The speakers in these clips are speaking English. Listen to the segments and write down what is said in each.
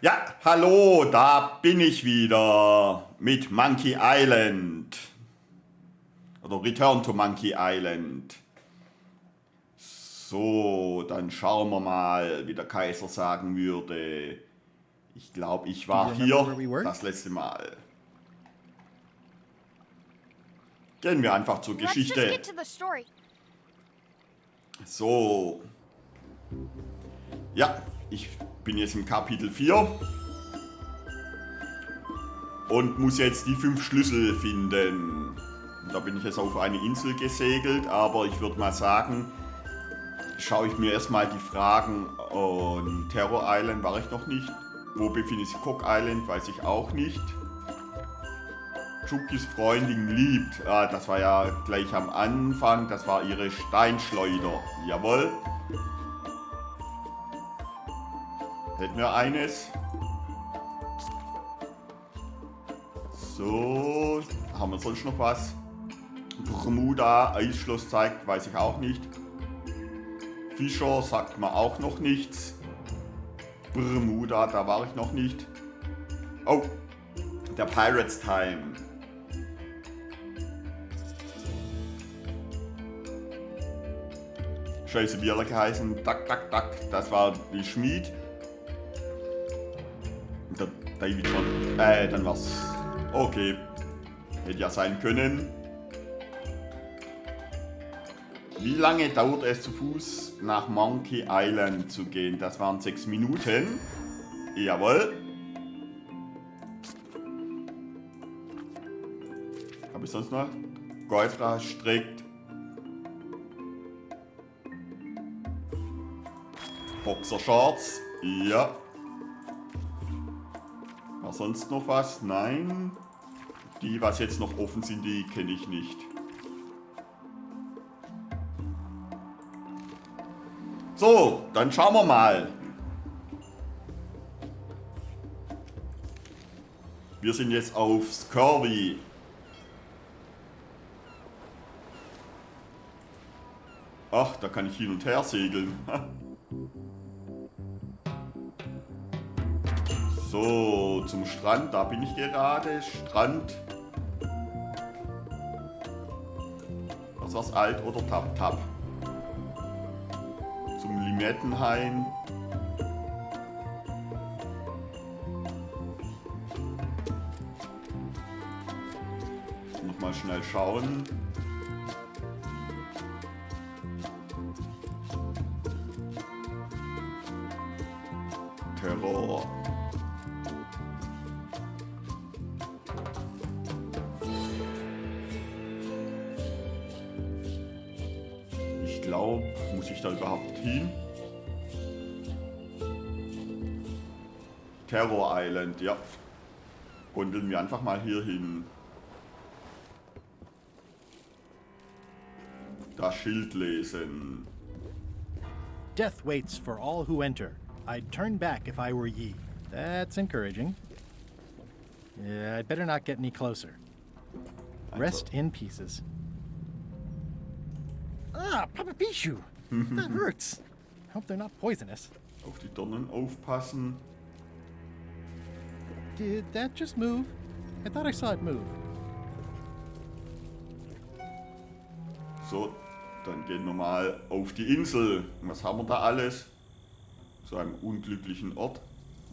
Ja, hallo, da bin ich wieder mit Monkey Island. Oder Return to Monkey Island. So, dann schauen wir mal, wie der Kaiser sagen würde. Ich glaube, ich war hier das letzte Mal. Gehen wir einfach zur Geschichte. So. Ja, ich bin jetzt im Kapitel 4. Und muss jetzt die 5 Schlüssel finden. Da bin ich jetzt auf eine Insel gesegelt, aber ich würde mal sagen, schaue ich mir erstmal die Fragen und Terror Island war ich noch nicht. Wo befindet sich Cock Island, weiß ich auch nicht. Chukis Freundin liebt, das war ja gleich am Anfang, das war ihre Steinschleuder. Jawohl. Hätten wir eines. So, haben wir sonst noch was? Bermuda, Eisschloss zeigt, weiß ich auch nicht. Fischer sagt mir auch noch nichts. Bermuda, da war ich noch nicht. Oh, der Pirates Time. Scheiße, wie er geheißen. Dack, dack, dack. Das war die Schmied. Der David schon. Dann war's. Okay. Hätte ja sein können. Wie lange dauert es zu Fuß nach Monkey Island zu gehen? Das waren 6 Minuten. Jawohl. Habe ich sonst noch? Golfra streckt. Boxershorts. Ja. War sonst noch was? Nein. Die, was jetzt noch offen sind, die kenne ich nicht. So, dann schauen wir mal. Wir sind jetzt auf Scurvy. Ach, da kann ich hin und her segeln. So, zum Strand, da bin ich gerade. Strand. Was war's, Alt oder Tap Tap? Zum Limettenhain. Nochmal schnell schauen. Terror. Ich glaube, muss ich da überhaupt hin? Terror Island, ja. Gondeln wir einfach mal hier hin. Das Schild lesen. Death waits for all who enter. I'd turn back if I were ye. That's encouraging. Yeah, I'd better not get any closer. Rest in pieces. Ah, Papa Pichu! That hurts. Hope they're not poisonous. Auf die Dornen aufpassen. Did that just move? I thought I saw it move. So, dann gehen wir mal auf die Insel. Was haben wir da alles? Zu einem unglücklichen Ort.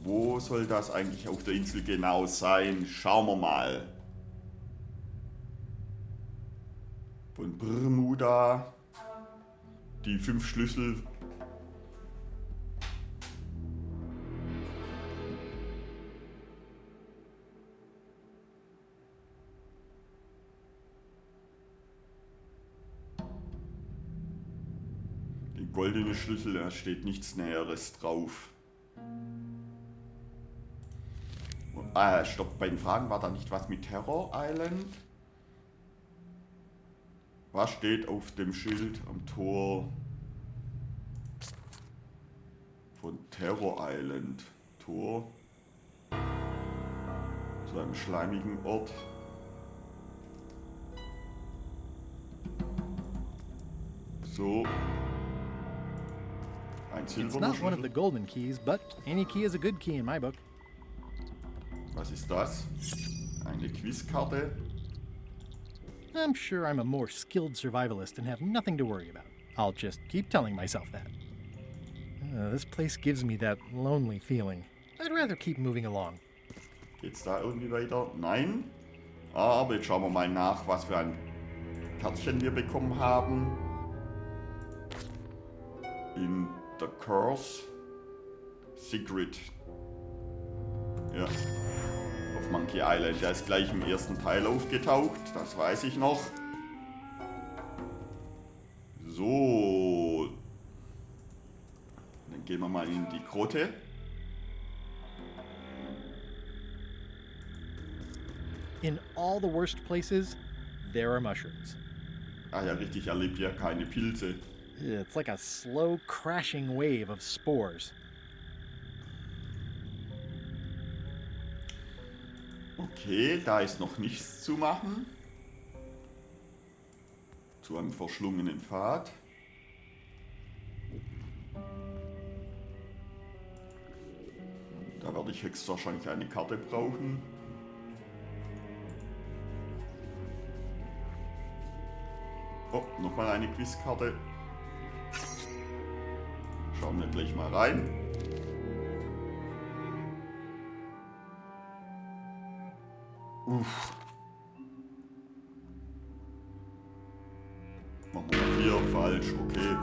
Wo soll das eigentlich auf der Insel genau sein? Schauen wir mal. Von Bermuda. Die 5 Schlüssel. Die goldene Schlüssel, da steht nichts Näheres drauf. Stopp, bei den Fragen war da nicht was mit Terror Island? Was steht auf dem Schild am Tor von Terror Island? Tor zu einem schleimigen Ort. So. Ein It's not one of the Silberschlüssel. golden keys, but any key is a good key in my book. Was ist das? Eine Quizkarte. I'm sure I'm a more skilled survivalist and have nothing to worry about. I'll just keep telling myself that. This place gives me that lonely feeling. I'd rather keep moving along. Geht's da irgendwie weiter? Nein. Aber jetzt schauen wir mal nach, was für ein Kärtchen wir bekommen haben. In The Curse. Secret. Ja. Auf Monkey Island. Der ist gleich im ersten Teil aufgetaucht. Das weiß ich noch. So. Dann gehen wir mal in die Grotte. In all the worst places, there are mushrooms. Ah ja, richtig, er lebt ja keine Pilze. It's like a slow crashing wave of spores. Okay, da ist noch nichts zu machen. Zu einem verschlungenen Pfad. Da werde ich höchstwahrscheinlich eine Karte brauchen. Oh, nochmal eine Quizkarte. Schauen wir gleich mal rein. Uff. Machen wir 4, falsch, okay.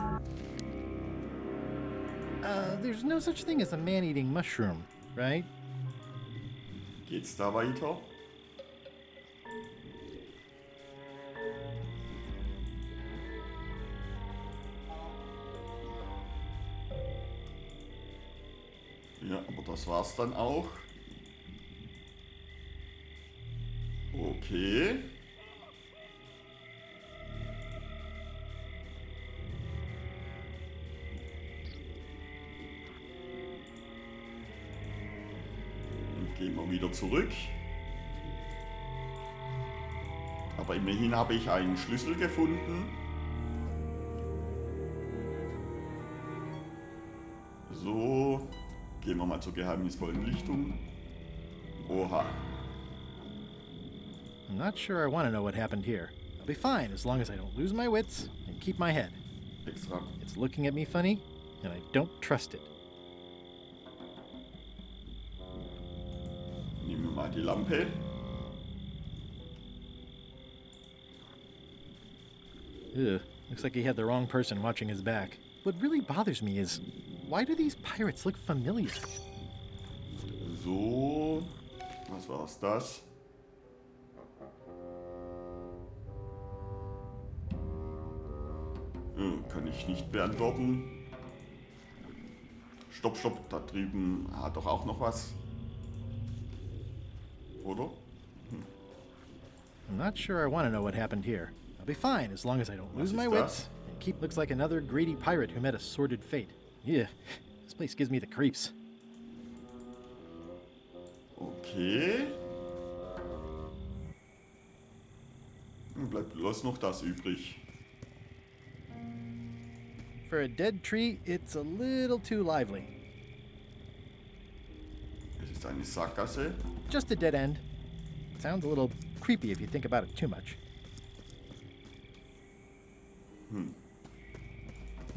There's no such thing as a man-eating mushroom, right? Geht's da weiter? Ja, aber das war's dann auch. Okay. Dann gehen wir wieder zurück. Aber immerhin habe ich einen Schlüssel gefunden. So, gehen wir mal zur geheimnisvollen Lichtung. Oha. I'm not sure I want to know what happened here. I'll be fine as long as I don't lose my wits and keep my head. Extra. It's looking at me funny, and I don't trust it. Nehmen wir mal die Lampe. Ugh, looks like he had the wrong person watching his back. What really bothers me is, why do these pirates look familiar? So, was war's das? Kann ich nicht beantworten. Stopp, stopp, da drüben hat doch auch noch was. Oder? I'm not sure I want to know what happened here. I'll be fine as long as I don't lose my wits and keep. Looks like another greedy pirate who met a sordid fate. Yeah, this place gives me the creeps. Okay. Dann bleibt bloß noch das übrig. For a dead tree, it's a little too lively. Es ist eine Sackgasse. Just a dead end. Sounds a little creepy if you think about it too much.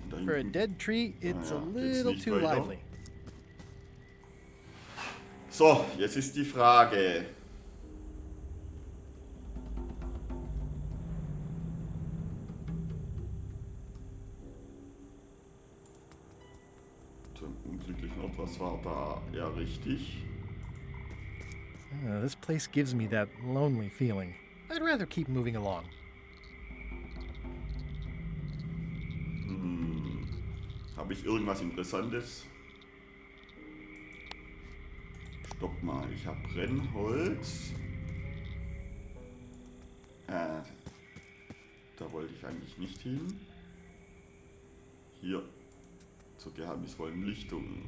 Da For a hinten. dead tree, it's ja, a geht's little nicht too weiter? lively. So, jetzt ist die Frage. Zum unglücklichen Ort, was war da? Ja, richtig. This place gives me that lonely feeling. I'd rather keep moving along. Habe ich irgendwas Interessantes? Stopp mal, ich habe Brennholz. Da wollte ich eigentlich nicht hin. Hier, zur geheimnisvollen Lichtung.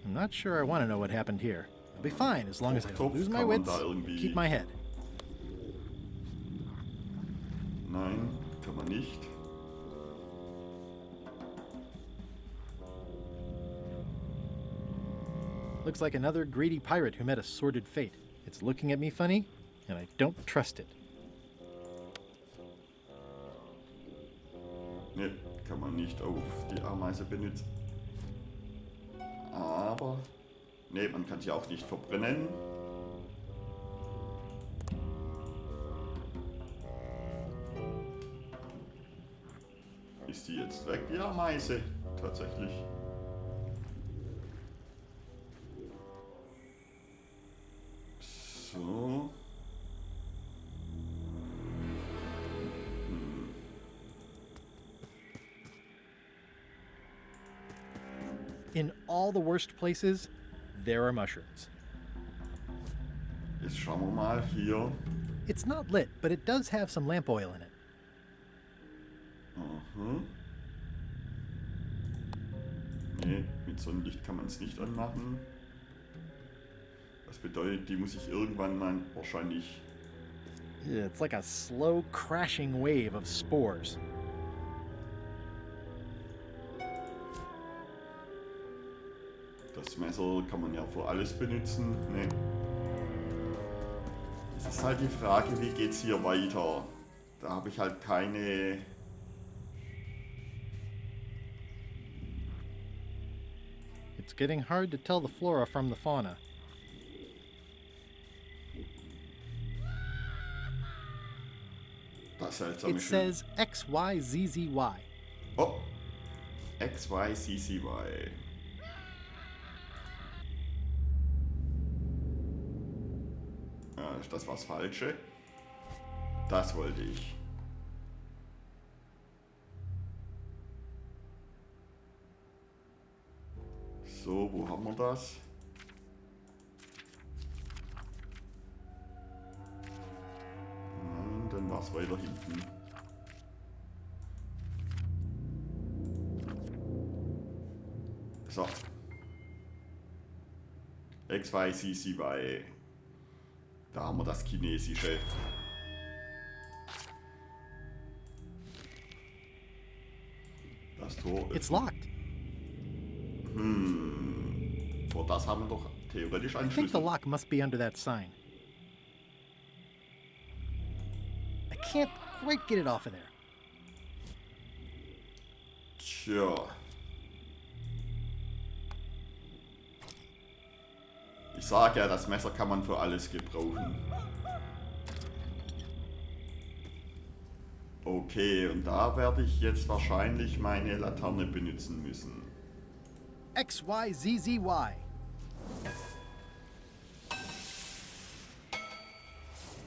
I'm not sure I want to know what happened here. I'll be fine as long as I don't Topf lose my kann man wits da and irgendwie- keep my head. Nein, kann man nicht. Looks like another greedy pirate who met a sordid fate. It's looking at me funny, and I don't trust it. Ne, kann man nicht auf die Ameise benutzen. Aber, ne, man kann sie auch nicht verbrennen. Ist die jetzt weg, die Ameise? Tatsächlich. So. In all the worst places, there are mushrooms. Jetzt schauen wir mal hier. It's not lit, but it does have some lamp oil in it. Ne, mit Sonnenlicht kann man es nicht anmachen. Das bedeutet, die muss ich irgendwann mal wahrscheinlich... It's like a slow crashing wave of spores. Das Messer kann man ja für alles benutzen. Ne. Es ist halt die Frage, wie geht's hier weiter? Da habe ich halt keine... It's getting hard to tell the flora from the fauna. Das seltsame It says XYZZY. Oh! XYZZY. Das war's Falsche. Das wollte ich. So, wo haben wir das? Nein, dann war's weiter hinten. So. XYZZY. Da haben wir das Chinesische. Das Tor ist... It's locked. Vor das haben wir doch theoretisch einen I think the Schlüssel. lock must be under that sign. I can't quite get it off of there. Tja. Ich sage ja, das Messer kann man für alles gebrauchen. Okay, und da werde ich jetzt wahrscheinlich meine Laterne benutzen müssen. XYZZY.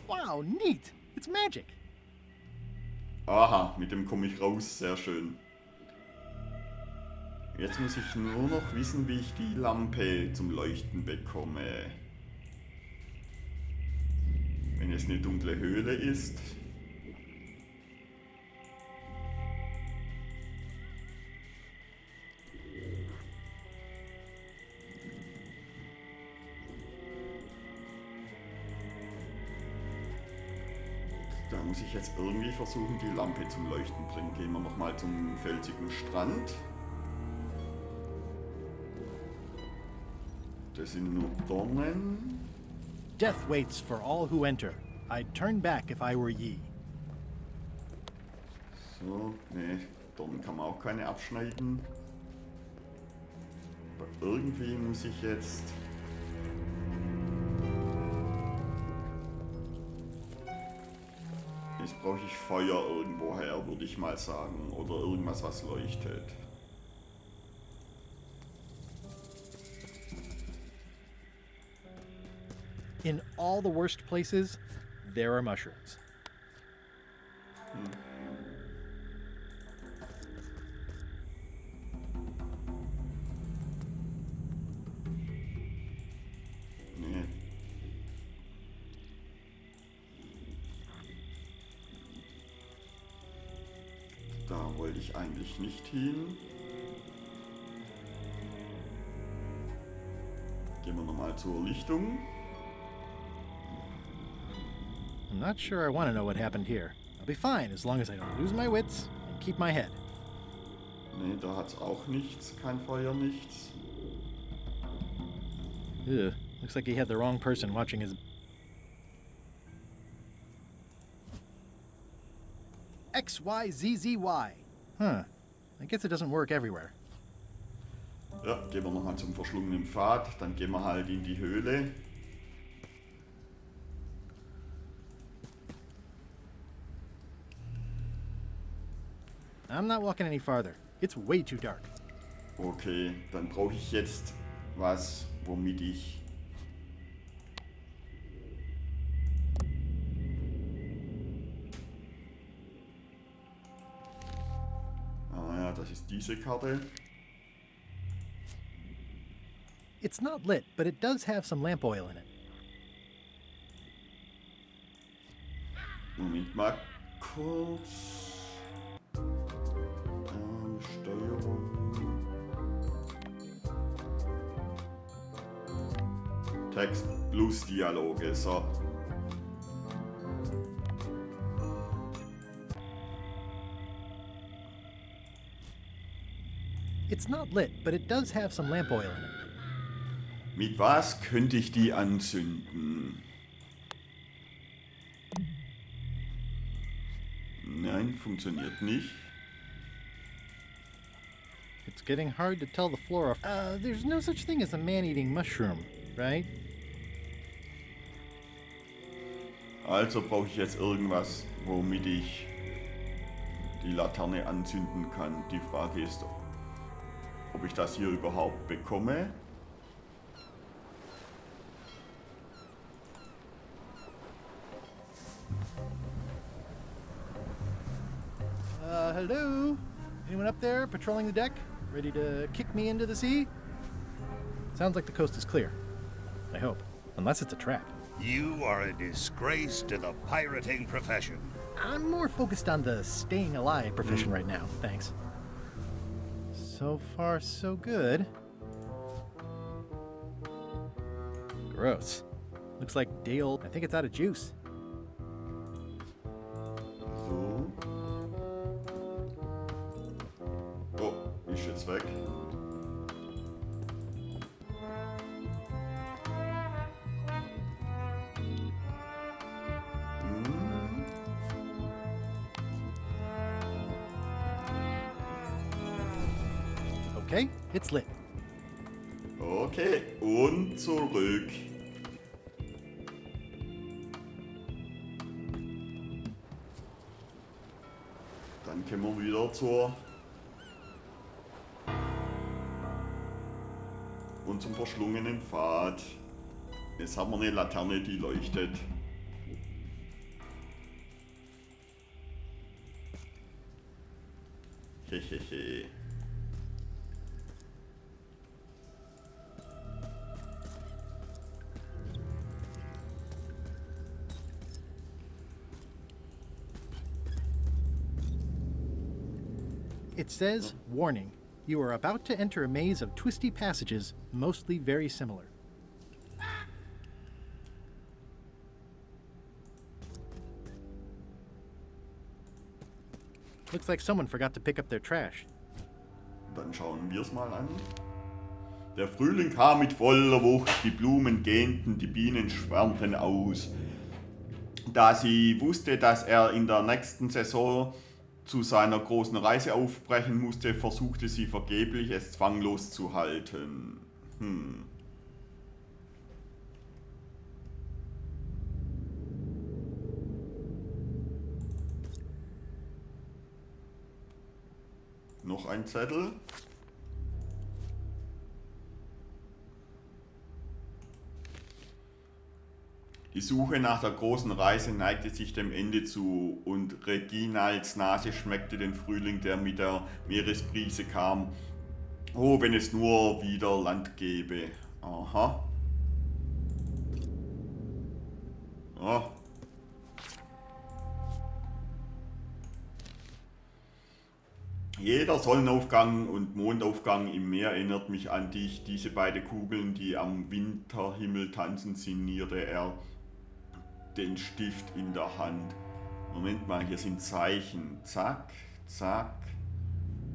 Wow, neat. It's magic. Aha, mit dem komme ich raus, sehr schön. Jetzt muss ich nur noch wissen, wie ich die Lampe zum Leuchten bekomme. Wenn es eine dunkle Höhle ist. Da muss ich jetzt irgendwie versuchen, die Lampe zum Leuchten bringen. Gehen wir nochmal zum felsigen Strand. Das sind nur Dornen. Death waits for all who enter. I'd turn back if I were ye. So, ne, Dornen kann man auch keine abschneiden. Aber irgendwie muss ich jetzt... Jetzt brauche ich Feuer irgendwoher, würde ich mal sagen. Oder irgendwas, was leuchtet. In all the worst places, there are mushrooms. Nee. Da wollte ich eigentlich nicht hin. Gehen wir nochmal zur Lichtung. I'm not sure I want to know what happened here. I'll be fine as long as I don't lose my wits and keep my head. Nee, da hat's auch nichts. Kein Feuer, nichts. Ugh, looks like he had the wrong person watching his... X, Y, Z, Z, Y. Huh. I guess it doesn't work everywhere. Ja, gehen wir nochmal zum verschlungenen Pfad. Dann gehen wir halt in die Höhle. I'm not walking any farther. It's way too dark. Okay, dann brauche ich jetzt was, womit ich... Ah ja, das ist diese Karte. It's not lit, but it does have some lamp oil in it. Moment mal kurz. Steuerung. Text plus Dialoge, so. It's not lit, but it does have some lamp oil in it. Mit was könnte ich die anzünden? Nein, funktioniert nicht. It's getting hard to tell the flora. There's no such thing as a man-eating mushroom, right? Also brauche ich jetzt irgendwas, womit ich die Laterne anzünden kann. Die Frage ist, ob ich das hier überhaupt bekomme. Hello? Anyone up there patrolling the deck? Ready to kick me into the sea? Sounds like the coast is clear. I hope. Unless it's a trap. You are a disgrace to the pirating profession. I'm more focused on the staying alive profession right now, thanks. So far, so good. Gross. Looks like Dale, I think it's out of juice. So. Oh, ist jetzt weg. Okay, it's lit. Okay, und zurück. Dann können wir wieder zum verschlungenen Pfad. Jetzt haben wir eine Laterne, die leuchtet. Hehehe. It says, warning, you are about to enter a maze of twisty passages, mostly very similar. Looks like someone forgot to pick up their trash. Dann schauen wir es mal an. Der Frühling kam mit voller Wucht, die Blumen gähnten, die Bienen schwärmten aus. Da sie wusste, dass er in der nächsten Saison zu seiner großen Reise aufbrechen musste, versuchte sie vergeblich, es zwanglos zu halten. Noch ein Zettel. Die Suche nach der großen Reise neigte sich dem Ende zu und Reginalds Nase schmeckte den Frühling, der mit der Meeresbrise kam. Oh, wenn es nur wieder Land gäbe. Aha. Oh. Jeder Sonnenaufgang und Mondaufgang im Meer erinnert mich an dich. Diese beiden Kugeln, die am Winterhimmel tanzen, sinnierte er, den Stift in der Hand. Moment mal, hier sind Zeichen. Zack, zack,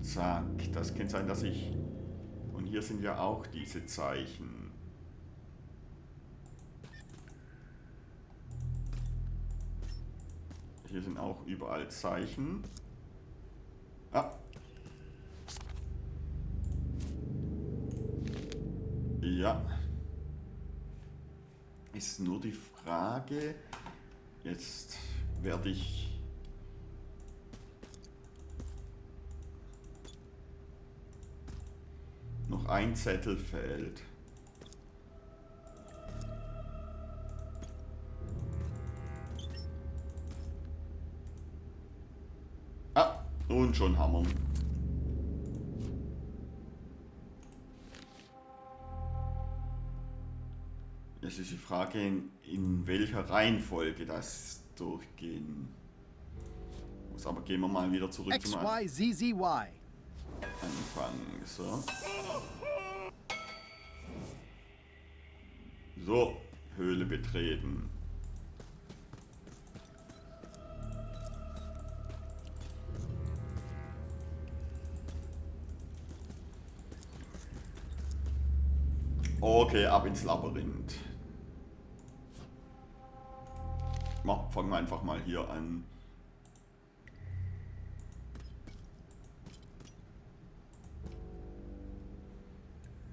zack. Das kann sein, dass ich... Und hier sind ja auch diese Zeichen. hier sind auch überall Zeichen. Ah. Ja. Ist nur die Frage, jetzt werde ich noch ein Zettel fehlt. Ah, und schon haben wir. Jetzt ist die Frage, in welcher Reihenfolge das durchgehen muss. Aber gehen wir mal wieder zurück X, zum Y, Z, Z, Y. Anfang. So. So, Höhle betreten. Okay, ab ins Labyrinth. Fangen wir einfach mal hier an.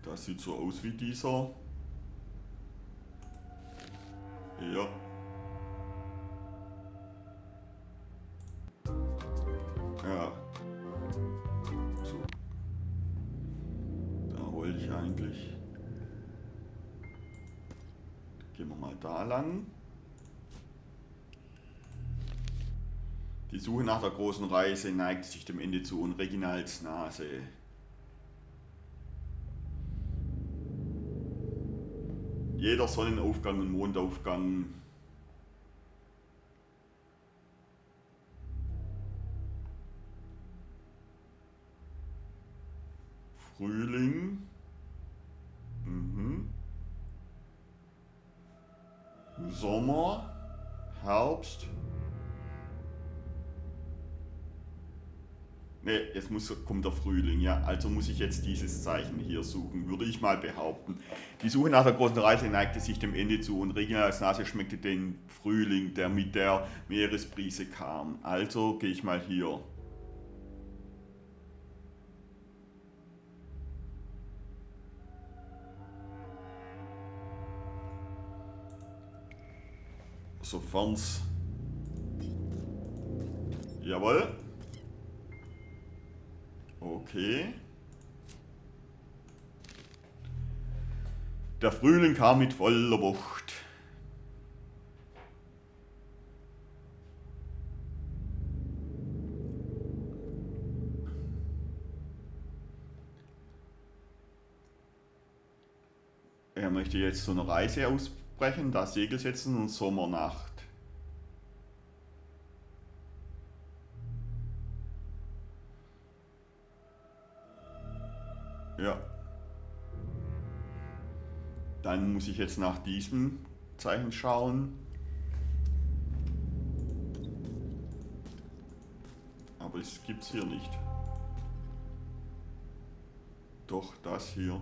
Das sieht so aus wie dieser. Ja. Ja. So. Da wollte ich eigentlich. Gehen wir mal da lang. Die Suche nach der großen Reise neigt sich dem Ende zu und Reginalds Nase. Jeder Sonnenaufgang und Mondaufgang Frühling, Sommer, Herbst. Ne, kommt der Frühling, ja. Also muss ich jetzt dieses Zeichen hier suchen, würde ich mal behaupten. Die Suche nach der großen Reise neigte sich dem Ende zu und Reginalds Nase schmeckte den Frühling, der mit der Meeresbrise kam. Also gehe ich mal hier. Sofern's. Jawohl. Okay. Der Frühling kam mit voller Wucht. Er möchte jetzt so eine Reise ausbrechen, da Segel setzen und Sommernacht. Ja. Dann muss ich jetzt nach diesem Zeichen schauen. Aber es gibt es hier nicht. Doch, das hier.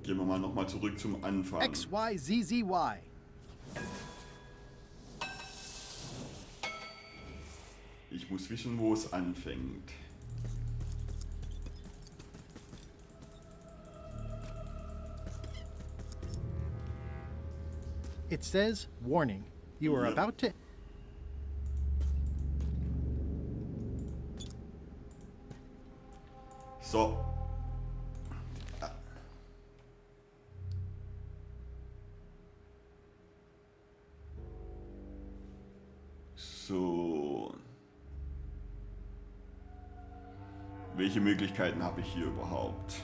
Gehen wir mal nochmal zurück zum Anfang. X, Y, Z, Z, Y. Ich muss wissen, wo es anfängt. It says, warning, you are Yep. about to... So. So. Welche Möglichkeiten habe ich hier überhaupt?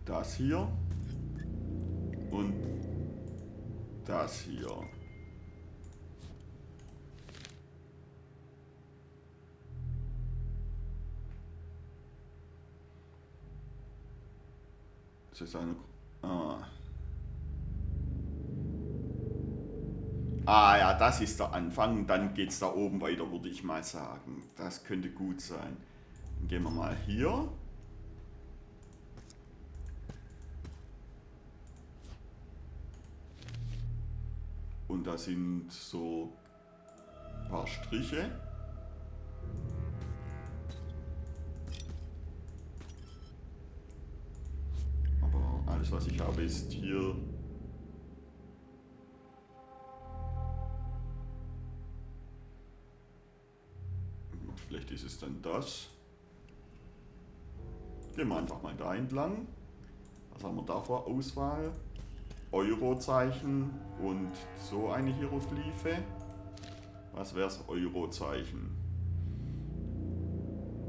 Das hier. Und das hier. Das ist eine... Ah. Ah ja, das ist der Anfang. Dann geht's da oben weiter, würde ich mal sagen. Das könnte gut sein. Dann gehen wir mal hier. Und da sind so ein paar Striche. Aber alles, was ich habe, ist hier. Vielleicht ist es dann das. Gehen wir einfach mal da entlang. Was haben wir da vor Auswahl? Eurozeichen und so eine Hieroglyphe. Was wäre das Eurozeichen?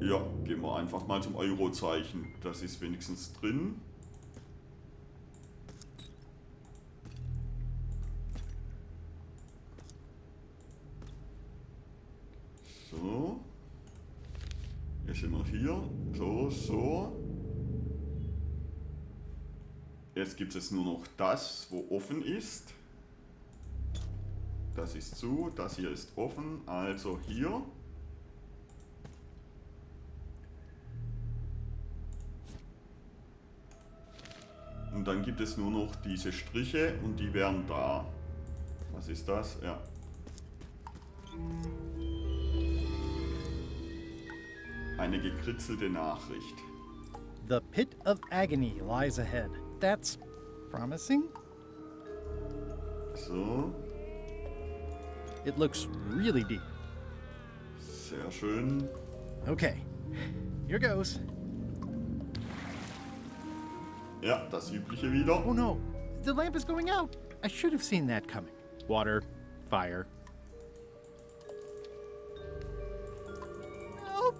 Ja, gehen wir einfach mal zum Eurozeichen. Das ist wenigstens drin. So. Jetzt sind wir hier. So, so. Jetzt gibt es nur noch das, wo offen ist. Das ist zu, das hier ist offen, also hier. Und dann gibt es nur noch diese Striche und die wären da. Was ist das? Ja. Eine gekritzelte Nachricht. The pit of agony lies ahead. That's promising. So, It looks really deep. sehr schön. Okay, here goes. Ja, das Übliche wieder. Oh no, the lamp is going out. I should have seen that coming. Water, fire. Help!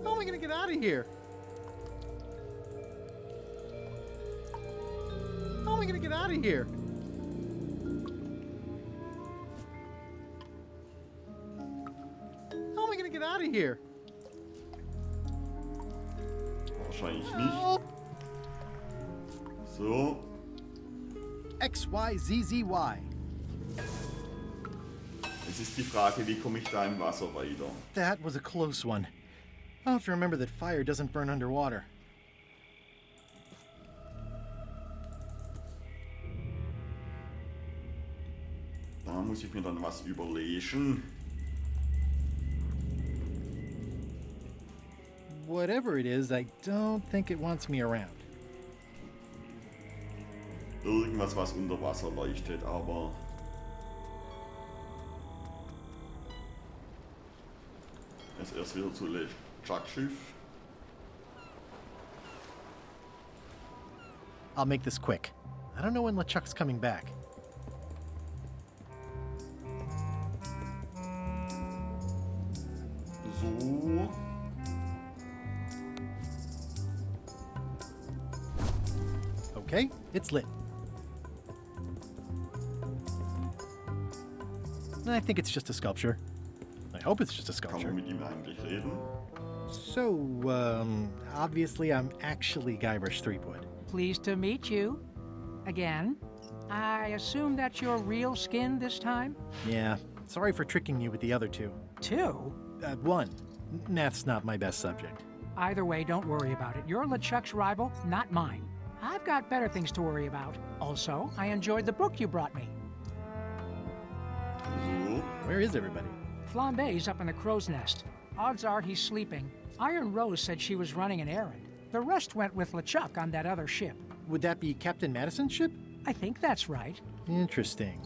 How am I gonna get out of here? How am I gonna get out of here? How am I gonna get out of here? Wahrscheinlich nicht. Help! So, X, Y, Z, Z, Y. jetzt ist die Frage, wie komme ich da im Wasser weiter? That was a close one. I'll have to remember that fire doesn't burn underwater. Da muss ich mir dann was überlegen. Whatever it is, I don't think it wants me around. Irgendwas, was unter Wasser leuchtet, aber... Jetzt erst wieder zu Jagd-Schiff. I'll make this quick. I don't know when LeChuck's coming back. So. Okay, it's lit. I think it's just a sculpture. I hope it's just a Kann man sculpture. mit ihm eigentlich reden? So, obviously I'm actually Guybrush Threepwood. Pleased to meet you. Again. I assume that's your real skin this time? Yeah, sorry for tricking you with the other two. Two? One, math's not my best subject. Either way, don't worry about it. You're LeChuck's rival, not mine. I've got better things to worry about. Also, I enjoyed the book you brought me. So. Where is everybody? Flambe's up in the crow's nest. Odds are he's sleeping. Iron Rose said she was running an errand. The rest went with LeChuck on that other ship. Would that be Captain Madison's ship? I think that's right. Interesting.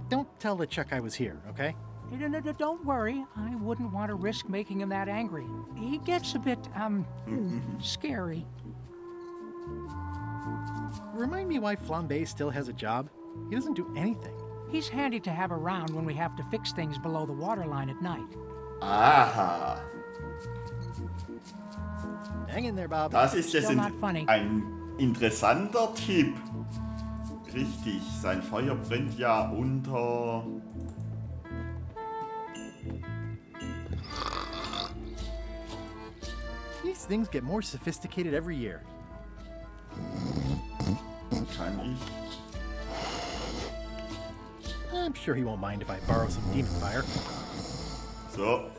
Don't tell LeChuck I was here, okay? Don't worry. I wouldn't want to risk making him that angry. He gets a bit, scary. Remind me why Flambe still has a job? He doesn't do anything. He's handy to have around when we have to fix things below the waterline at night. Aha. Hang in there, Bob. Das ist jetzt Still not funny. ein interessanter Tipp. Richtig, sein Feuer brennt ja unter... These things get more sophisticated every year. kann ich. I'm sure he won't mind if I borrow some demon fire. So.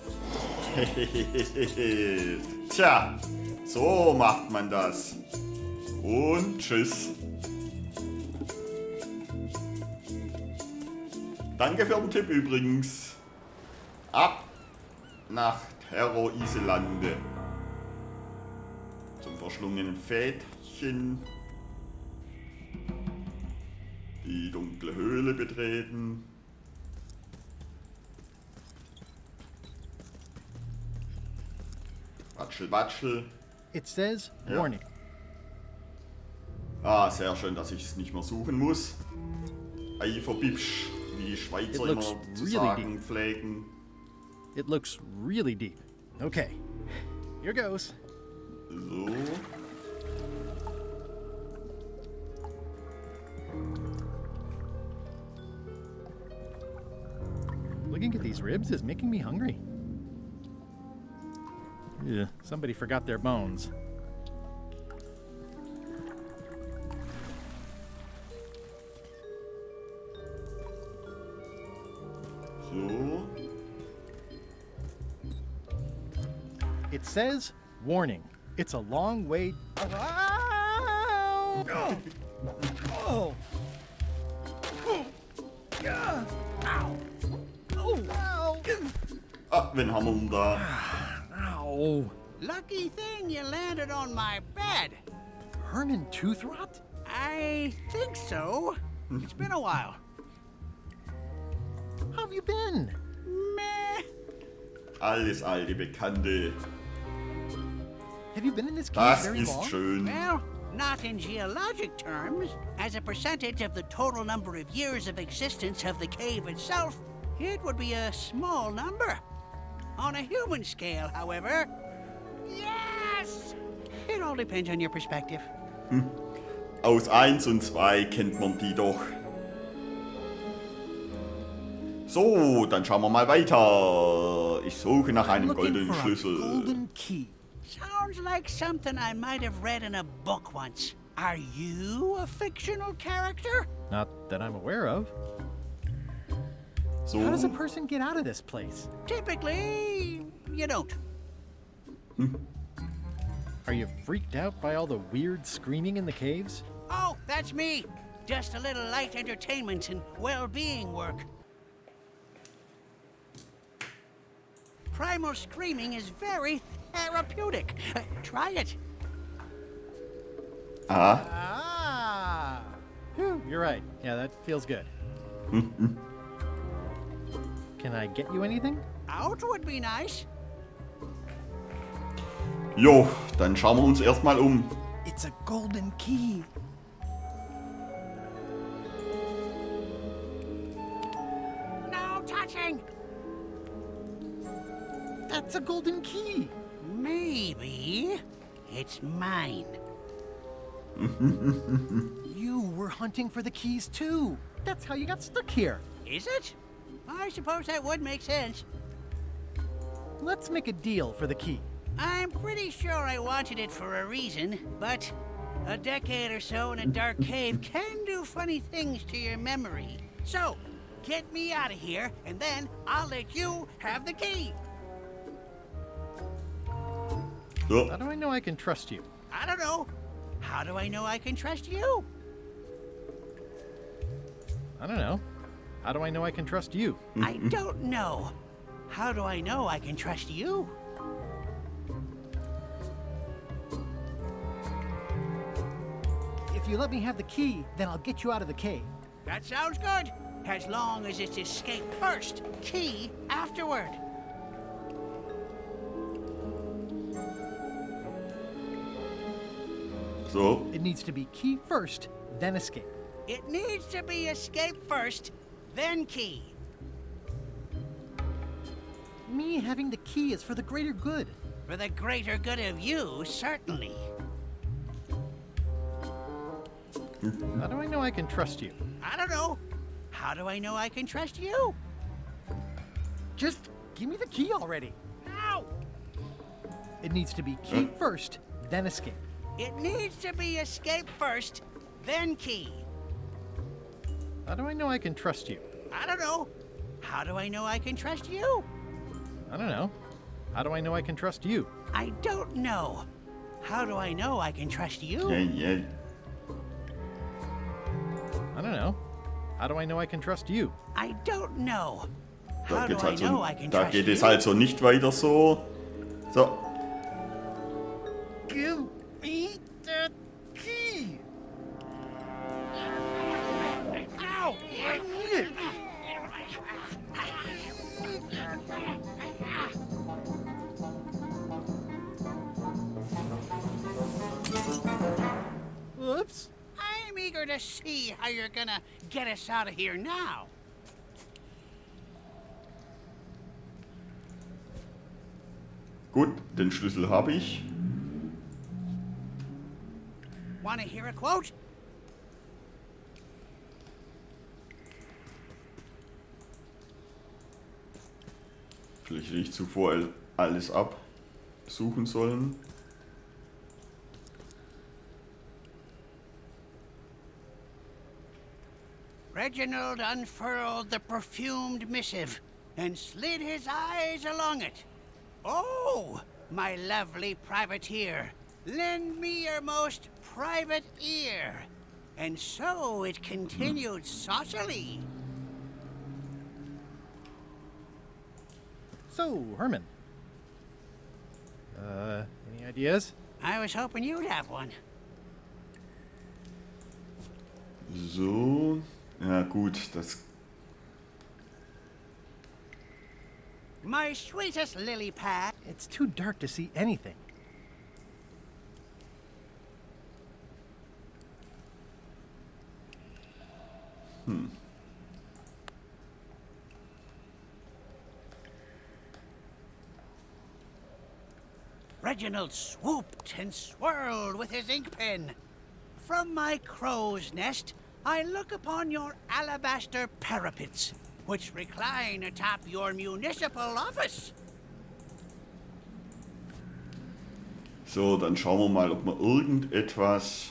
Tja, so macht man das. Und tschüss. Danke für den Tipp übrigens. Ab nach Terror-Iselande. Zum verschlungenen Fädchen. Die dunkle Höhle betreten. Watschel, watschel. It says Ja. warning. Ah, sehr schön, dass ich es nicht mehr suchen muss. Eiferbibsch, wie die It Schweizer looks immer zu really sagen pflegen. It looks really deep. Okay, here goes. So. Looking at these ribs is making me hungry. Yeah, somebody forgot their bones. So. It says warning. It's a long way. Ow! Oh! Ow! Ow! Ah, wen haben wir denn da? Ow! Lucky thing you landed on my bed. Herman tooth rot? I think so. It's been a while. How have you been? Meh. Alles alte Bekannte. Have you been in this cave Das very ist long? schön. Well, not in geologic terms. As a percentage of the total number of years of existence of the cave itself, it would be a small number. On a human scale, however, yes! It all depends on your perspective. Aus 1 und 2 kennt man die doch. So, dann schauen wir mal weiter. Ich suche nach einem Looking goldenen for a Schlüssel. golden key. Sounds like something I might have read in a book once. Are you a fictional character? Not that I'm aware of. So. How does a person get out of this place? Typically, you don't. Are you freaked out by all the weird screaming in the caves? Oh, that's me. Just a little light entertainment and well-being work. Primal screaming is very therapeutic. Try it. Ah, Ah! Whew, you're right. Yeah, that feels good. Can I get you anything? Out would be nice. jo, dann schauen wir uns erstmal um. It's a golden key. No touching. That's a golden key. Maybe it's mine. You were hunting for the keys too. That's how you got stuck here. Is it? I suppose that would make sense. Let's make a deal for the key. I'm pretty sure I wanted it for a reason, but a decade or so in a dark cave can do funny things to your memory. So, get me out of here, and then I'll let you have the key. So, How do I know I can trust you? I don't know. How do I know I can trust you? I don't know. How do I know I can trust you? I don't know. How do I know I can trust you? If you let me have the key, then I'll get you out of the cave. That sounds good. As long as it's escape first, key afterward. so. It needs to be key first, then escape. It needs to be escape first, then key. Me having the key is for the greater good. For the greater good of you, certainly. How do I know I can trust you? I don't know. How do I know I can trust you? Just give me the key already. Now! It needs to be key first, then escape. It needs to be escape first, then key. How do I know I can trust you? I don't know. How do I know I can trust you? I don't know. How do I know I can trust you? I don't know. How do I know I can trust you? Yeah. I don't know. How do I know I can trust you? I don't know. Da, How do geht's I also, know I can da trust geht es you? also nicht weiter so. So. Give me the key. Ow! Whoops. I'm eager to see how you're gonna get us out of here now. Gut, den Schlüssel habe ich. Wanna hear a quote? Vielleicht hätte ich zuvor alles absuchen sollen. Reginald unfurled the perfumed missive and slid his eyes along it. Oh, my lovely privateer, lend me your most private ear. And so it continued saucily. So, Herman. Any ideas? I was hoping you'd have one. So. Ja gut, das... My sweetest lily pad. It's too dark to see anything. Reginald swooped and swirled with his ink pen. From my crow's nest, I look upon your alabaster parapets, which recline atop your municipal office. So, dann schauen wir mal, ob wir irgendetwas...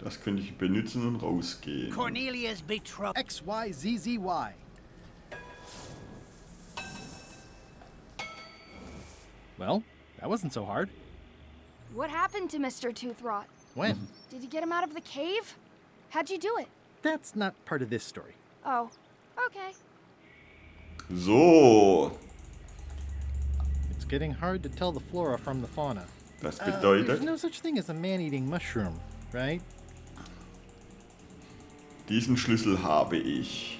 Das könnte ich benutzen und rausgehen. Cornelia's betrothed. XYZZY. Well, that wasn't so hard. What happened to Mr. Toothrot? When? Did you get him out of the cave? How'd you do it? That's not part of this story. Oh, okay. So, It's getting hard to tell the flora from the fauna. das There's bedeutet, no such thing as a man-eating mushroom, right? diesen Schlüssel habe ich.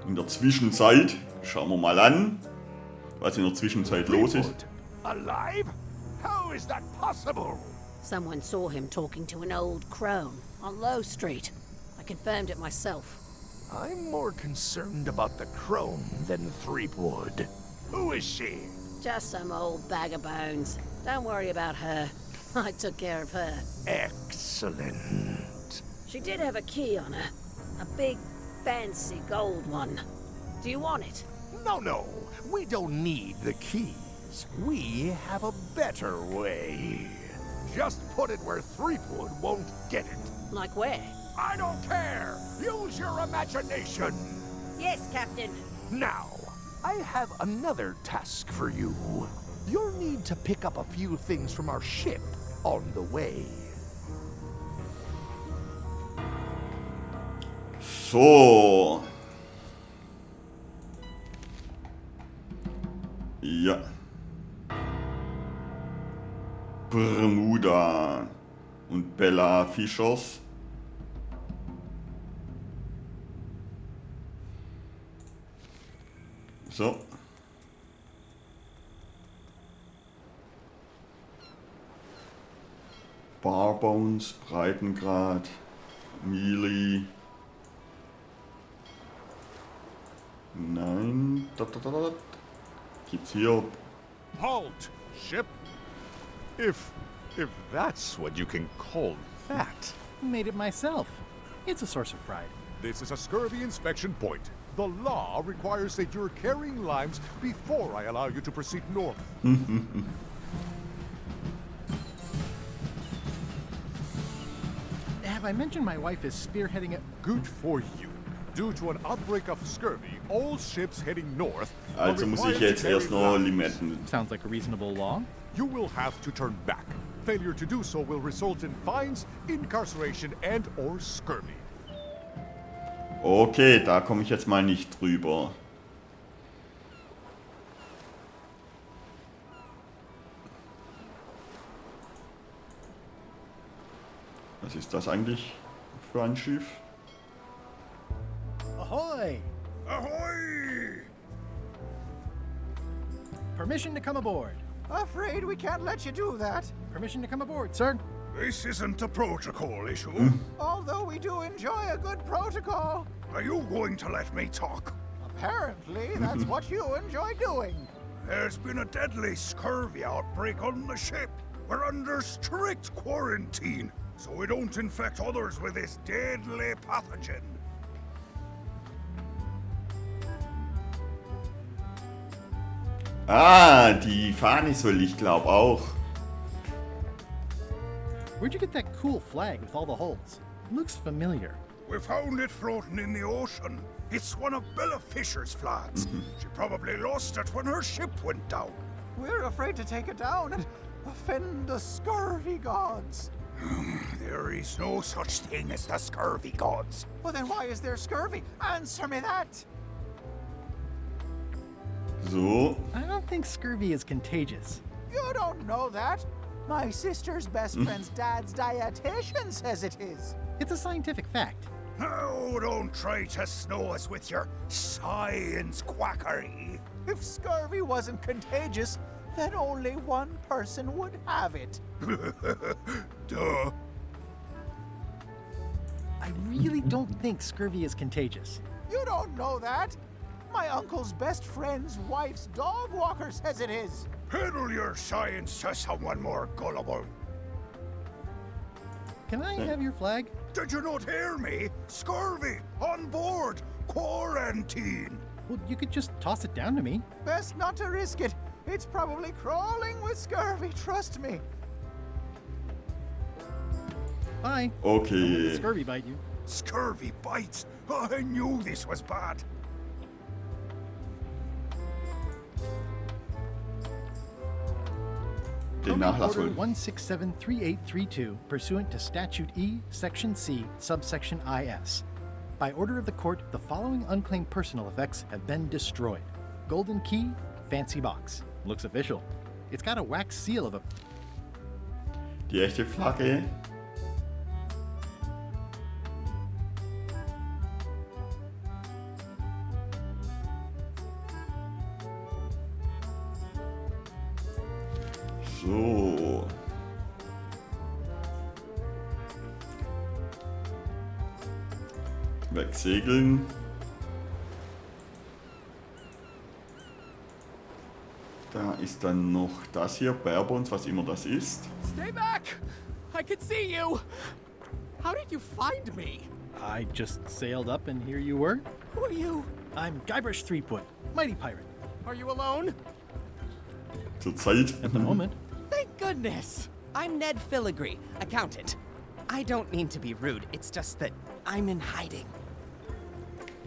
In der Zwischenzeit, schauen wir mal an, was in der Zwischenzeit los ist. Alive? How is that possible? Someone saw him talking to an old crone on Low Street. I confirmed it myself. I'm more concerned about the crone than Threepwood. Who is she? Just some old bag of bones. Don't worry about her. I took care of her. Excellent. She did have a key on her. A big, fancy gold one. Do you want it? No. We don't need the keys. We have a better way. Just put it where Threepwood won't get it. Like where? I don't care. Use your imagination. Yes, Captain. Now, I have another task for you. You'll need to pick up a few things from our ship on the way. So. Ja. Bermuda und Bella Fischers. So. Barbones, Breitengrad, Mealy. Nein. Gibt's hier. Halt, ship. If that's what you can call that. Made it myself. It's a source of pride. This is a scurvy inspection point. The law requires that you're carrying limes before I allow you to proceed north. Have I mentioned my wife is spearheading a... Good for you. Due to an outbreak of scurvy, all ships heading north are Also muss ich required to jetzt carry erst noch limes. Limetten. Sounds like a reasonable law. You will have to turn back. Failure to do so will result in fines, incarceration, and or scurvy. Okay, da komme ich jetzt mal nicht drüber. Was ist das eigentlich für ein Schiff? Ahoy! Ahoy! Permission to come aboard. Afraid we can't let you do that. Permission to come aboard, sir. This isn't a protocol issue. Although we do enjoy a good protocol. Are you going to let me talk? Apparently, that's what you enjoy doing. There's been a deadly scurvy outbreak on the ship. We're under strict quarantine, so we don't infect others with this deadly pathogen. Ah, die Fahne soll ich glaube auch. Where'd you get that cool flag with all the holes? Looks familiar. We found it floating in the ocean. It's one of Bella Fisher's flags. She probably lost it when her ship went down. We're afraid to take it down and offend the scurvy gods. There is no such thing as the scurvy gods. Well, then why is there scurvy? Answer me that. So. I don't think scurvy is contagious. You don't know that. My sister's best friend's dad's dietitian says it is. It's a scientific fact. Oh, don't try to snow us with your science quackery. If scurvy wasn't contagious, then only one person would have it. Duh. I really don't think scurvy is contagious. You don't know that. My uncle's best friend's wife's dog walker says it is. Peddle your science to someone more gullible. Can I have your flag? Did you not hear me? Scurvy, on board, quarantine. Well, you could just toss it down to me. Best not to risk it. It's probably crawling with scurvy, trust me. Bye. Don't let Okay. the scurvy bite you. Scurvy bites. I knew this was bad. Den Order Nachlass holen. 1673832, pursuant to Statute E, Section C, subsection IS. By order of the court, the following unclaimed personal effects have been destroyed. Golden key, fancy box. Looks official. It's got a wax seal of a... Die echte Flagge. So. Wegsegeln. Da ist dann noch das hier, Barebones, was immer das ist. Stay back! I could see you! How did you find me? I just sailed up and here you were. Who are you? I'm Guybrush Threepwood, mighty pirate. Are you alone? Zur Zeit. At the moment. Thank goodness! I'm Ned Filigree, accountant. I don't mean to be rude, it's just that I'm in hiding.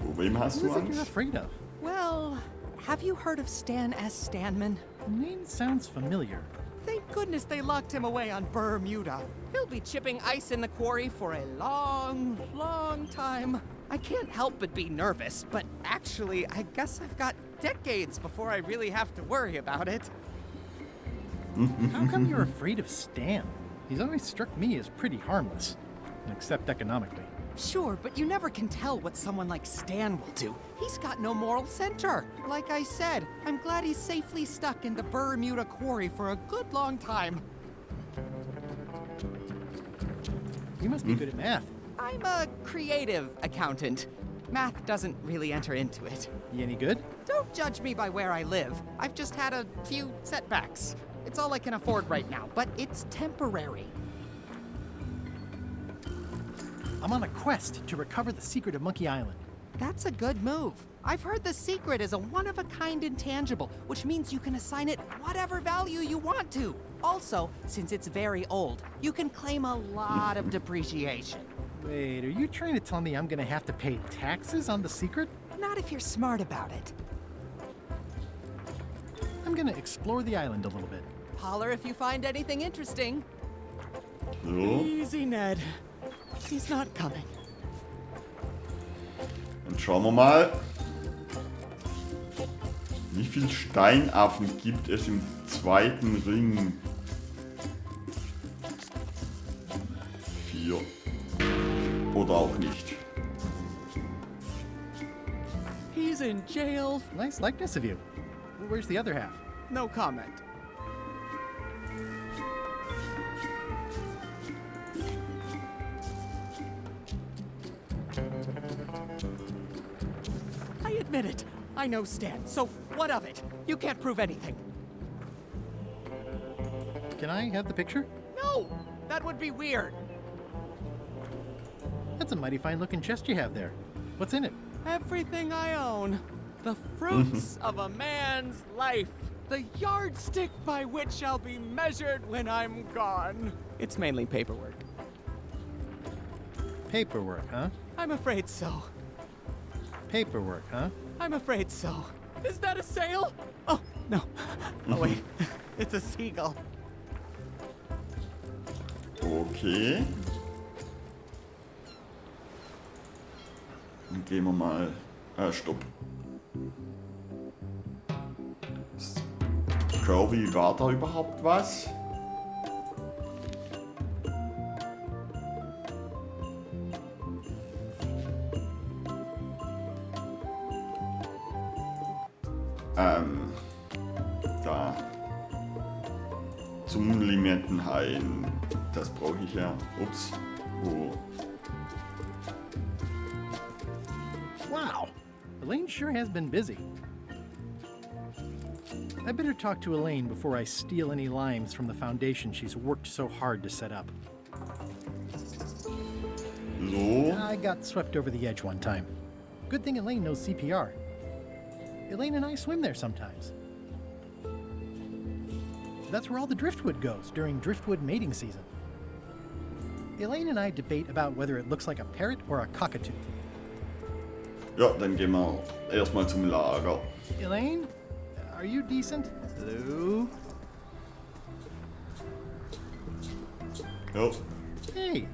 Vor wem hast Who du is it you're Angst? afraid of? Well, have you heard of Stan S. Stanman? The name sounds familiar. Thank goodness they locked him away on Bermuda. He'll be chipping ice in the quarry for a long, long time. I can't help but be nervous, but actually, I guess I've got decades before I really have to worry about it. How come you're afraid of Stan? He's always struck me as pretty harmless, except economically. Sure, but you never can tell what someone like Stan will do. He's got no moral center. Like I said, I'm glad he's safely stuck in the Bermuda quarry for a good long time. You must be good at math. I'm a creative accountant. Math doesn't really enter into it. You any good? Don't judge me by where I live. I've just had a few setbacks. It's all I can afford right now, but it's temporary. I'm on a quest to recover the secret of Monkey Island. That's a good move. I've heard the secret is a one-of-a-kind intangible, which means you can assign it whatever value you want to. Also, since it's very old, you can claim a lot of depreciation. Wait, are you trying to tell me I'm gonna have to pay taxes on the secret? Not if you're smart about it. I'm gonna explore the island a little bit. Holler if you find anything interesting. So. Easy, Ned. He's not coming. Dann schauen wir mal. Wie viel Steinaffen gibt es im zweiten Ring? 4. Oder auch nicht. He's in jail. Nice likeness of you. Where's the other half? No comment. I admit it. I know Stan, so what of it? You can't prove anything. Can I have the picture? No! That would be weird. That's a mighty fine looking chest you have there. What's in it? Everything I own. The fruits of a man's life. The yardstick by which I'll be measured when I'm gone. It's mainly paperwork. Paperwork, huh? I'm afraid so. Paperwork, huh? I'm afraid so. Is that a sail? Oh, no. Oh, wait. It's a seagull. Okay. Dann gehen wir mal. Stopp. Kirby, war da überhaupt was? Da. Zum Limettenhain. Das brauche ich ja. Ups. Oh. Wow. Elaine sure has been busy. I better talk to Elaine before I steal any limes from the foundation she's worked so hard to set up. So. I got swept over the edge one time. Good thing Elaine knows CPR. Elaine and I swim there sometimes. That's where all the driftwood goes during driftwood mating season. Elaine and I debate about whether it looks like a parrot or a cockatoo. Ja, dann gehen wir erstmal zum Lager. Elaine, are you decent? Hello? Ja. Hey,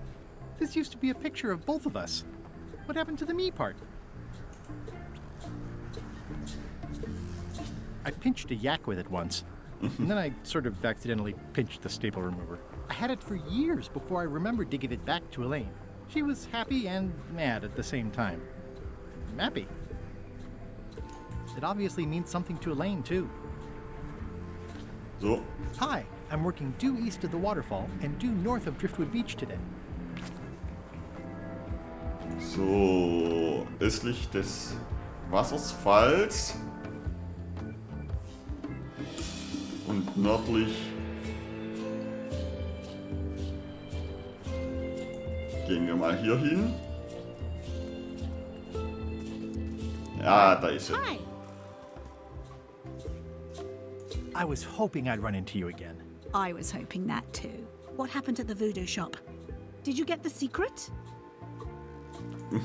this used to be a picture of both of us. What happened to the me part? I pinched a yak with it once, and then I sort of accidentally pinched the staple remover. I had it for years before I remembered to give it back to Elaine. She was happy and mad at the same time. Happy. It obviously means something to Elaine, too. So. Hi, I'm working due east of the waterfall and due north of Driftwood Beach today. So. Östlich des Wasserfalls. Und nördlich gehen wir mal hier hin. Ja, da ist er. Hi. I was hoping I'd run into you again. I was hoping that too. What happened at the voodoo shop? Did you get the secret?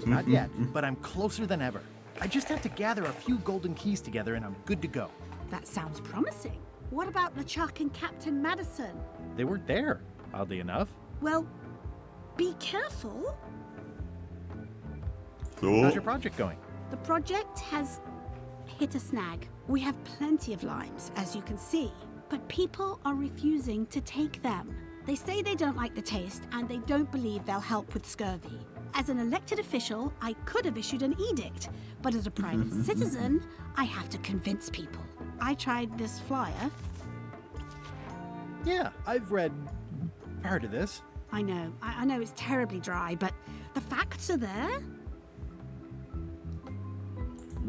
Not yet, but I'm closer than ever. I just have to gather a few golden keys together and I'm good to go. That sounds promising. What about LeChuck and Captain Madison? They weren't there, oddly enough. Well, be careful. So. How's your project going? The project has hit a snag. We have plenty of limes, as you can see, but people are refusing to take them. They say they don't like the taste and they don't believe they'll help with scurvy. As an elected official, I could have issued an edict, but as a private citizen, I have to convince people. I tried this flyer. Yeah, I've read part of this. I know it's terribly dry, but the facts are there.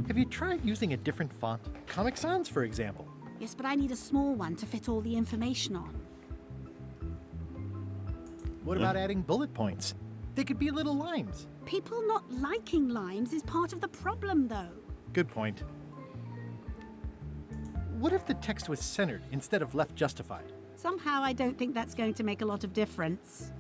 Have you tried using a different font? Comic Sans, for example. Yes, but I need a small one to fit all the information on. What about adding bullet points? They could be little limes. People not liking limes is part of the problem, though. Good point. What if the text was centered instead of left justified? Somehow I don't think that's going to make a lot of difference.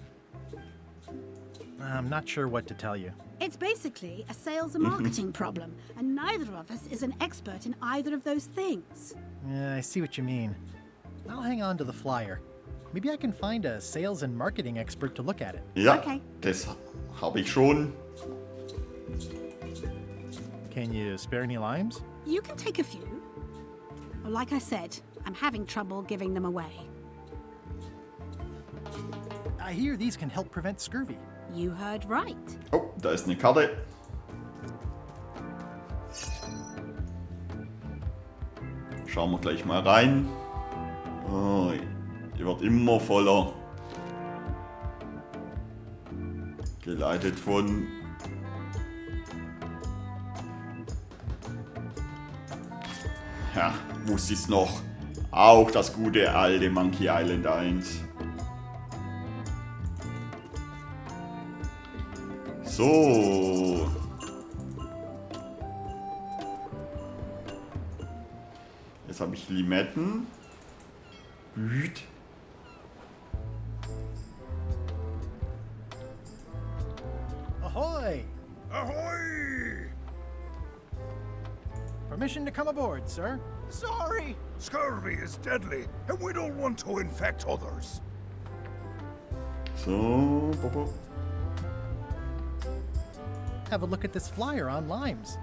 I'm not sure what to tell you. It's basically a sales and marketing problem, and neither of us is an expert in either of those things. Yeah, I see what you mean. I'll hang on to the flyer. Maybe I can find a sales and marketing expert to look at it. Ja, Okay. das habe ich schon. Can you spare any limes? You can take a few. Well, like I said, I'm having trouble giving them away. I hear these can help prevent scurvy. You heard right. Oh, da ist eine Karte. Schauen wir gleich mal rein. Oh, die wird immer voller. Geleitet von... Ja, wusste ich's noch. Auch das gute alte Monkey Island 1. So. Jetzt habe ich Limetten. Gut. Ahoy! Ahoy! Permission to come aboard, sir. Sorry. Scurvy is deadly, and we don't want to infect others. So. Bobo. Have a look at this flyer on limes.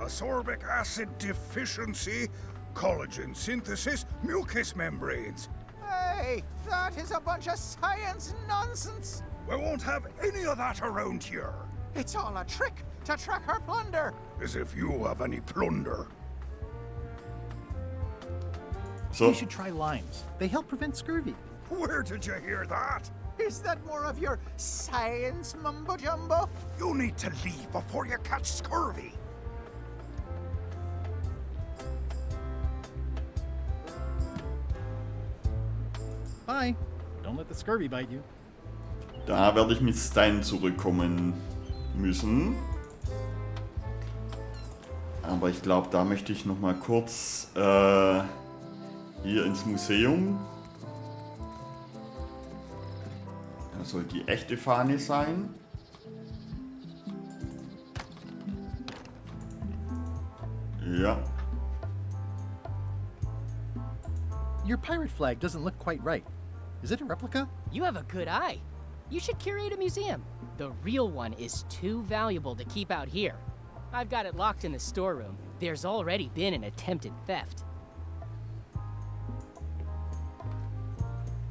Ascorbic acid deficiency, collagen synthesis, mucous membranes. Hey, that is a bunch of science nonsense. We won't have any of that around here. It's all a trick to track our plunder. As if you have any plunder. So. You should try limes. They help prevent scurvy. Where did you hear that? Is that more of your science mumbo-jumbo? You need to leave before you catch scurvy. Bye. Don't let the scurvy bite you. Da werde ich mit Stein zurückkommen müssen. Aber ich glaube, da möchte ich noch mal kurz hier ins Museum. Das soll die echte Fahne sein. Ja. Your pirate flag doesn't look quite right. Is it a replica? You have a good eye. You should curate a museum. The real one is too valuable to keep out here. I've got it locked in the storeroom. There's already been an attempted theft.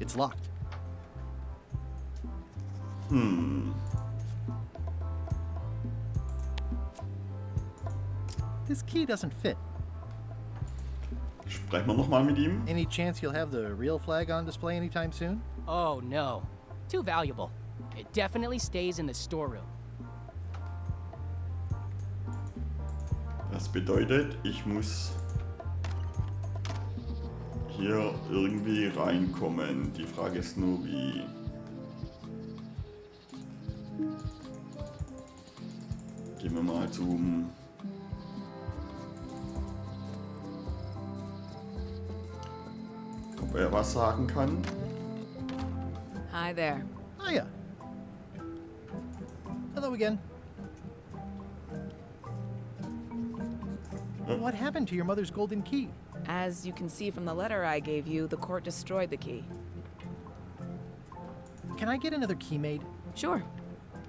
It's locked. This key doesn't fit. Sprechen wir noch mal mit ihm. Any chance you'll have the real flag on display anytime soon? Oh no. Too valuable. It definitely stays in the storeroom. Das bedeutet, ich muss hier irgendwie reinkommen. Die Frage ist nur, wie. Gehen wir mal zum... Ob er was sagen kann. Hi there. Hiya. Hello again. What happened to your mother's golden key? As you can see from the letter I gave you, the court destroyed the key. Can I get another key made? Sure.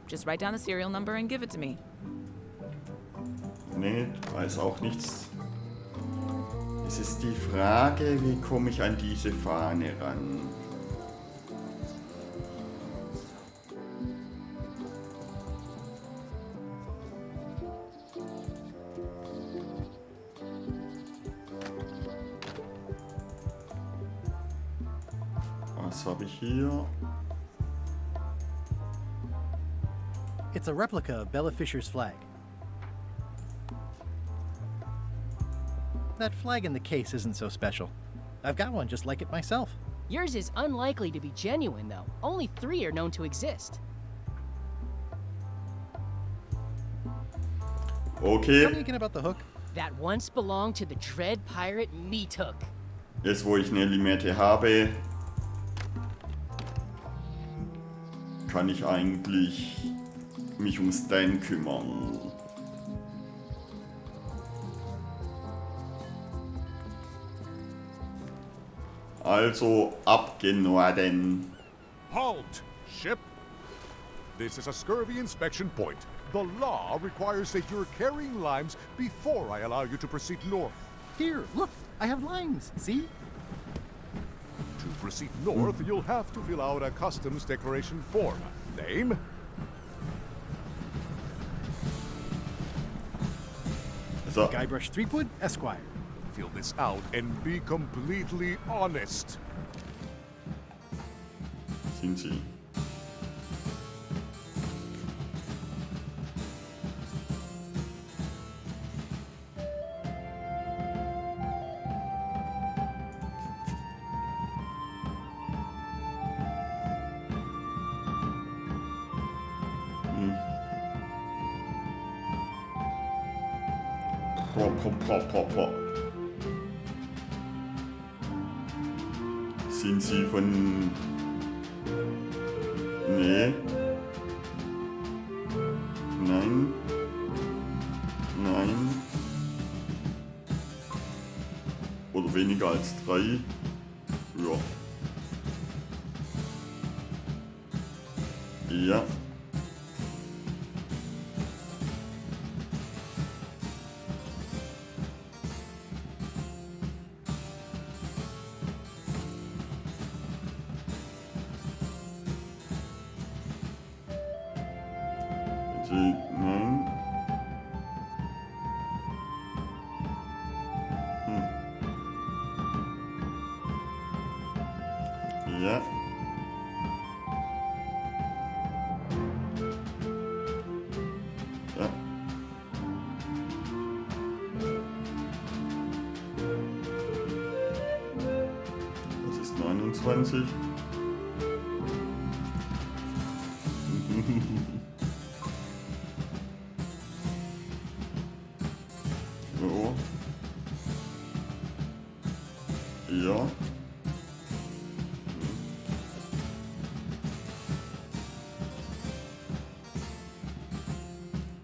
Just write down the serial number and give it to me. Nee, weiß auch nichts. Es ist die Frage, wie komme ich an diese Fahne ran? Was habe ich hier? It's a replica of Bella Fisher's flag. That flag in the case isn't so special. I've got one just like it myself. Yours is unlikely to be genuine, though. Only 3 are known to exist. Okay. Tell me again about the hook. That once belonged to the Dread Pirate Meat Hook. Jetzt, wo ich eine Limette habe, kann ich eigentlich mich um Stan kümmern. Also ab gen Norden. Halt, ship! This is a scurvy inspection point. The law requires that you're carrying limes before I allow you to proceed north. Here, look, I have limes. See? To proceed north, you'll have to fill out a customs declaration form. Name? So. Guybrush Threepwood, Esquire. Fill this out and be completely honest. Sind sie. Sind sie von... Nee. Nein. Nein. Oder weniger als 3. Ja. Ja. Nein. Ja. Ja. Das ist 29. So. Ja.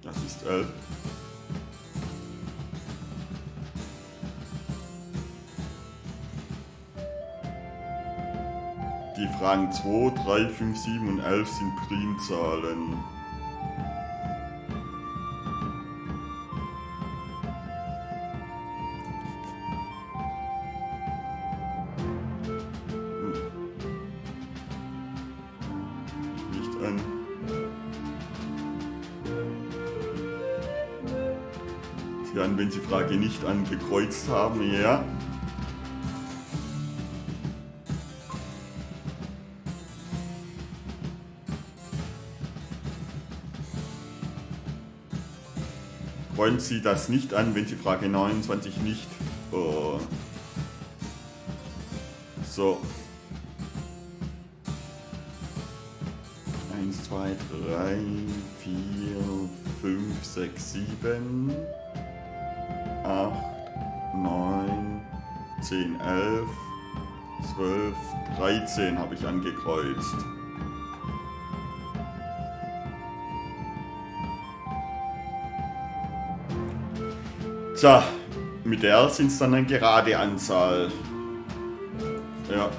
Das ist 11. Die Fragen 2, 3, 5, 7 und 11 sind Primzahlen. Nicht an. Sie werden, wenn Sie Frage nicht angekreuzt haben, ja. Kreuzen Sie das nicht an, wenn Sie Frage 29 nicht. So. 1, 2, 3, 4, 5, 6, 7, 8, 9, 10, 11, 12, 13 habe ich angekreuzt. Tja, mit der sind es dann eine gerade Anzahl. Ja.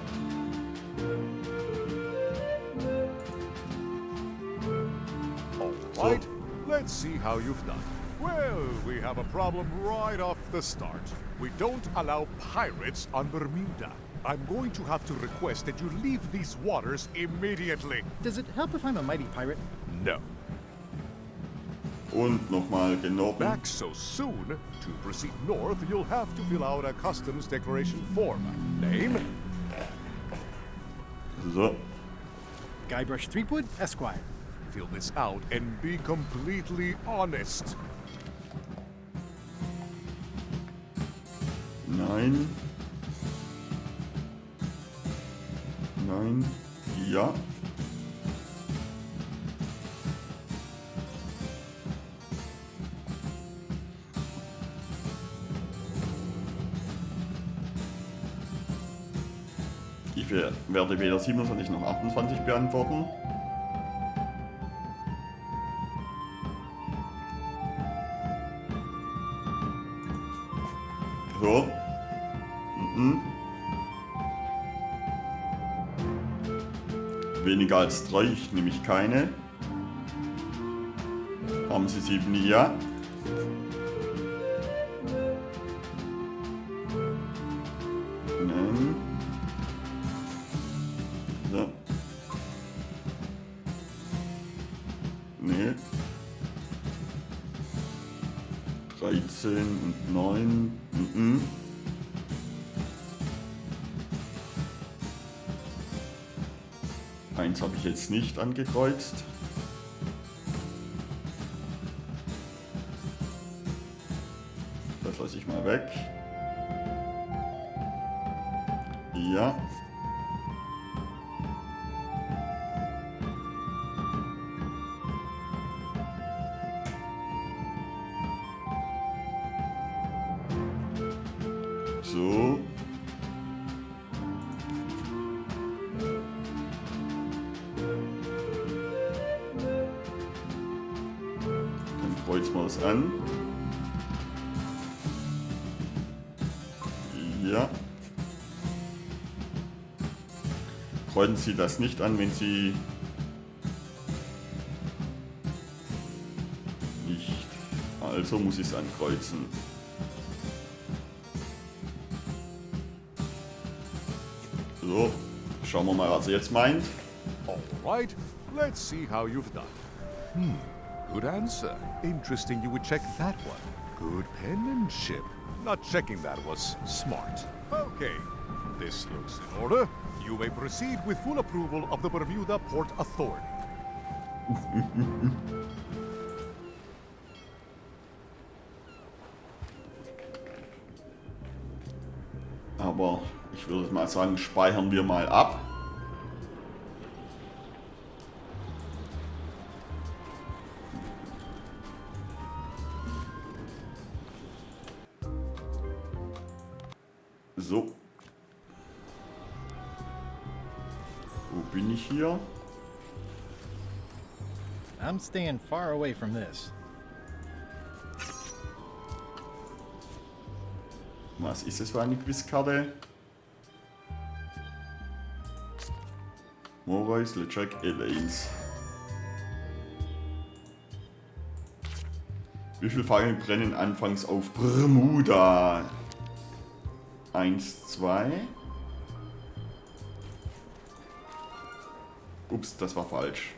All right, let's see how you've done. Well, we have a problem right off the start. We don't allow pirates on Bermuda. I'm going to have to request that you leave these waters immediately. Does it help if I'm a mighty pirate? No. Und nochmal genau. Back so soon, to proceed north, you'll have to fill out a customs declaration form. Name? So. Guybrush Threepwood, Esquire. Fill this out and be completely honest. Nein. Nein. Ja. werde weder 27 noch 28 beantworten. So. Weniger als 3, ich nehme ich keine. Haben Sie 7? Ja. Nein. So. Nee. 13 und 9. Eins habe ich jetzt nicht angekreuzt. Das lasse ich mal weg. Ja. So. Dann kreuzen wir es an. Ja. Kreuzen Sie das nicht an, wenn Sie nicht. Also muss ich es ankreuzen. So, schauen wir mal, was er jetzt meint. Alright, let's see how you've done. Good answer. Interesting you would check that one. Good penmanship. Not checking that was smart. Okay, this looks in order. You may proceed with full approval of the Bermuda Port Authority. Aber ich würde mal sagen, speichern wir mal ab. So. Wo bin ich hier? I'm staying far away from this. Was ist es für eine Quizkarte? Morris, LeChuck, Elaines. Wie viele Fackeln brennen anfangs auf Bermuda? 1, 2. Ups, das war falsch.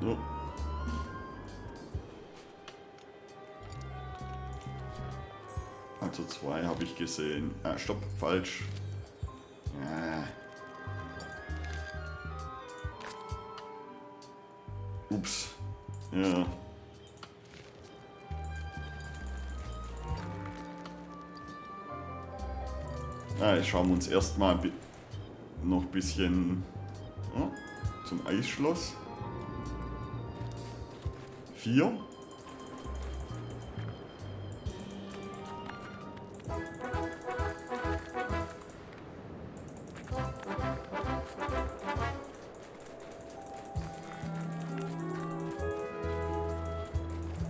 So. Also 2 habe ich gesehen. Ah, stopp, falsch. Ja. Ups. Ja. Jetzt schauen wir uns erstmal noch ein bisschen zum Eisschloss. 4.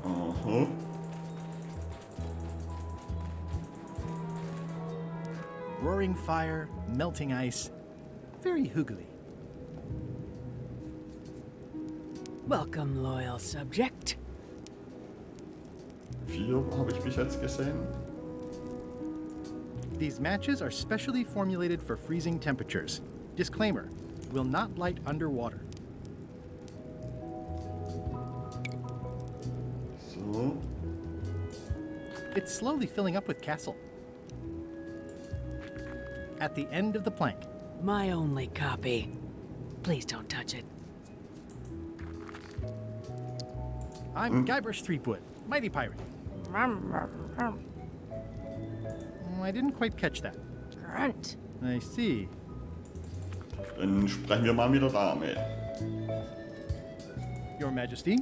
Aha. Roaring fire, melting ice. Very hoogly. Welcome, loyal subject. 4 habe ich bis jetzt gesehen. These matches are specially formulated for freezing temperatures. Disclaimer, will not light underwater. So. It's slowly filling up with castle. At the end of the plank. My only copy. Please don't touch it. I'm Guybrush Threepwood, mighty pirate. I didn't quite catch that. Grunt. I see. Dann sprechen wir mal mit der Dame. Your Majesty?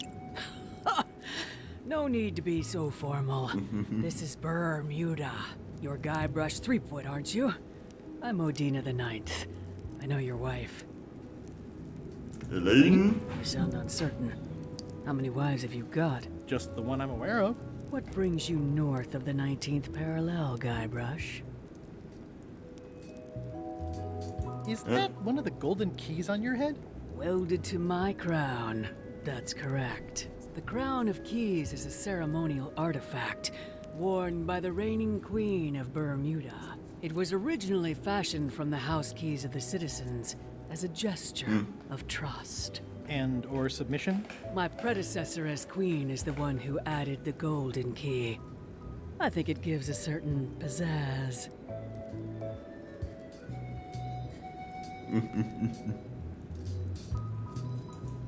No need to be so formal. This is Bermuda. You're Guybrush Threepwood, aren't you? I'm Odina the Ninth. I know your wife. Elaine? You sound uncertain. How many wives have you got? Just the one I'm aware of. What brings you north of the 19th parallel, Guybrush? Is that one of the golden keys on your head? Welded to my crown. That's correct. The Crown of Keys is a ceremonial artifact worn by the reigning queen of Bermuda. It was originally fashioned from the house keys of the citizens as a gesture of trust. And or submission? My predecessor as queen is the one who added the golden key. I think it gives a certain pizzazz.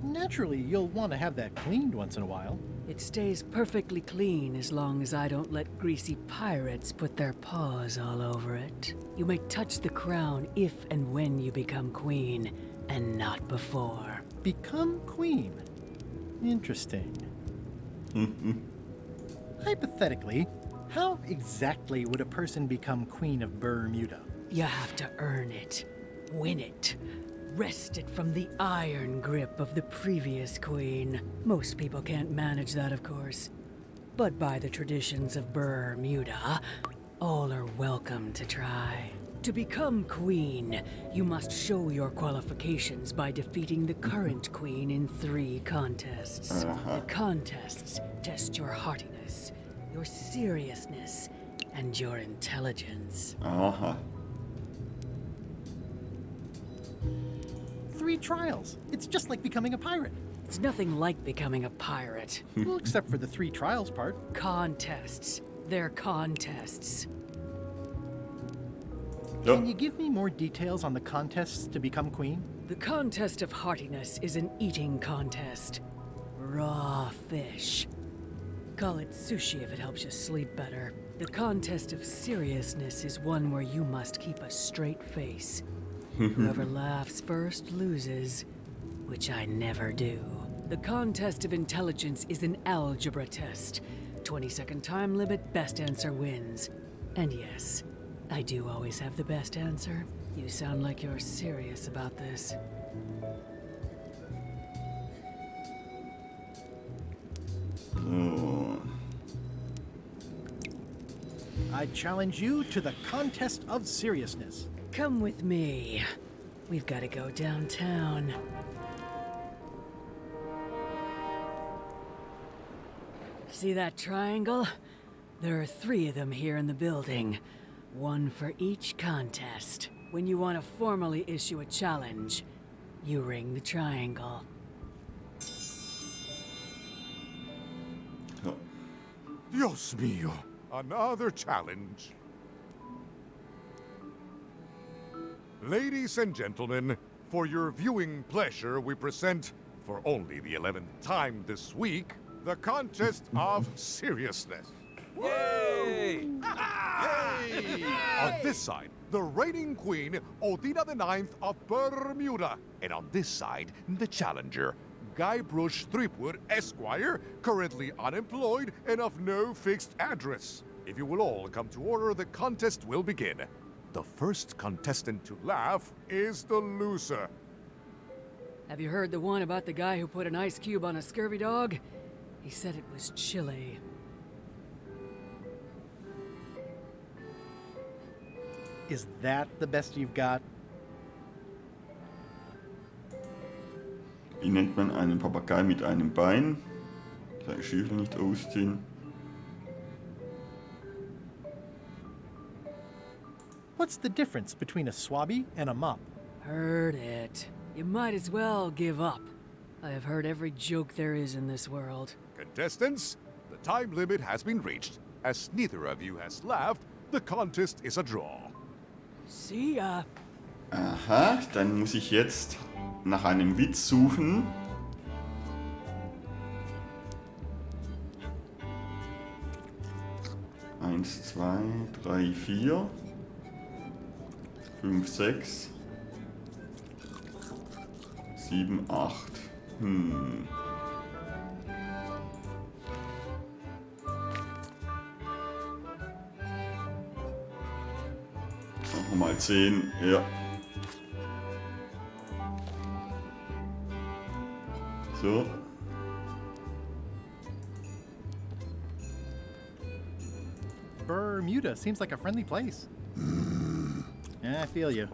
Naturally, you'll want to have that cleaned once in a while. It stays perfectly clean as long as I don't let greasy pirates put their paws all over it. You may touch the crown if and when you become queen, and not before. Become queen? Interesting. Hypothetically, how exactly would a person become queen of Bermuda? You have to earn it, win it, wrest it from the iron grip of the previous queen. Most people can't manage that, of course. But by the traditions of Bermuda, all are welcome to try. To become queen, you must show your qualifications by defeating the current queen in 3 contests. The contests test your heartiness, your seriousness, and your intelligence. 3 trials. It's just like becoming a pirate. It's nothing like becoming a pirate. Well, except for the 3 trials part. Contests. They're contests. Can you give me more details on the contests to become queen? The contest of heartiness is an eating contest. Raw fish. Call it sushi if it helps you sleep better. The contest of seriousness is one where you must keep a straight face. Whoever laughs first loses, which I never do. The contest of intelligence is an algebra test. 20-second time limit, best answer wins. And yes, I do always have the best answer. You sound like you're serious about this. I challenge you to the contest of seriousness. Come with me. We've got to go downtown. See that triangle? There are 3 of them here in the building. 1 for each contest. When you want to formally issue a challenge, you ring the triangle. Dios mío, another challenge. Ladies and gentlemen, for your viewing pleasure, we present, for only the 11th time this week, the contest of seriousness. Yay! Yay! On this side, the reigning queen, Odina the Ninth of Bermuda. And on this side, the challenger, Guybrush Threepwood, Esquire, currently unemployed and of no fixed address. If you will all come to order, the contest will begin. The first contestant to laugh is the loser. Have you heard the one about the guy who put an ice cube on a scurvy dog? He said it was chilly. Is that the best you've got? Wie nennt man einen Papagei mit einem Bein? Seine Stiefel nicht ausziehen. What's the difference between a swabby and a mop? Heard it. You might as well give up. I have heard every joke there is in this world. Contestants, the time limit has been reached. As neither of you has laughed, the contest is a draw. See ya. Aha, dann muss ich jetzt nach einem Witz suchen. Eins, 2, 3, 4, 5, 6. 7, 8. Machen wir mal 10, ja. So. Bermuda seems like a friendly place. Yeah, I feel you.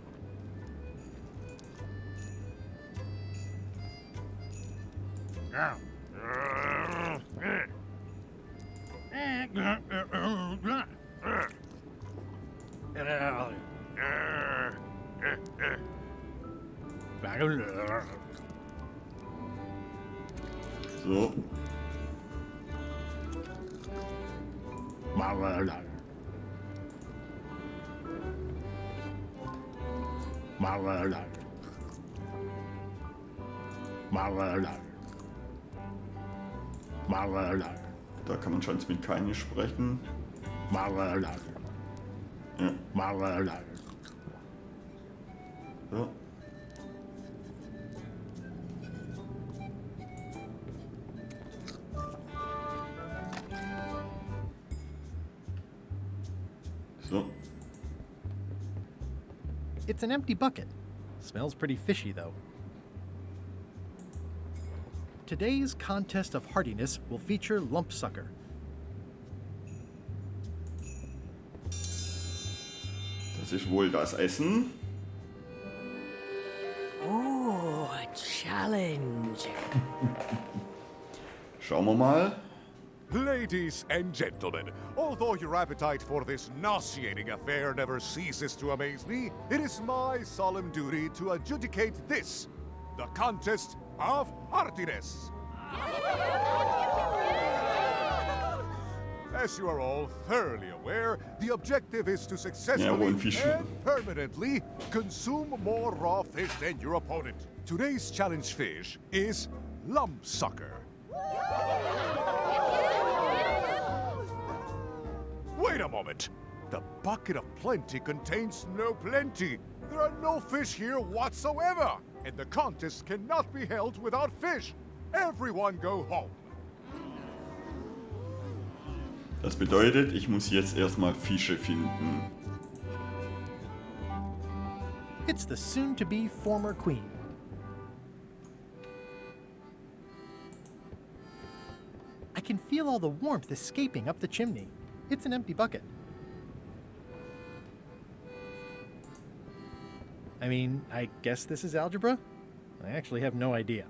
So. Da kann man schon mit keine sprechen. Ja. So. So. It's an empty bucket. Smells pretty fishy, though. Today's contest of hardiness will feature Lumpsucker. Das ist wohl das Essen. Oh, a challenge. Schauen wir mal. Ladies and gentlemen, although your appetite for this nauseating affair never ceases to amaze me, it is my solemn duty to adjudicate this, the contest of hardiness. As you are all thoroughly aware, the objective is to successfully and permanently consume more raw fish than your opponent. Today's challenge fish is Lumpsucker. Wait a moment. The bucket of plenty contains no plenty. There are no fish here whatsoever. And the contest cannot be held without fish. Everyone go home. Das bedeutet, ich muss jetzt erstmal Fische finden. It's the soon-to-be former queen. I can feel all the warmth escaping up the chimney. It's an empty bucket. I mean, I guess this is algebra? I actually have no idea.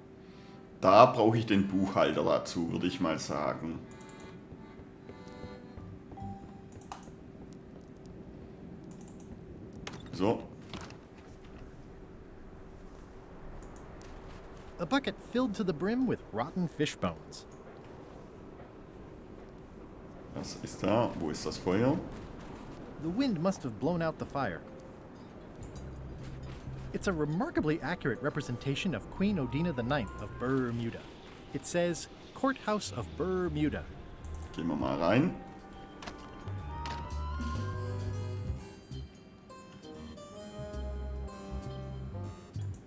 Da brauche ich den Buchhalter dazu, würde ich mal sagen. So. A bucket filled to the brim with rotten fish bones. Was ist da? Wo ist das Feuer? The wind must have blown out the fire. It's a remarkably accurate representation of Queen Odina IX of Bermuda. It says, Courthouse of Bermuda. Gehen wir mal rein.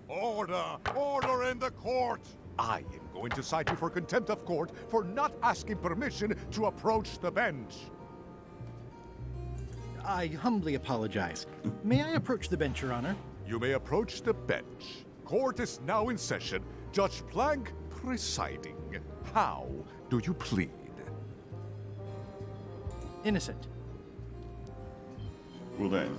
Order! Order in the court! I am going to cite you for contempt of court for not asking permission to approach the bench. I humbly apologize. May I approach the bench, Your Honor? You may approach the bench. Court is now in session. Judge Plank presiding. How do you plead? Innocent. Well then.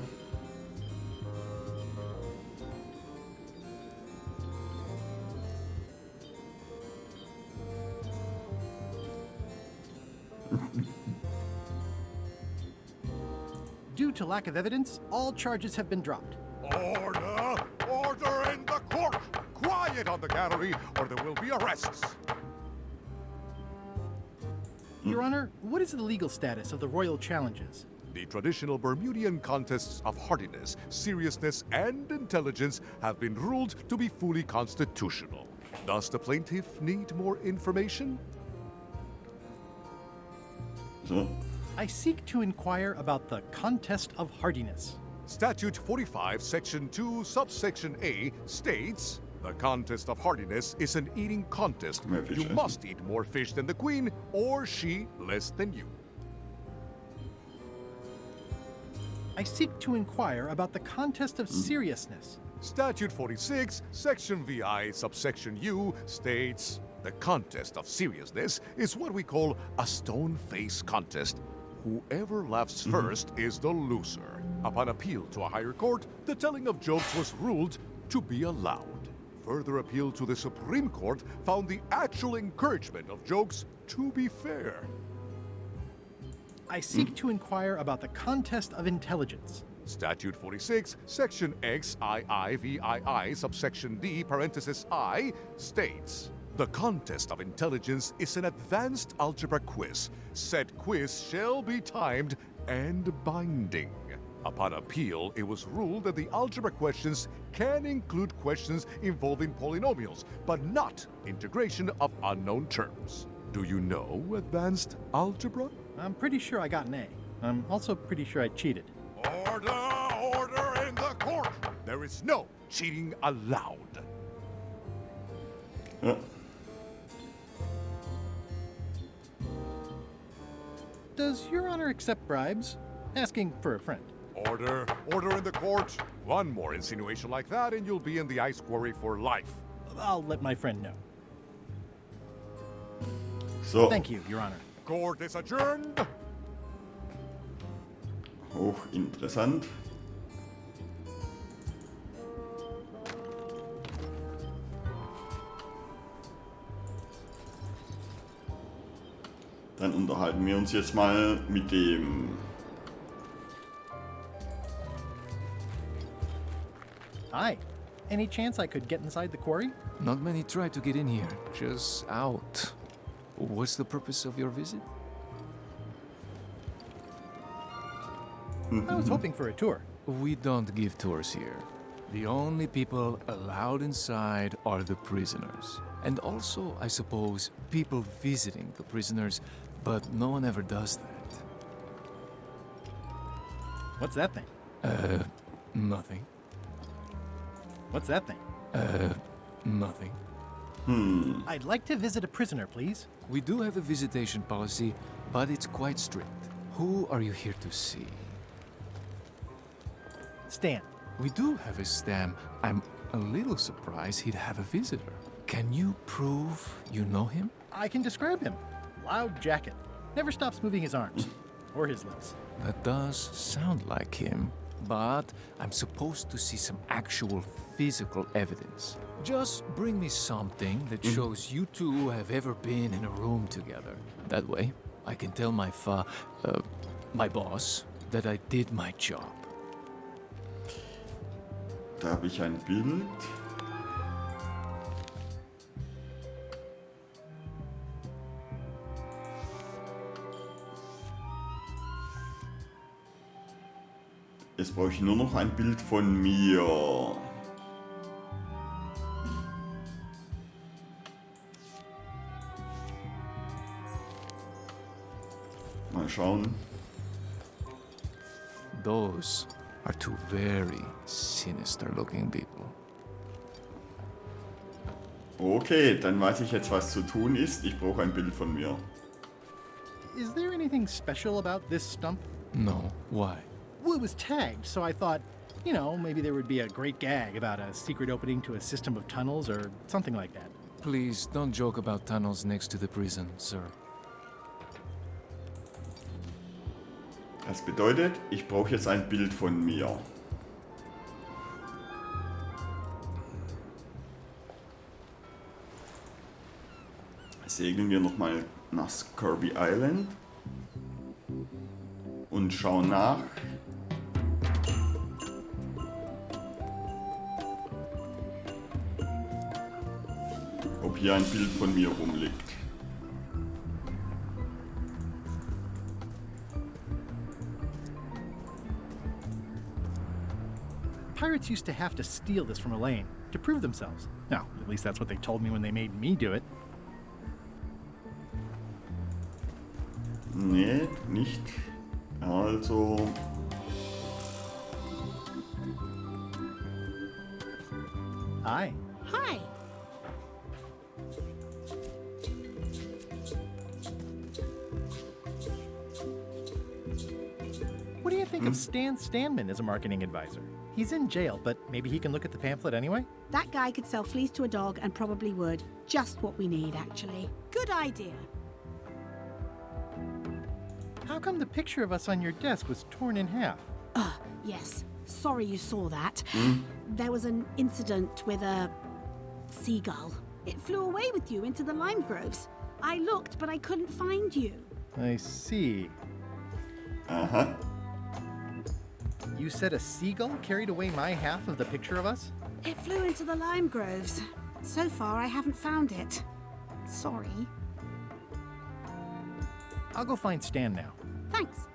Due to lack of evidence, all charges have been dropped. Order! Order in the court! Quiet on the gallery, or there will be arrests. Your Honor, what is the legal status of the royal challenges? The traditional Bermudian contests of hardiness, seriousness, and intelligence have been ruled to be fully constitutional. Does the plaintiff need more information? So. I seek to inquire about the contest of hardiness. Statute 45, Section 2, Subsection A states, The contest of hardiness is an eating contest. You fish, must eat more fish than the queen, or she less than you. I seek to inquire about the contest of seriousness. Statute 46, Section VI, subsection U states, the contest of seriousness is what we call a stone face contest. Whoever laughs first is the loser. Upon appeal to a higher court, the telling of jokes was ruled to be allowed. Further appeal to the Supreme Court found the actual encouragement of jokes to be fair. I seek to inquire about the contest of intelligence. Statute 46, Section XIIVII, subsection D, parenthesis I, states, the contest of intelligence is an advanced algebra quiz. Said quiz shall be timed and binding. Upon appeal, it was ruled that the algebra questions can include questions involving polynomials, but not integration of unknown terms. Do you know advanced algebra? I'm pretty sure I got an A. I'm also pretty sure I cheated. Order in the court! There is no cheating allowed. Does Your Honor accept bribes? Asking for a friend. Order in the court. One more insinuation like that and you'll be in the ice quarry for life. I'll let my friend know. So. Thank you, Your Honor. Court is adjourned. Hochinteressant. Dann unterhalten wir uns jetzt mal mit dem... Hi. Any chance I could get inside the quarry? Not many try to get in here, just out. What's the purpose of your visit? I was hoping for a tour. We don't give tours here. The only people allowed inside are the prisoners. And also, I suppose, people visiting the prisoners, but no one ever does that. What's that thing? Nothing. What's that thing? Nothing. I'd like to visit a prisoner, please. We do have a visitation policy, but it's quite strict. Who are you here to see? Stan. We do have a Stan. I'm a little surprised he'd have a visitor. Can you prove you know him? I can describe him. Loud jacket. Never stops moving his arms. Or his lips. That does sound like him. But I'm supposed to see some actual physical evidence. Just bring me something that shows you two have ever been in a room together. That way, I can tell my boss that I did my job. Da habe ich ein Bild. Jetzt brauche ich nur noch ein Bild von mir. Mal schauen. Those are two very sinister looking people. Okay, dann weiß ich jetzt, was zu tun ist. Ich brauche ein Bild von mir. Is there anything special about this stump? No, why? Well, it was tagged, so I thought, you know, maybe there would be a great gag about a secret opening to a system of tunnels or something like that. Please don't joke about tunnels next to the prison, sir. Das bedeutet, ich brauche jetzt ein Bild von mir. Segeln wir nochmal nach Kirby Island und schauen nach. Ob hier ein Bild von mir rumliegt. Pirates used to have to steal this from Elaine to prove themselves. Now, at least that's what they told me when they made me do it. Nee, nicht. Also... Hi. Hi. What do you think of Stan Stanman as a marketing advisor? He's in jail, but maybe he can look at the pamphlet anyway? That guy could sell fleas to a dog and probably would. Just what we need, actually. Good idea. How come the picture of us on your desk was torn in half? Yes. Sorry you saw that. There was an incident with a seagull. It flew away with you into the lime groves. I looked, but I couldn't find you. I see. Aha. You said a seagull carried away my half of the picture of us? It flew into the lime groves. So far, I haven't found it. Sorry. I'll go find Stan now. Thanks.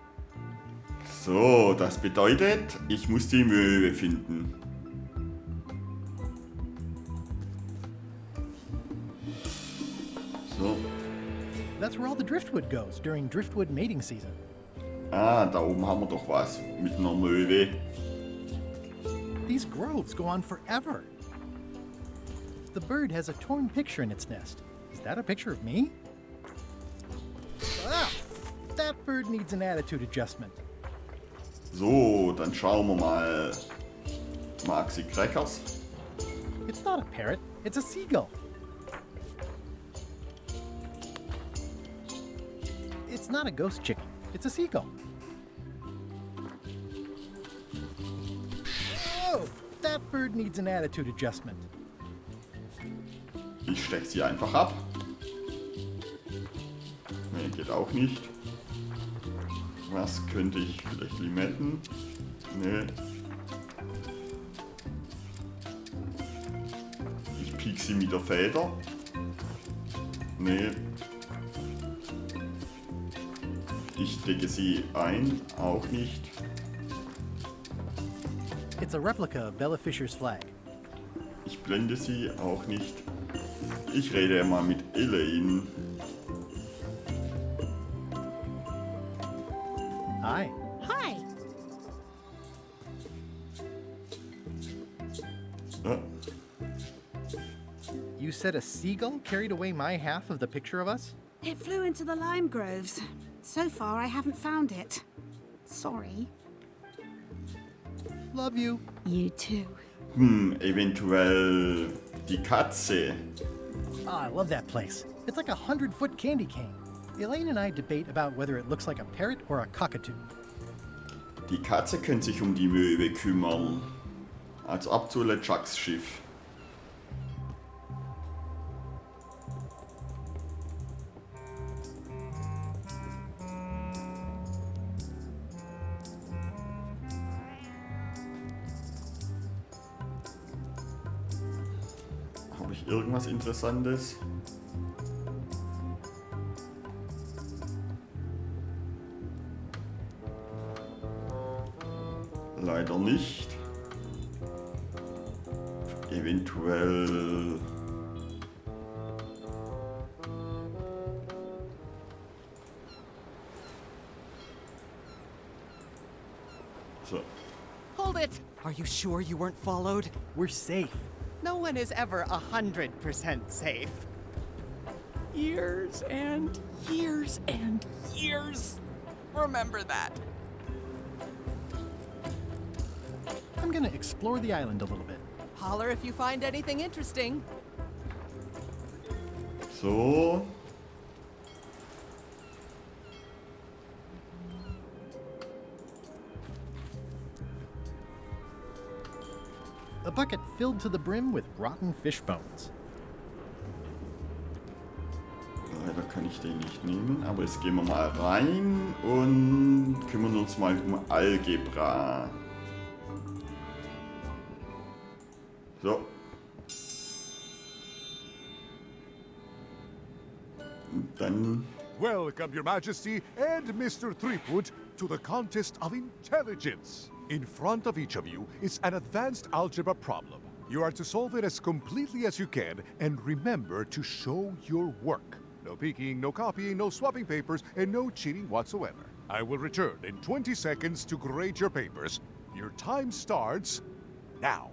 So, das bedeutet, ich muss die Möwe finden. So. That's where all the driftwood goes during driftwood mating season. Ah, da oben haben wir doch was mit einer Möwe. These groves go on forever. The bird has a torn picture in its nest. Is that a picture of me? Ah! That bird needs an attitude adjustment. So, dann schauen wir mal. Mag sie Crackers? It's not a parrot, it's a seagull. It's not a ghost chicken, it's a seagull. Oh, that bird needs an attitude adjustment. Ich stech sie einfach ab. Nee, geht auch nicht. Was könnte ich? Vielleicht Limetten? Nee. Ich piek sie mit der Feder. Nee. Ich decke sie ein. Auch nicht. It's a replica of Bella Fisher's flag. Ich blende sie auch nicht. Ich rede mal mit Elaine. Hi. Hi. You said a seagull carried away my half of the picture of us? It flew into the lime groves. So far, I haven't found it. Sorry. Love you. You too. Eventuell die Katze. Oh, I love that place. It's like a 100-foot candy cane. Elaine and I debate about whether it looks like a parrot or a cockatoo. Die Katze könnte sich um die Möwe kümmern. Als ab zu LeChucks Schiff. Habe ich irgendwas Interessantes? Leider nicht. Eventuell. So. Hold it! Are you sure you weren't followed? We're safe. No one is ever 100% safe. Years and years and years. Remember that. I'm gonna explore the island a little bit. Holler if you find anything interesting. So. A bucket filled to the brim with rotten fish bones. Leider kann ich den nicht nehmen, aber jetzt gehen wir mal rein und kümmern uns mal um Algebra. So. Und dann. Welcome, Your Majesty and Mr. Threepwood, to the contest of intelligence. In front of each of you is an advanced algebra problem. You are to solve it as completely as you can, and remember to show your work. No peeking, no copying, no swapping papers, and no cheating whatsoever. I will return in 20 seconds to grade your papers. Your time starts now.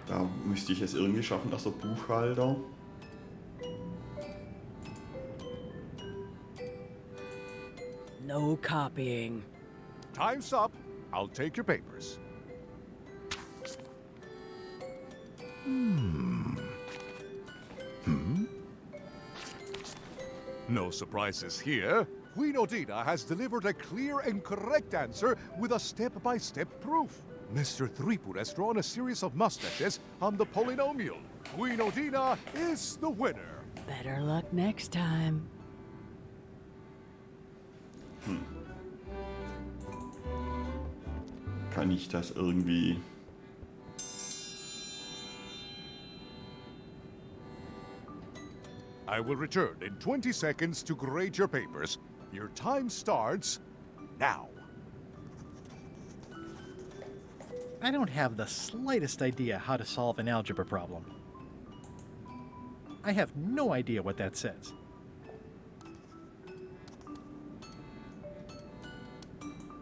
Da müsste ich es irgendwie schaffen, dass der Buchhalter... No copying. Time's up. I'll take your papers. No surprises here. Queen Odina has delivered a clear and correct answer with a step-by-step proof. Mr. Threepwood has drawn a series of mustaches on the polynomial. Queen Odina is the winner. Better luck next time. Kann ich das irgendwie... I will return in 20 seconds to grade your papers. Your time starts now. I don't have the slightest idea how to solve an algebra problem. I have no idea what that says.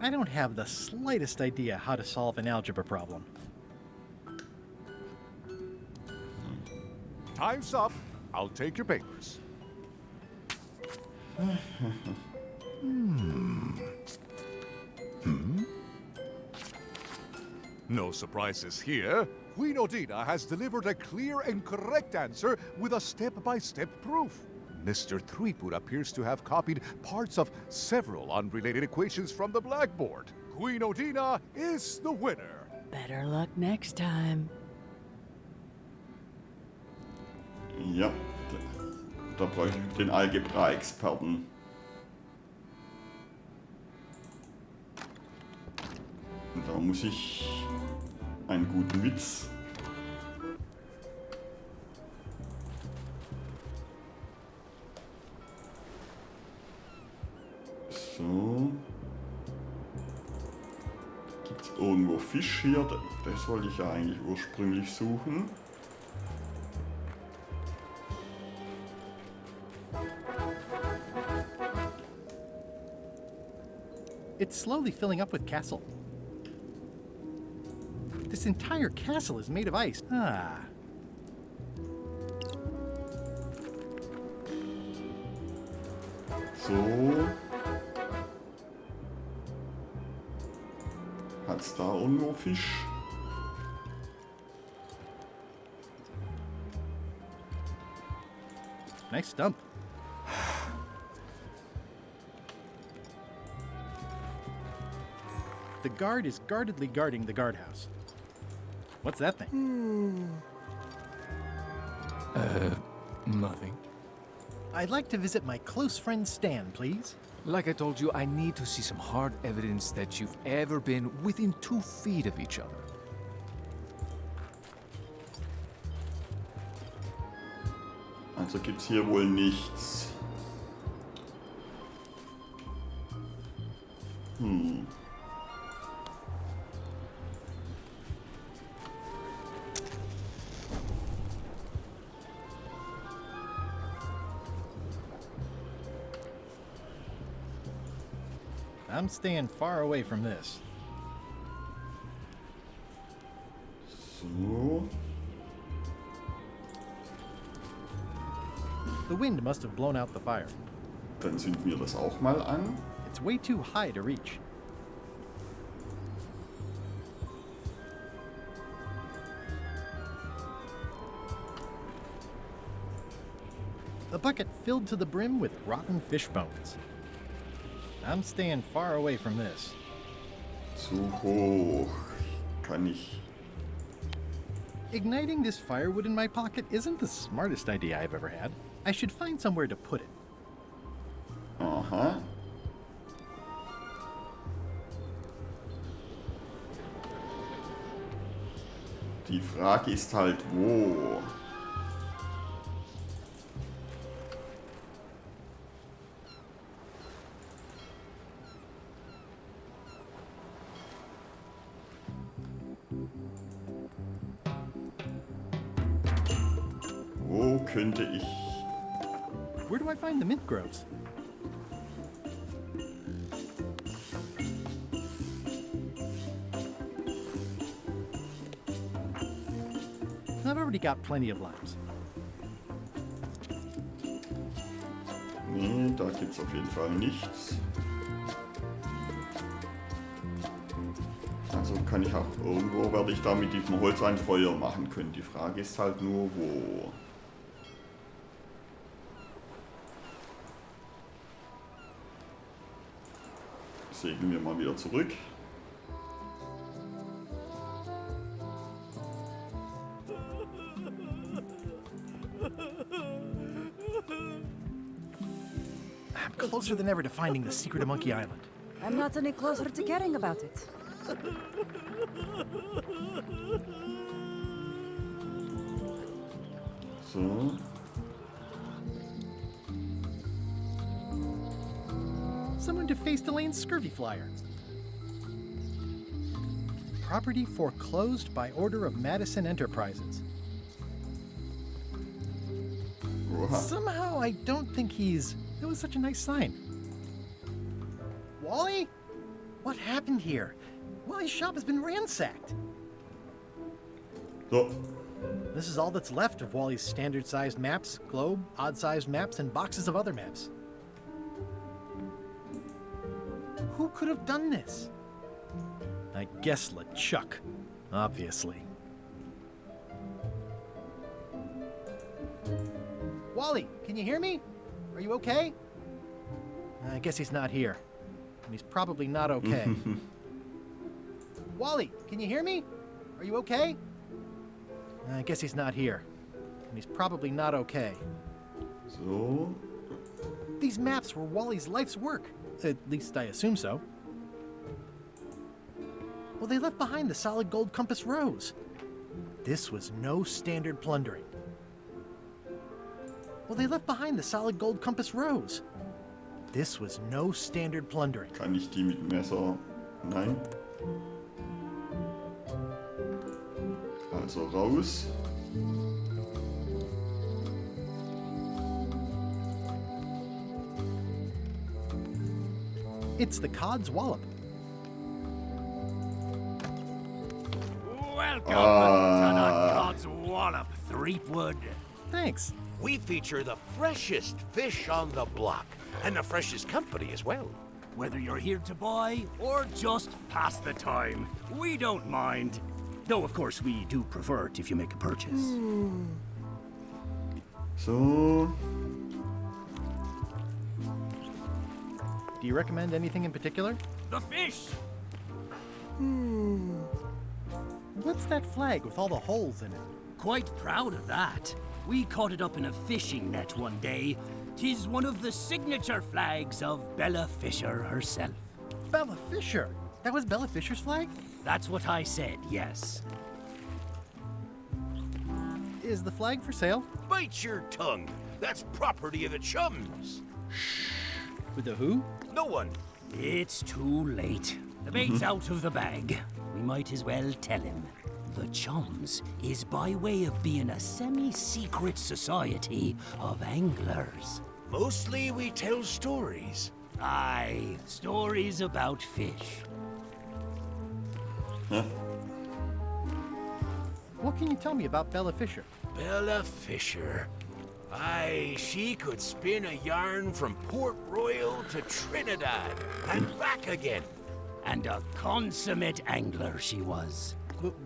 I don't have the slightest idea how to solve an algebra problem. Time's up. I'll take your papers. No surprises here. Queen Odina has delivered a clear and correct answer with a step-by-step proof. Mr. Threepwood appears to have copied parts of several unrelated equations from the blackboard. Queen Odina is the winner. Better luck next time. Ja, da brauche ich den Algebra-Experten. Und da muss ich einen guten Witz. So. Gibt es irgendwo Fisch hier? Das wollte ich ja eigentlich ursprünglich suchen. It's slowly filling up with castle. This entire castle is made of ice. Ah. So. Hat's da irgendwo Fisch? Nice stump. The guard is guardedly guarding the guardhouse. What's that thing? Nothing. I'd like to visit my close friend Stan, please. Like I told you, I need to see some hard evidence that you've ever been within 2 feet of each other. Also gibt's hier wohl nichts. I'm staying far away from this. So. The wind must have blown out the fire. Dann zünden wir das auch mal an. It's way too high to reach. A bucket filled to the brim with rotten fish bones. I'm staying far away from this. Zu hoch. Kann ich... Igniting this firewood in my pocket isn't the smartest idea I've ever had. I should find somewhere to put it. Aha. Die Frage ist halt, wo? Wo könnte ich... Where do I find the mint groves? I've already got plenty of limes. Nee, da gibt's auf jeden Fall nichts. Also kann ich auch irgendwo, werde ich da mit diesem Holz ein Feuer machen können. Die Frage ist halt nur, wo. Segeln wir mal wieder zurück. I'm closer than ever to finding the secret of Monkey Island. I'm not any closer to caring about it. So. Someone defaced Elaine's scurvy flyer. Property foreclosed by order of Madison Enterprises. Wow. Somehow I don't think he's... It was such a nice sign. Wally? What happened here? Wally's shop has been ransacked. So. This is all that's left of Wally's standard-sized maps, globe, odd-sized maps, and boxes of other maps. Who could have done this? I guess LeChuck, obviously. Wally, can you hear me? Are you okay? I guess he's not here. And he's probably not okay. Wally, can you hear me? Are you okay? I guess he's not here. And he's probably not okay. So. These maps were Wally's life's work. At least I assume so. Well, they left behind the solid gold compass rose. This was no standard plundering. Well, they left behind the solid gold compass rose. This was no standard plundering. Kann ich die mit Messer? Nein. Also raus. It's the Cod's Wallop. Welcome to the Cod's Wallop, Threepwood. Thanks. We feature the freshest fish on the block, and the freshest company as well. Whether you're here to buy or just pass the time, we don't mind. Though, of course, we do prefer it if you make a purchase. So. Do you recommend anything in particular? The fish! What's that flag with all the holes in it? Quite proud of that. We caught it up in a fishing net one day. 'Tis one of the signature flags of Bella Fisher herself. Bella Fisher? That was Bella Fisher's flag? That's what I said, yes. Is the flag for sale? Bite your tongue. That's property of the chums. With the who? No one. It's too late. The bait's out of the bag. We might as well tell him. The Chums is by way of being a semi-secret society of anglers. Mostly we tell stories. Aye, stories about fish. What can you tell me about Bella Fisher? Bella Fisher. Aye, she could spin a yarn from Port Royal to Trinidad and back again. And a consummate angler she was.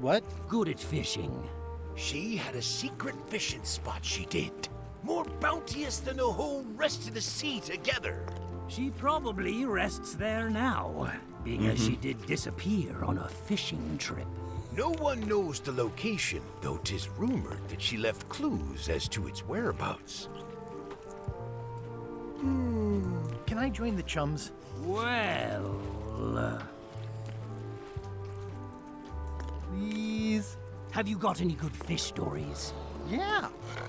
What? Good at fishing. She had a secret fishing spot, she did. More bounteous than the whole rest of the sea together. She probably rests there now, being as she did disappear on a fishing trip. No one knows the location, though 'tis rumored that she left clues as to its whereabouts. Can I join the Chums? Well... Please? Have you got any good fish stories? Yeah.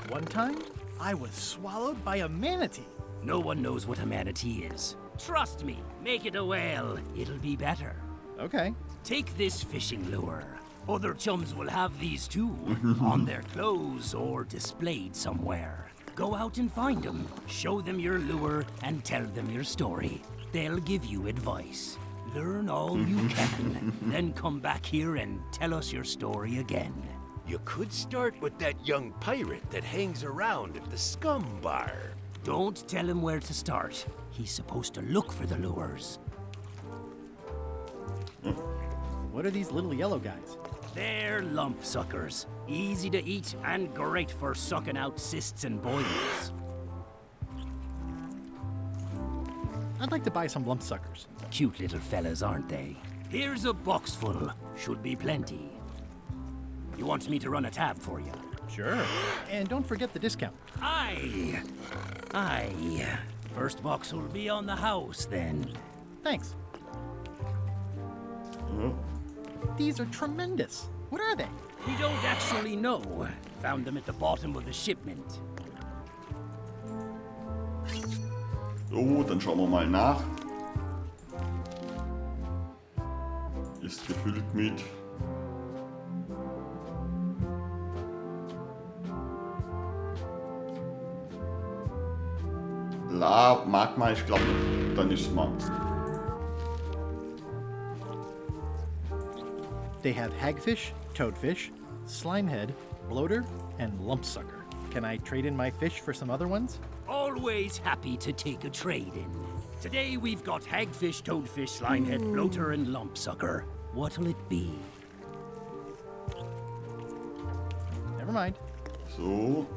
One time, I was swallowed by a manatee. No one knows what a manatee is. Trust me, make it a whale. It'll be better. Okay. Take this fishing lure. Other chums will have these too, on their clothes or displayed somewhere. Go out and find them, show them your lure, and tell them your story. They'll give you advice. Learn all you can, then come back here and tell us your story again. You could start with that young pirate that hangs around at the scum bar. Don't tell him where to start. He's supposed to look for the lures. What are these little yellow guys? They're lump suckers. Easy to eat and great for sucking out cysts and boils. I'd like to buy some lump suckers. Cute little fellas, aren't they? Here's a box full. Should be plenty. You want me to run a tab for you? Sure. And don't forget the discount. Aye. First box will be on the house then. Thanks. These are tremendous. What are they? We don't actually know. Found them at the bottom of the shipment. So, dann schauen wir mal nach. Ist gefüllt mit Magma, ich glaube, dann ist es Magma. They have hagfish, toadfish, slimehead, bloater, and lumpsucker. Can I trade in my fish for some other ones? Always happy to take a trade-in. Today we've got hagfish, toadfish, slimehead, bloater, and lumpsucker. What'll it be? Never mind. So.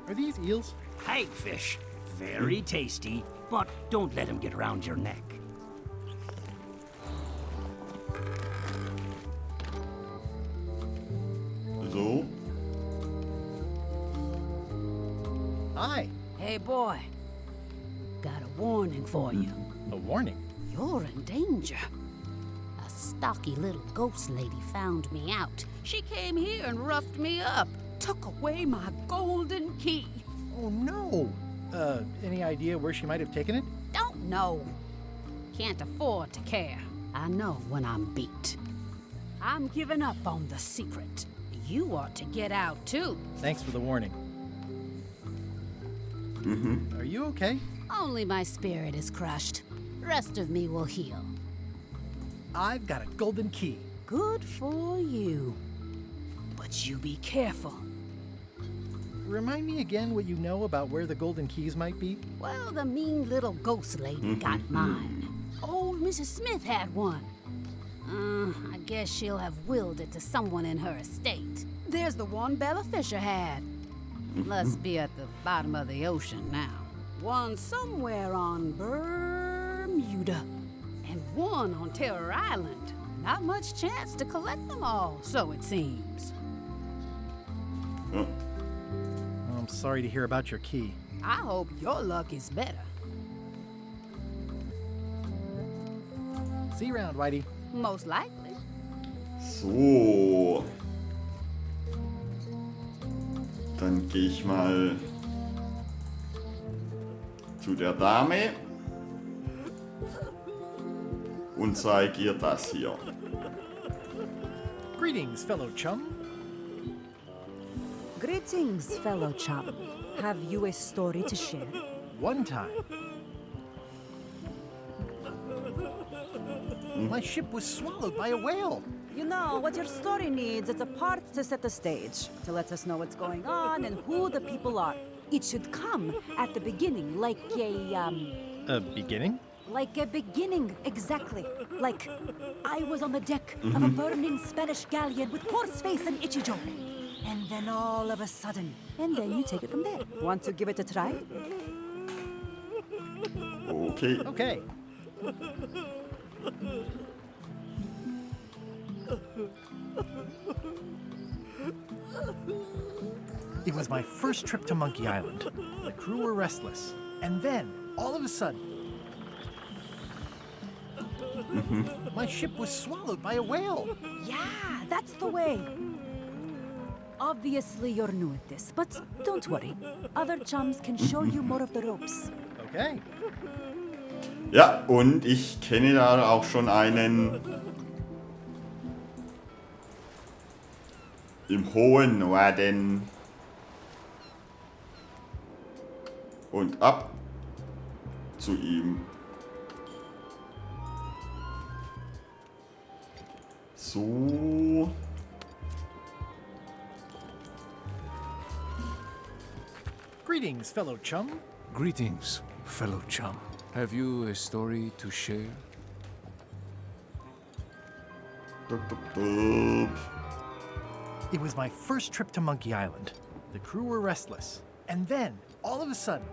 Are these eels? Hagfish. Very tasty, but don't let them get round your neck. So. Hi. Hey, boy. Got a warning for you. A warning? You're in danger. A stocky little ghost lady found me out. She came here and roughed me up. Took away my golden key. Oh, no. Any idea where she might have taken it? Don't know. Can't afford to care. I know when I'm beat. I'm giving up on the secret. You ought to get out, too. Thanks for the warning. Are you okay? Only my spirit is crushed. Rest of me will heal. I've got a golden key. Good for you. But you be careful. Remind me again what you know about where the golden keys might be? Well, the mean little ghost lady got mine. Old Mrs. Smith had one. I guess she'll have willed it to someone in her estate. There's the one Bella Fisher had. Must be at the bottom of the ocean now. One somewhere on Bermuda. And one on Terror Island. Not much chance to collect them all, so it seems. I'm sorry to hear about your key. I hope your luck is better. See you around, Whitey. Most likely. So. Dann gehe ich mal zu der Dame und zeige ihr das hier. Greetings, fellow chum. Greetings, fellow chum. Have you a story to share? One time, my ship was swallowed by a whale. You know, what your story needs is a part to set the stage, to let us know what's going on and who the people are. It should come at the beginning, like A beginning? Like a beginning, exactly. Like, I was on the deck of a burning Spanish galleon with Horseface and Ichijo. And then all of a sudden, and then you take it from there. Want to give it a try? Okay. Okay. It was my first trip to Monkey Island. The crew were restless. And then, all of a sudden, my ship was swallowed by a whale. Yeah, that's the way. Obviously, you're new at this, but don't worry. Other chums can show you more of the ropes. Okay. Ja, und ich kenne da auch schon einen im hohen Werden. Und ab zu ihm. So. Greetings, fellow chum. Greetings, fellow chum. Have you a story to share? It was my first trip to Monkey Island. The crew were restless. And then, all of a sudden,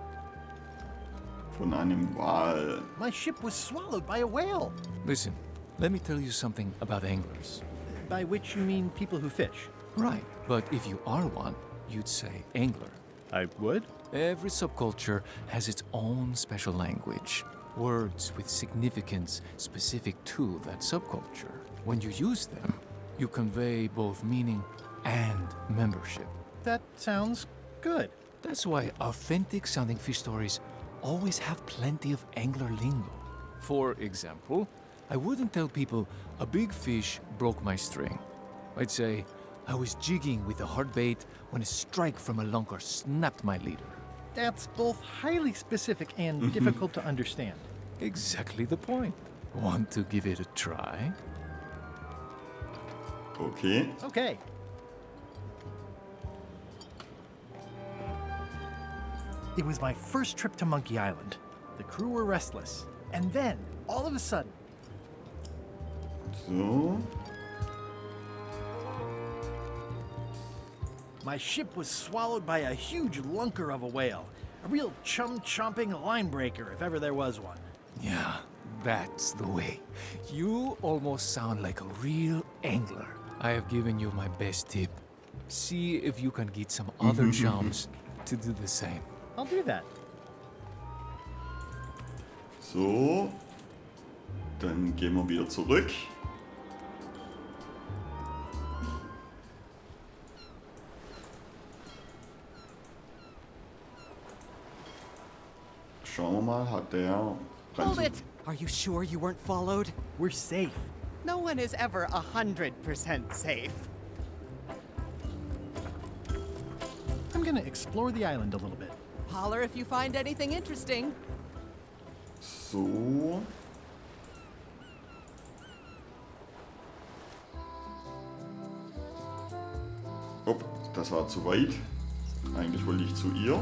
Von einem Wal. my ship was swallowed by a whale. Listen, let me tell you something about anglers. By which you mean people who fish. Right, but if you are one, you'd say angler. I would? Every subculture has its own special language. Words with significance specific to that subculture. When you use them, you convey both meaning and membership. That sounds good. That's why authentic sounding fish stories always have plenty of angler lingo. For example, I wouldn't tell people a big fish broke my string. I'd say I was jigging with a hard bait when a strike from a lunker snapped my leader. That's both highly specific and difficult to understand. Exactly the point. Want to give it a try? Okay. Okay. It was my first trip to Monkey Island. The crew were restless. And then, all of a sudden, So. my ship was swallowed by a huge lunker of a whale. A real chum-chomping line breaker, if ever there was one. Yeah, that's the way. You almost sound like a real angler. I have given you my best tip. See if you can get some other chums to do the same. I'll do that. So. Dann gehen wir wieder zurück. Schauen wir mal, hat der... Hold it! Are you sure you weren't followed? We're safe. No one is ever 100% safe. I'm gonna explore the island a little bit. Holler if you find anything interesting. So. Oh, das war zu weit. Eigentlich wollte ich zu ihr.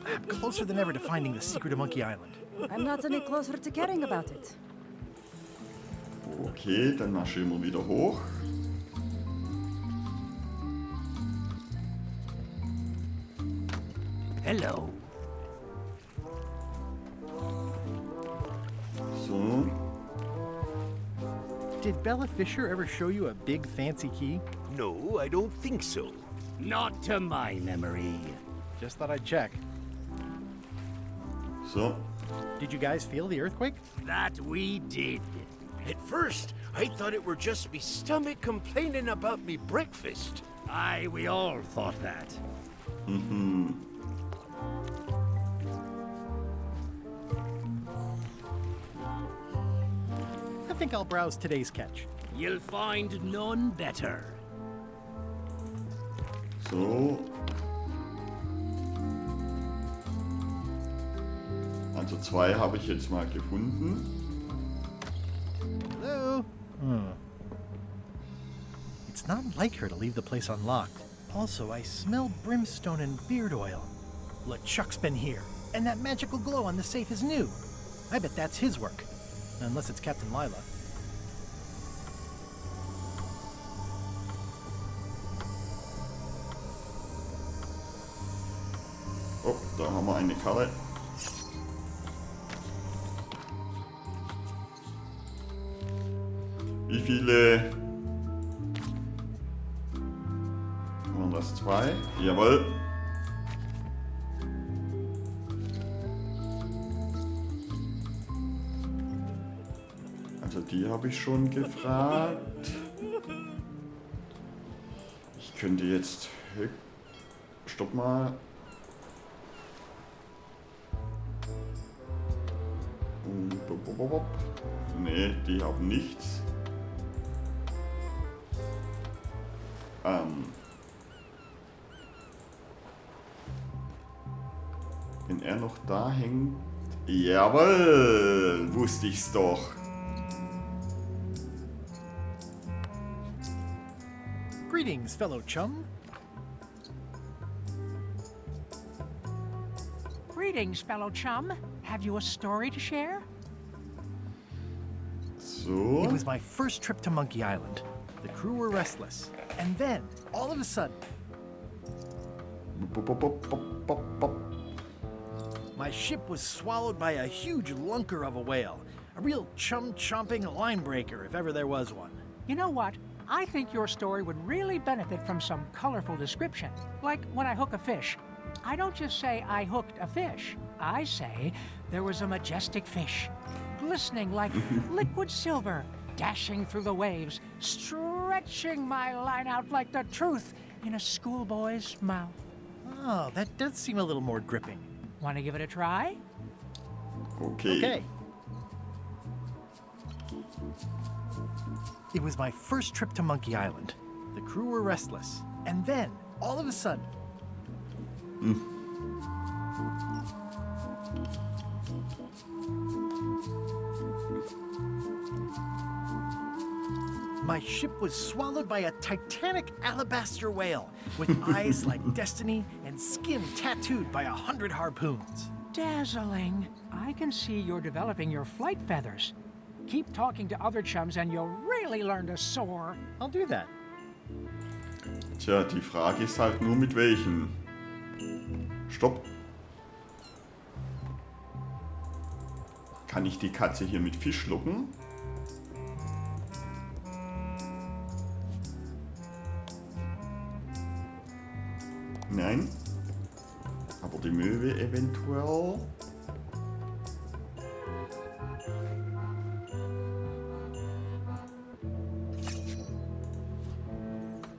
I'm closer than ever to finding the secret of Monkey Island. I'm not any closer to caring about it. Okay, dann marschieren wir wieder hoch. Hello. So. Did Bella Fisher ever show you a big fancy key? No, I don't think so. Not to my memory. Just thought I'd check. So. Did you guys feel the earthquake? That we did. At first, I thought it were just me stomach complaining about me breakfast. Aye, we all thought that. I think I'll browse today's catch. You'll find none better. So. Also 2 habe ich jetzt mal gefunden. Hello? It's not like her to leave the place unlocked. Also, I smell brimstone and beard oil. LeChuck's been here, and that magical glow on the safe is new. I bet that's his work. Unless it's Captain Lila. Oh, da haben wir eine Karre. Wie viele? Waren das 2? Jawohl. Also die habe ich schon gefragt. Ich könnte jetzt... Stopp mal. Nee, die haben nichts. Wenn er noch da hängt, Jawohl, wusste ich's doch. Greetings, fellow chum. Greetings, fellow chum. Have you a story to share? So. It was my first trip to Monkey Island. The crew were restless. And then, all of a sudden, my ship was swallowed by a huge lunker of a whale. A real chum-chomping line breaker, if ever there was one. You know what? I think your story would really benefit from some colorful description. Like when I hook a fish. I don't just say I hooked a fish. I say there was a majestic fish, glistening like liquid silver, dashing through the waves, stretching my line out like the truth in a schoolboy's mouth. Oh, that does seem a little more gripping. Want to give it a try? Okay. It was my first trip to Monkey Island. The crew were restless. And then, all of a sudden... My ship was swallowed by a titanic alabaster whale with eyes like destiny and skin tattooed by 100 harpoons. Dazzling. I can see you're developing your flight feathers. Keep talking to other chums and you'll really learn to soar. I'll do that. Tja, die Frage ist halt nur mit welchen. Stopp. Kann ich die Katze hier mit Fisch locken? Nein. Aber die Möwe eventuell.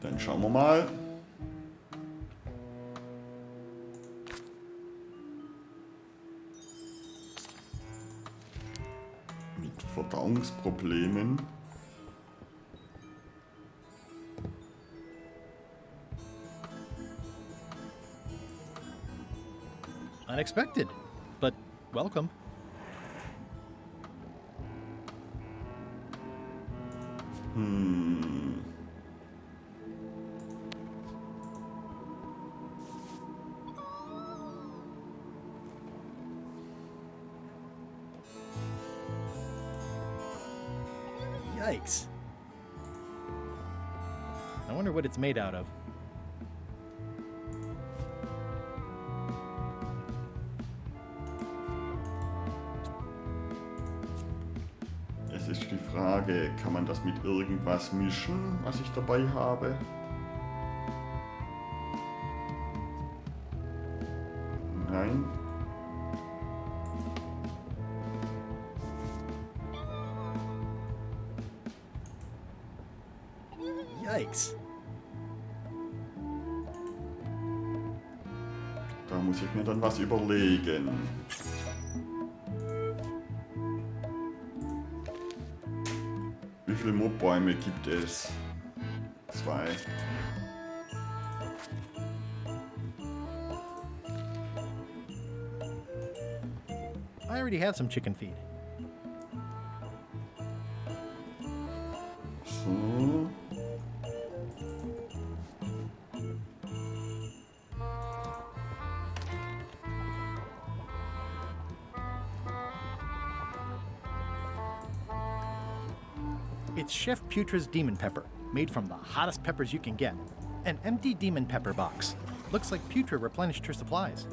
Dann schauen wir mal. Mit Verdauungsproblemen. Unexpected, but welcome. Yikes. I wonder what it's made out of. Es ist die Frage, kann man das mit irgendwas mischen, was ich dabei habe? Nein. Yikes. Da muss ich mir dann was überlegen. Wie viele Moorbäume gibt es? 2. I already have some chicken feed. So. It's Chef Putra's demon pepper, made from the hottest peppers you can get. An empty demon pepper box. Looks like Putra replenished her supplies.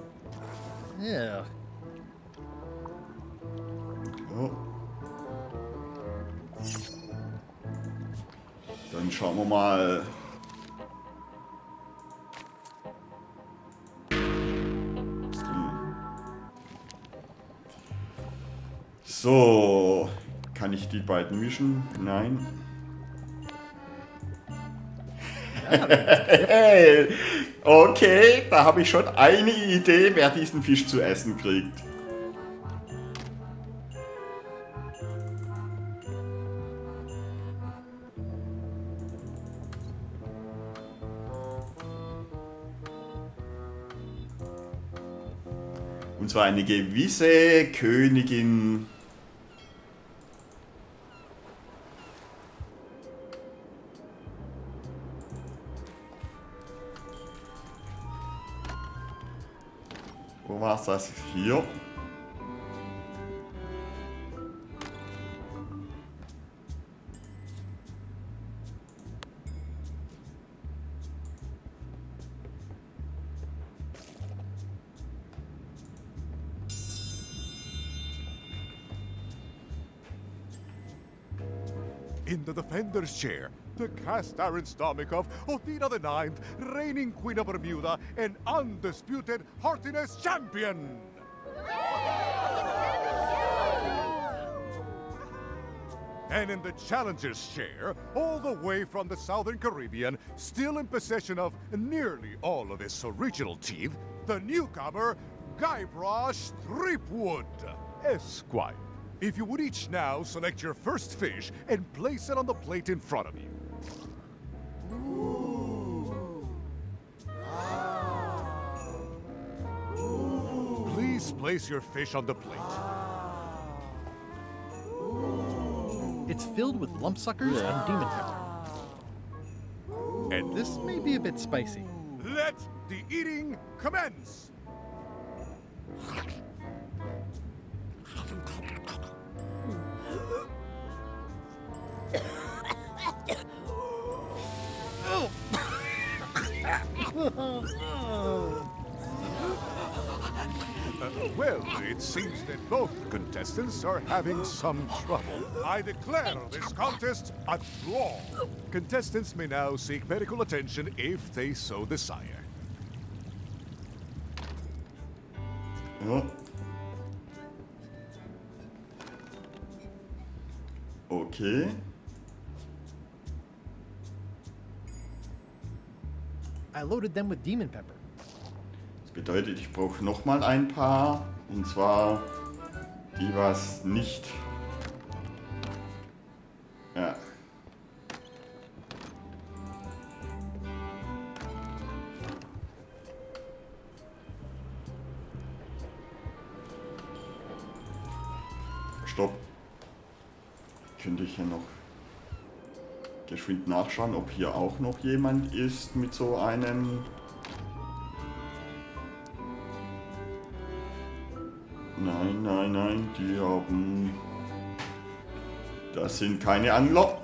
Yeah. Oh. Dann schauen wir mal. So, kann ich die beiden mischen? Nein. Hey, okay, da habe ich schon eine Idee, wer diesen Fisch zu essen kriegt. Und zwar eine gewisse Königin. Wo war es das? Hier. In the defender's chair, the cast-iron stomach of Othina the Ninth, reigning Queen of Bermuda and undisputed heartiness champion! And in the challenger's chair, all the way from the Southern Caribbean, still in possession of nearly all of his original teeth, the newcomer, Guybrush Threepwood, Esquire. If you would each now select your first fish and place it on the plate in front of you. Please place your fish on the plate. It's filled with lumpsuckers and demon pepper. And this may be a bit spicy. Let the eating commence! Well, it seems that both contestants are having some trouble. I declare this contest a draw. Contestants may now seek medical attention if they so desire. Ja. Okay. I loaded them with demon pepper. Das bedeutet, ich brauche nochmal ein paar. Und zwar die, was nicht. Ja. Stopp. Könnte ich ja noch geschwind nachschauen, ob hier auch noch jemand ist mit so einem. Nein, nein, nein, die haben. Das sind keine Angler.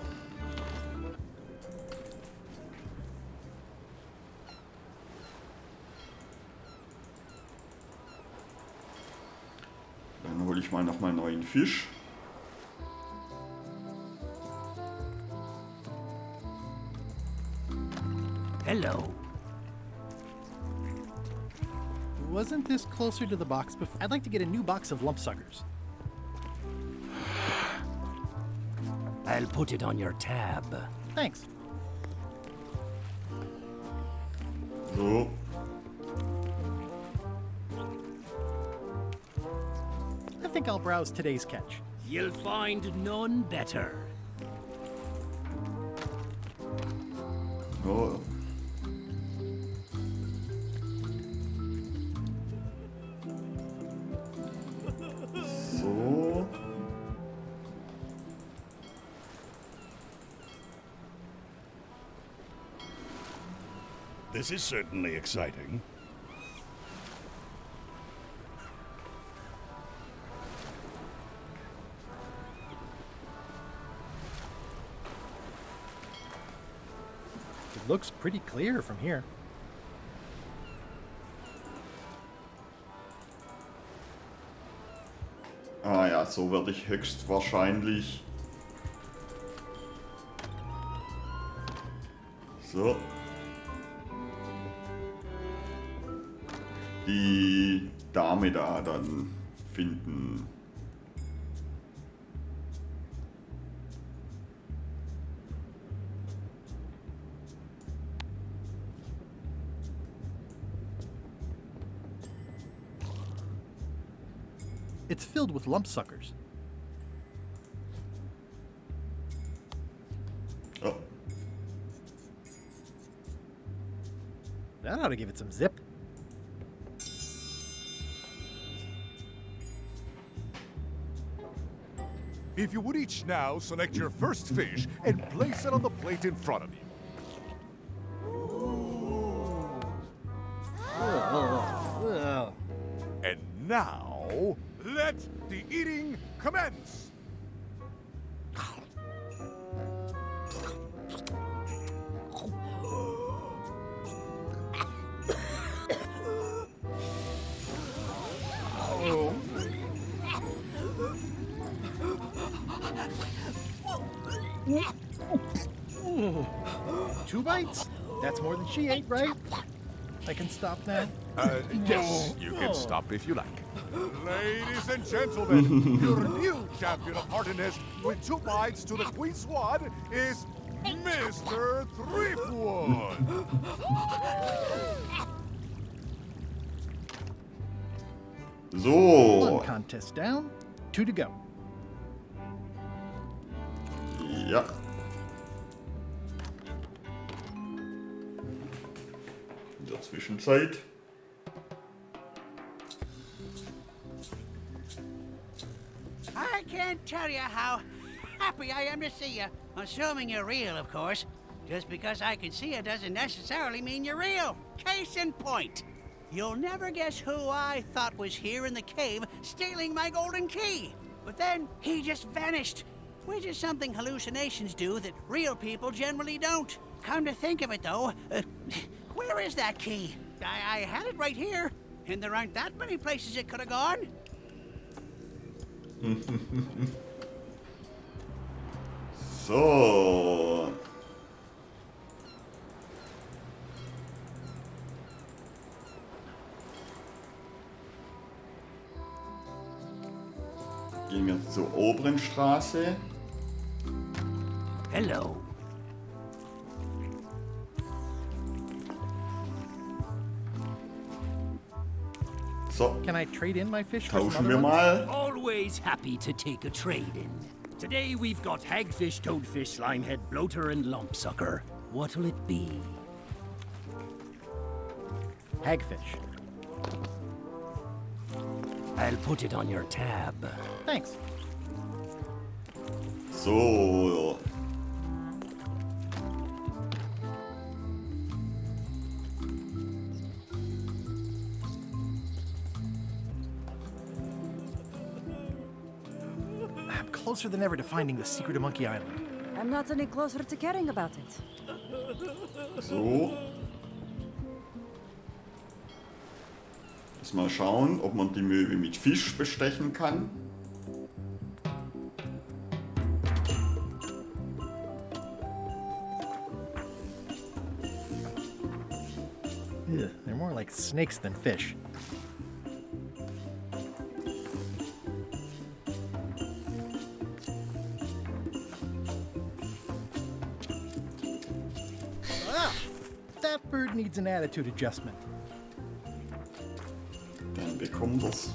Dann hole ich mal nochmal einen neuen Fisch. Hello. Wasn't this closer to the box before? I'd like to get a new box of lumpsuckers. I'll put it on your tab. Thanks. So. I think I'll browse today's catch. You'll find none better. Oh. So. This is certainly exciting. It looks pretty clear from here. Ah ja, so werde ich höchstwahrscheinlich. So. Die Dame da dann finden. It's filled with lumpsuckers. Oh. That ought to give it some zip. If you would each now select your first fish and place it on the plate in front of you. And now, let the eating commence! Two bites? That's more than she ate, right? I can stop now? Yes, you can stop if you like. Ladies and gentlemen, your new champion of heartiness with 2 bites to the Queen's Swan is Mr. Threepwood. So. One contest down, 2 to go. Ja. In der Zwischenzeit. I can't tell you how happy I am to see you. Assuming you're real, of course. Just because I can see you doesn't necessarily mean you're real. Case in point. You'll never guess who I thought was here in the cave stealing my golden key. But then he just vanished. Which is something hallucinations do that real people generally don't. Come to think of it, though, where is that key? I had it right here, and there aren't that many places it could have gone. So. Gehen wir zur oberen Straße. Hello. So. Can I trade in my fish for some Tauschen other wir ones? mal. Always happy to take a trade in. Today we've got hagfish, toadfish, slimehead, bloater, and lumpsucker. What'll it be? Hagfish. I'll put it on your tab. Thanks. So. I'm closer than ever to finding the secret of Monkey Island. I'm not any closer to caring about it. So. Jetzt mal schauen, ob man die Möwe mit Fisch bestechen kann. Ugh, they're more like snakes than fish. Ah, that bird needs an attitude adjustment. Dann bekommt es.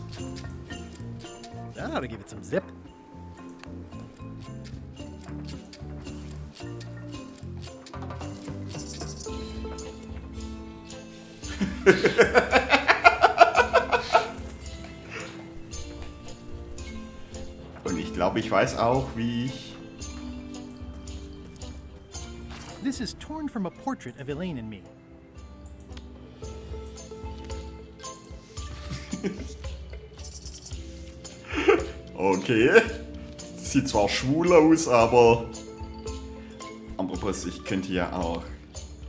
That ought to give it some zip. Und ich glaube, ich weiß auch, wie ich... This is torn from a portrait of Elaine and me. Okay. Sieht zwar schwul aus, aber... Apropos, ich könnte ja auch...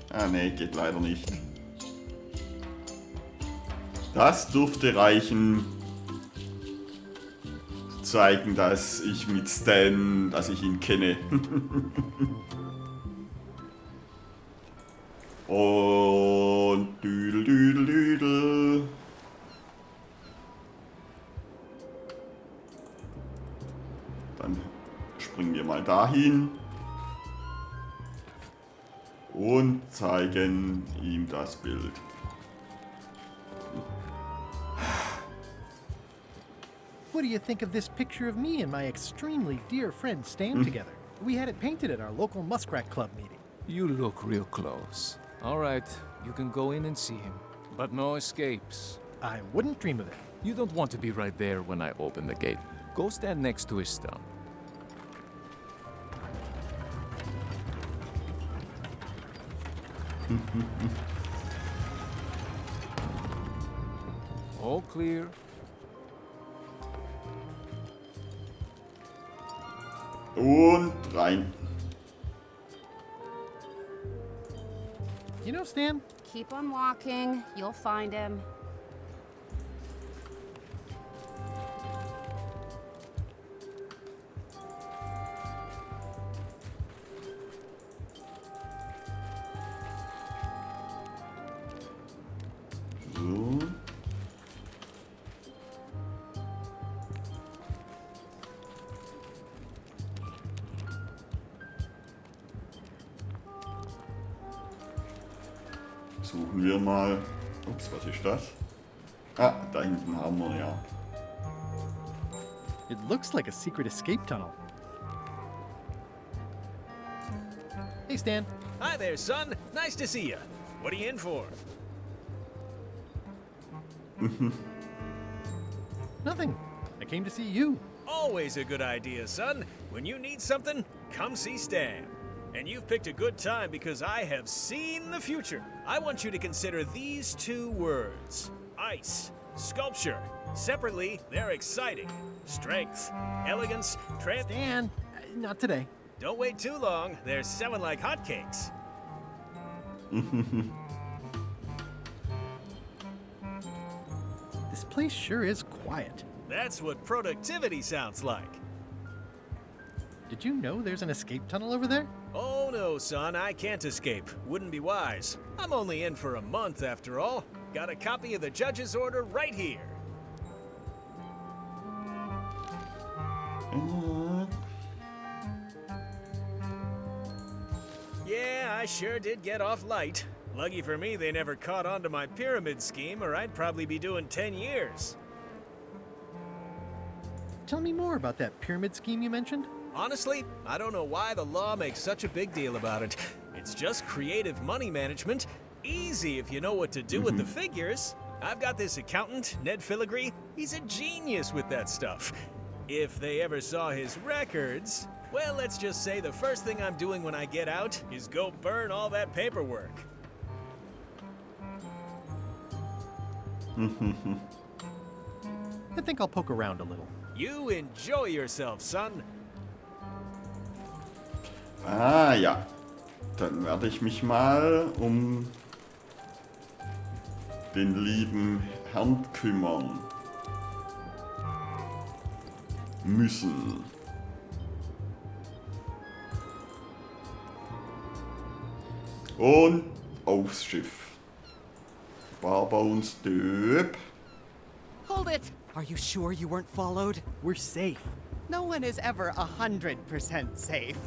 Ah ne, geht leider nicht. Das dürfte reichen, zu zeigen, dass ich mit Stan, dass ich ihn kenne. Und düdel, düdel, düdel. Dann springen wir mal dahin und zeigen ihm das Bild. What do you think of this picture of me and my extremely dear friend Stan together? We had it painted at our local Muskrat Club meeting. You look real close. All right, you can go in and see him. But no escapes. I wouldn't dream of it. You don't want to be right there when I open the gate. Go stand next to his stone. All clear. Und rein. You know, Stan, Keep on walking. You'll find him. So. Suchen wir mal. Ups, was ist das? Ah, da hinten haben wir ja. it looks like a secret escape tunnel. Hey, Stan. Hi there, son. Nice to see you. What are you in for? Nothing. I came to see you. Always a good idea, son. When you need something, come see Stan. And you've picked a good time because I have seen the future. I want you to consider these two words. Ice. Sculpture. Separately, they're exciting. Strength. Elegance. Stan, not today. Don't wait too long. They're selling like hotcakes. This place sure is quiet. That's what productivity sounds like. Did you know there's an escape tunnel over there? Oh no, son, I can't escape. Wouldn't be wise. I'm only in for a month after all. Got a copy of the judge's order right here. Yeah, I sure did get off light. Lucky for me, they never caught on to my pyramid scheme, or I'd probably be doing 10 years. Tell me more about that pyramid scheme you mentioned. Honestly, I don't know why the law makes such a big deal about it. It's just creative money management. Easy if you know what to do with the figures. I've got this accountant, Ned Filigree. He's a genius with that stuff. If they ever saw his records, well, let's just say the first thing I'm doing when I get out is go burn all that paperwork. I think I'll poke around a little. You enjoy yourself, son. Ah ja, dann werde ich mich mal um den lieben Herrn kümmern müssen. Und aufs Schiff. Barbones Döp. Hold it! Are you sure you weren't followed? We're safe. No one is ever 100% safe.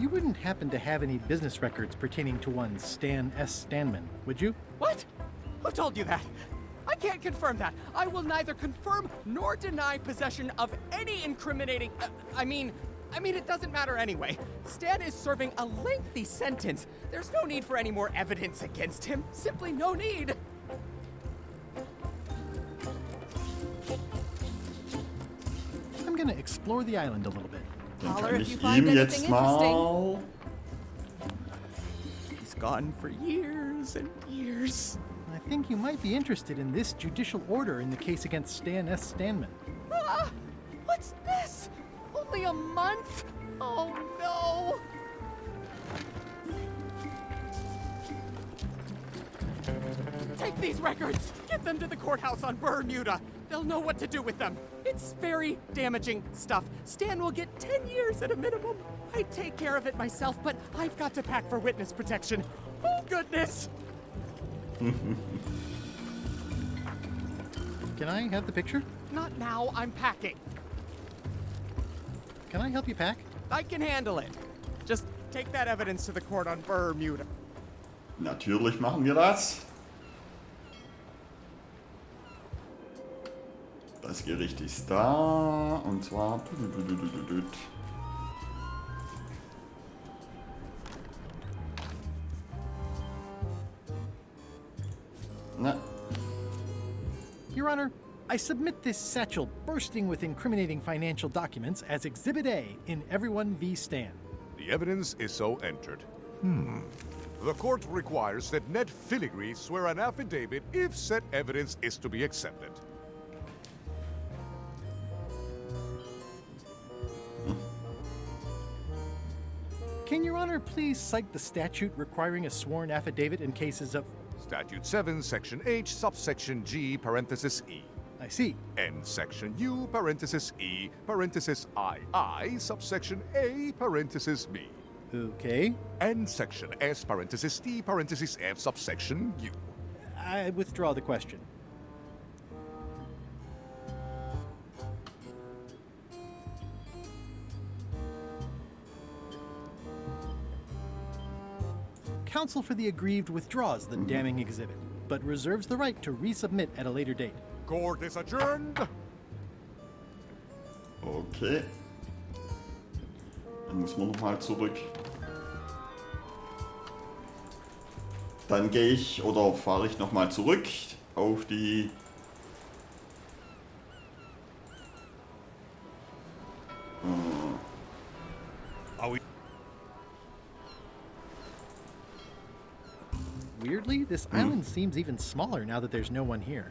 You wouldn't happen to have any business records pertaining to one Stan S. Stanman, would you? What? Who told you that? I can't confirm that. I will neither confirm nor deny possession of any incriminating... I mean, it doesn't matter anyway. Stan is serving a lengthy sentence. There's no need for any more evidence against him. Simply no need. I'm gonna explore the island a little bit. Dann kann ich ihm jetzt mal... He's gone for years and years. I think you might be interested in this judicial order in the case against Stan S. Stanman. Ah! What's this? Only a month? Oh no! Take these records! Get them to the courthouse on Bermuda! They'll know what to do with them. It's very damaging stuff. Stan will get 10 years at a minimum. I'd take care of it myself, but I've got to pack for witness protection. Oh, goodness! Can I have the picture? Not now, I'm packing. Can I help you pack? I can handle it. Just take that evidence to the court on Bermuda. Natürlich machen wir das. Das Gericht ist da und zwar... Na. Your Honor, I submit this satchel bursting with incriminating financial documents as Exhibit A in Everyone v. Stan. The evidence is so entered. The court requires that Ned Filigree swear an affidavit if said evidence is to be accepted. Can Your Honor please cite the statute requiring a sworn affidavit in cases of... Statute 7, Section H, subsection G, parenthesis E. I see. And Section U, parenthesis E, parenthesis I, subsection A, parenthesis B. Okay. And Section S, parenthesis T, parenthesis F, subsection U. I withdraw the question. Counsel for the aggrieved withdraws the damning exhibit, but reserves the right to resubmit at a later date. Court is adjourned. Okay. Dann muss man nochmal zurück. Dann gehe ich oder fahre ich nochmal zurück auf die... Weirdly, this island seems even smaller now that there's no one here.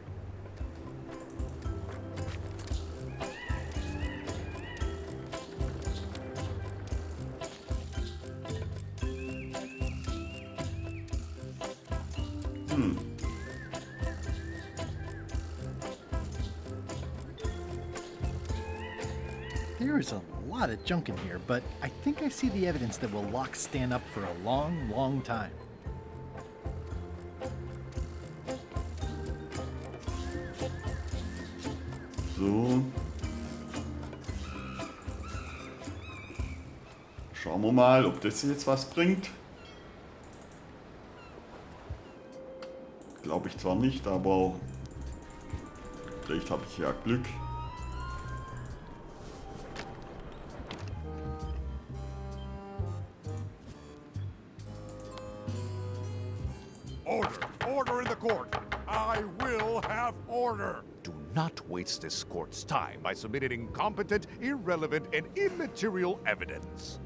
There is a lot of junk in here, but I think I see the evidence that will lock Stan up for a long, long time. So. Schauen wir mal, ob das jetzt was bringt. Glaube ich zwar nicht, aber vielleicht habe ich ja Glück. Order in the court. I will have order. Do not waste this court's time by submitting incompetent, irrelevant, and immaterial evidence.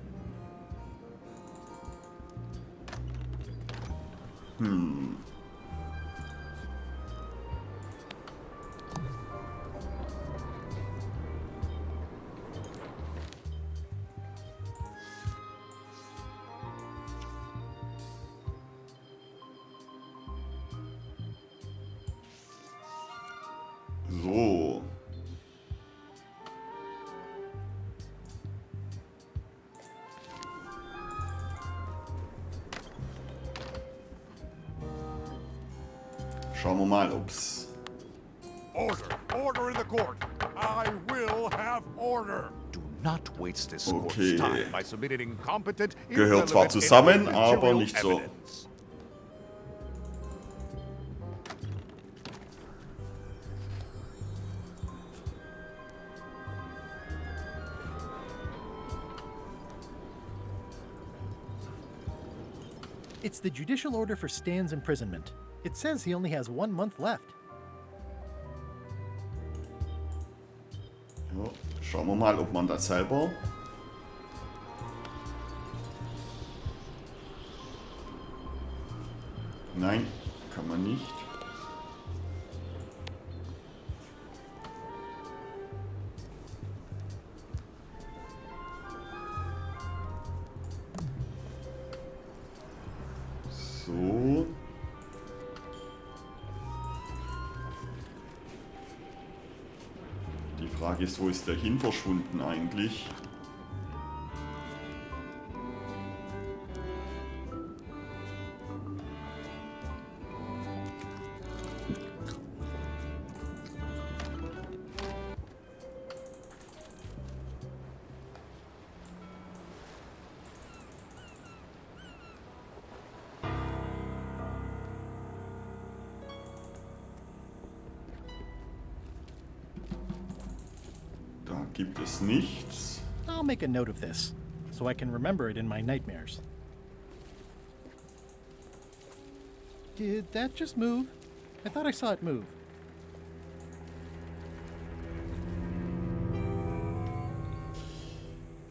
So. Schauen wir mal, ob's... Order in the court. I will have order. Do not waste this court's time by submitting incompetent, Gehört zwar zusammen, aber nicht so. It's the judicial order for Stan's imprisonment. It says he only has 1 month left. Ja, schauen wir mal, ob man das selber... Nein, kann man nicht. So. Die Frage ist, wo ist der hin verschwunden eigentlich? Gibt es nichts. I'll make a note of this, so I can remember it in my nightmares. Did that just move? I thought I saw it move.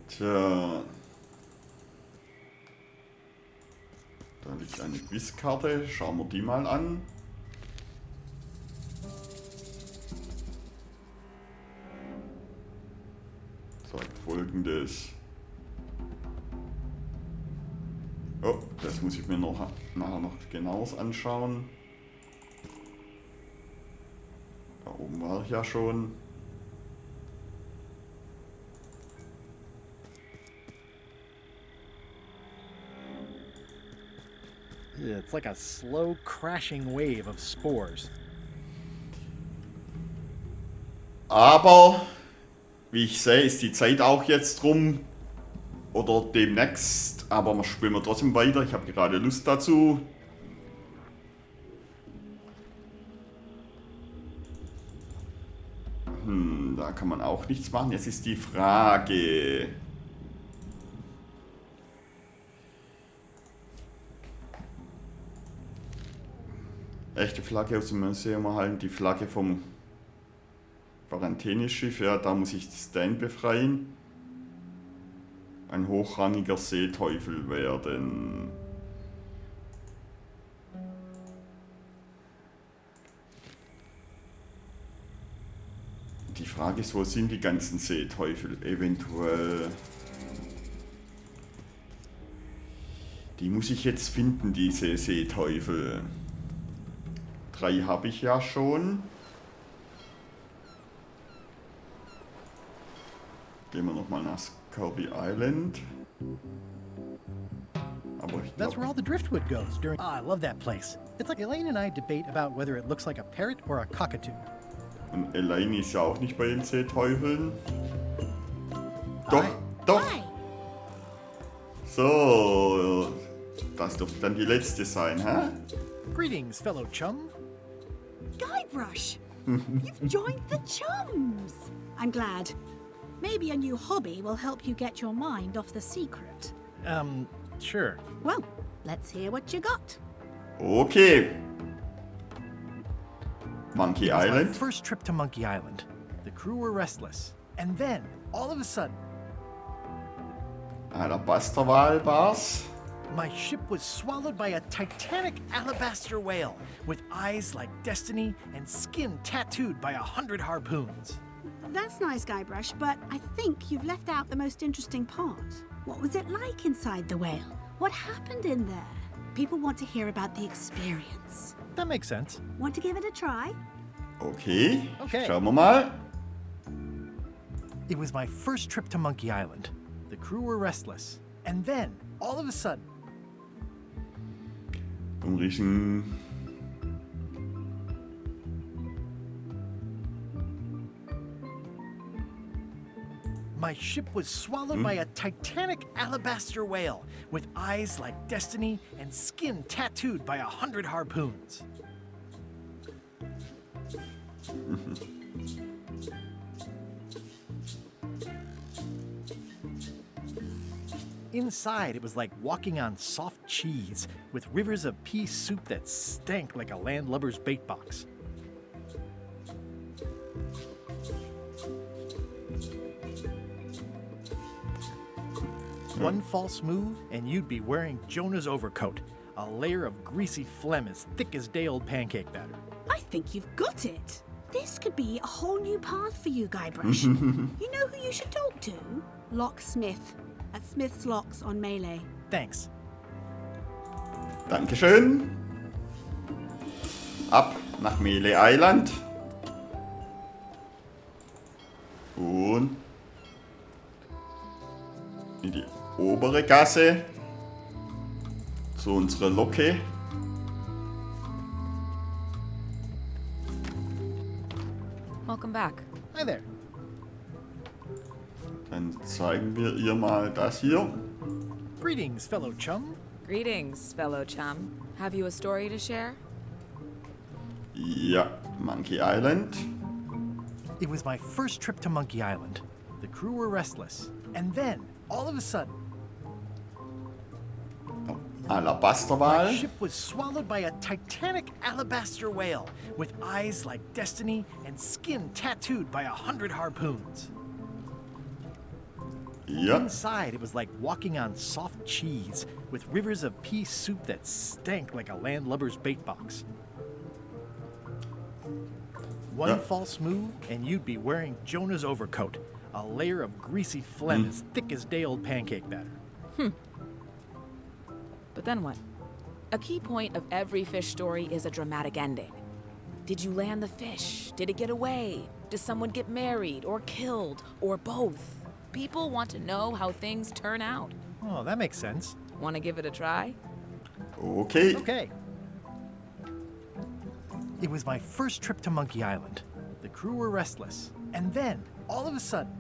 Tja. Ist eine Quizkarte. Schauen wir die mal an. Sagt Folgendes. Oh, das muss ich mir nachher noch genaues anschauen. Da oben war ich ja schon. It's like a slow crashing wave of spores. Aber, wie ich sehe, ist die Zeit auch jetzt rum. Oder demnächst. Aber wir spielen trotzdem weiter. Ich habe gerade Lust dazu. Da kann man auch nichts machen. Jetzt ist die Frage. Echte Flagge aus dem Museum erhalten. Die Flagge vom Quarantäneschiff. Ja, da muss ich Stan befreien. Ein hochrangiger Seeteufel werden. Die Frage ist, wo sind die ganzen Seeteufel? Eventuell. Die muss ich jetzt finden, diese Seeteufel. 3 habe ich ja schon. Gehen wir nochmal nach Kirby Island. Aber ich That's where all the driftwood goes during. I love that place. It's like Elaine and I debate about whether it looks like a parrot or a cockatoo. Und Elaine ist ja auch nicht bei den Seeteufeln. Doch, doch. So, das dürfte dann die letzte sein, hä? Greetings, fellow chum. Guybrush, you've joined the chums. I'm glad. Maybe a new hobby will help you get your mind off the secret. Sure. Well, let's hear what you got. Okay. Monkey Island. My first trip to Monkey Island. The crew were restless. And then, all of a sudden... Alabasterwal war's. My ship was swallowed by a titanic alabaster whale with eyes like destiny and skin tattooed by 100 harpoons. That's nice, Guybrush, but I think you've left out the most interesting part. What was it like inside the whale? What happened in there? People want to hear about the experience. That makes sense. Want to give it a try? Okay. Okay. Schauen wir mal. It was my first trip to Monkey Island. The crew were restless. And then, all of a sudden... Umriechen. My ship was swallowed by a titanic alabaster whale with eyes like destiny and skin tattooed by 100 harpoons. Inside, it was like walking on soft cheese with rivers of pea soup that stank like a landlubber's bait box. One false move, and you'd be wearing Jonah's overcoat, a layer of greasy phlegm as thick as day-old pancake batter. I think you've got it. This could be a whole new path for you, Guybrush. You know who you should talk to? Locksmith at Smith's Locks on Melee. Thanks. Dankeschön. Ab nach Melee Island. Und in die obere Gasse zu unserer Locke. Welcome back. Hi there. Dann zeigen wir ihr mal das hier. Greetings, fellow chum. Greetings, fellow chum. Have you a story to share? Ja, Monkey Island. It was my first trip to Monkey Island. The crew were restless. And then, all of a sudden... Alabasterwal. My ship was swallowed by a titanic alabaster whale with eyes like destiny and skin tattooed by 100 harpoons. Ja. Inside, it was like walking on soft cheese with rivers of pea soup that stank like a landlubber's bait box. One false move, and you'd be wearing Jonah's overcoat, a layer of greasy phlegm as thick as day-old pancake batter. But then what? A key point of every fish story is a dramatic ending. Did you land the fish? Did it get away? Does someone get married or killed or both? People want to know how things turn out. Oh, that makes sense. Want to give it a try? Okay. Okay. It was my first trip to Monkey Island. The crew were restless. And then, all of a sudden,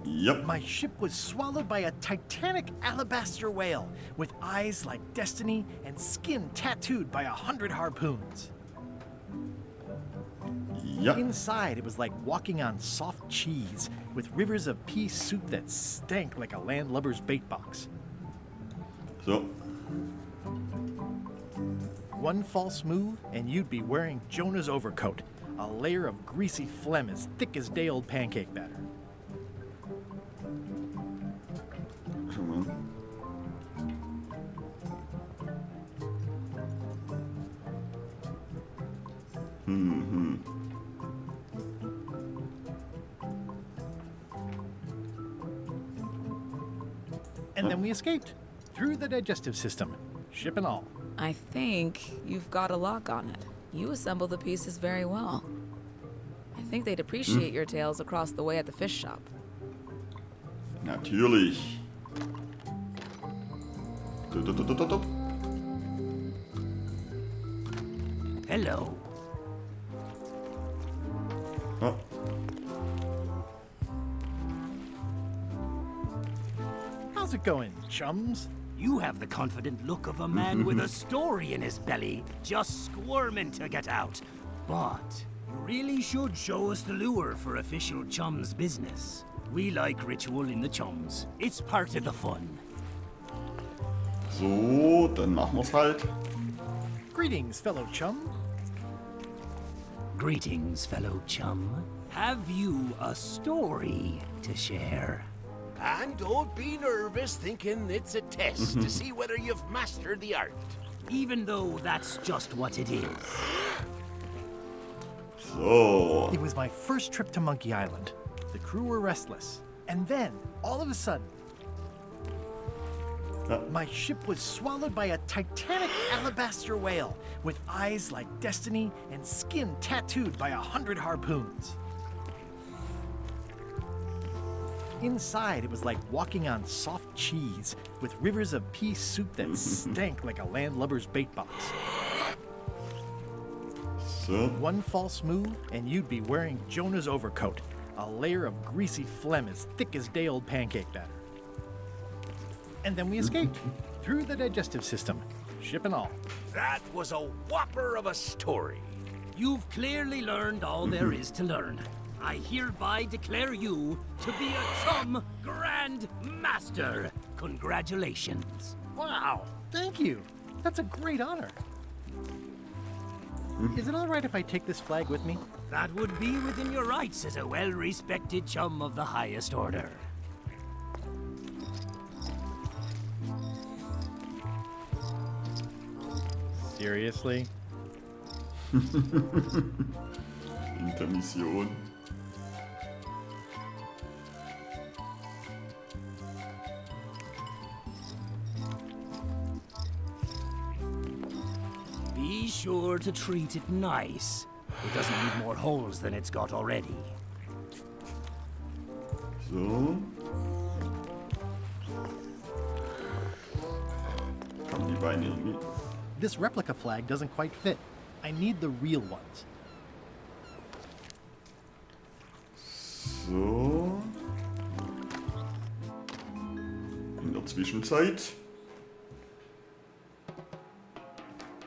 Yep. my ship was swallowed by a titanic alabaster whale with eyes like destiny and skin tattooed by 100 harpoons. Yep. Inside, it was like walking on soft cheese with rivers of pea soup that stank like a landlubber's bait box. So. One false move, and you'd be wearing Jonah's overcoat, a layer of greasy phlegm as thick as day-old pancake batter. Schon mal. And then we escaped through the digestive system, ship and all. I think you've got a lock on it. You assemble the pieces very well. I think they'd appreciate your tales across the way at the fish shop. Natürlich. Hello. Oh. How's it going, chums? You have the confident look of a man with a story in his belly, just squirming to get out. But you really should show us the lure for official chums business. We like ritual in the chums. It's part of the fun. So, dann machen wir's halt. Greetings, fellow chum. Greetings, fellow chum. Have you a story to share? And don't be nervous thinking it's a test to see whether you've mastered the art. Even though that's just what it is. So. It was my first trip to Monkey Island. The crew were restless. And then, all of a sudden, my ship was swallowed by a titanic alabaster whale with eyes like destiny and skin tattooed by 100 harpoons. Inside, it was like walking on soft cheese with rivers of pea soup that stank like a landlubber's bait box. So. One false move, and you'd be wearing Jonah's overcoat, a layer of greasy phlegm as thick as day-old pancake batter. And then we escaped through the digestive system, ship and all. That was a whopper of a story. You've clearly learned all there is to learn. I hereby declare you to be a chum grand master. Congratulations. Wow, thank you. That's a great honor. Is it all right if I take this flag with me? That would be within your rights as a well-respected chum of the highest order. Seriously? Intermission. Be sure to treat it nice. It doesn't need more holes than it's got already. So. Kommen die Beine irgendwie? This replica flag doesn't quite fit. I need the real ones. So. In der Zwischenzeit.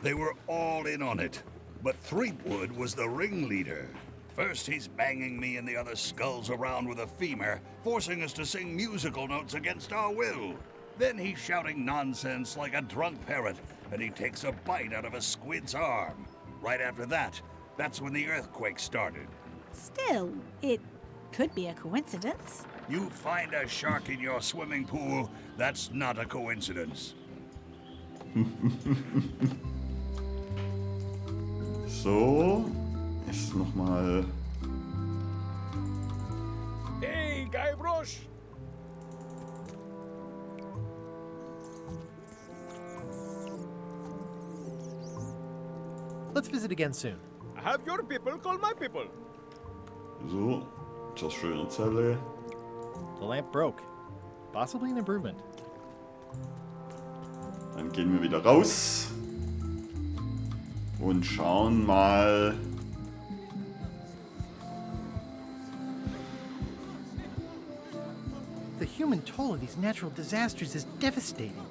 They were all in on it, but Threepwood was the ringleader. First, he's banging me and the other skulls around with a femur, forcing us to sing musical notes against our will. Then he's shouting nonsense like a drunk parrot, and he takes a bite out of a squid's arm. Right after that, that's when the earthquake started. Still, it could be a coincidence. You find a shark in your swimming pool, that's not a coincidence. So, ist nochmal. Hey, Guybrush! Let's visit again soon. Have your people call my people. So, zur schönen Zelle. The lamp broke. Possibly an improvement. Dann gehen wir wieder raus. Und schauen mal. The human toll of these natural disasters is devastating.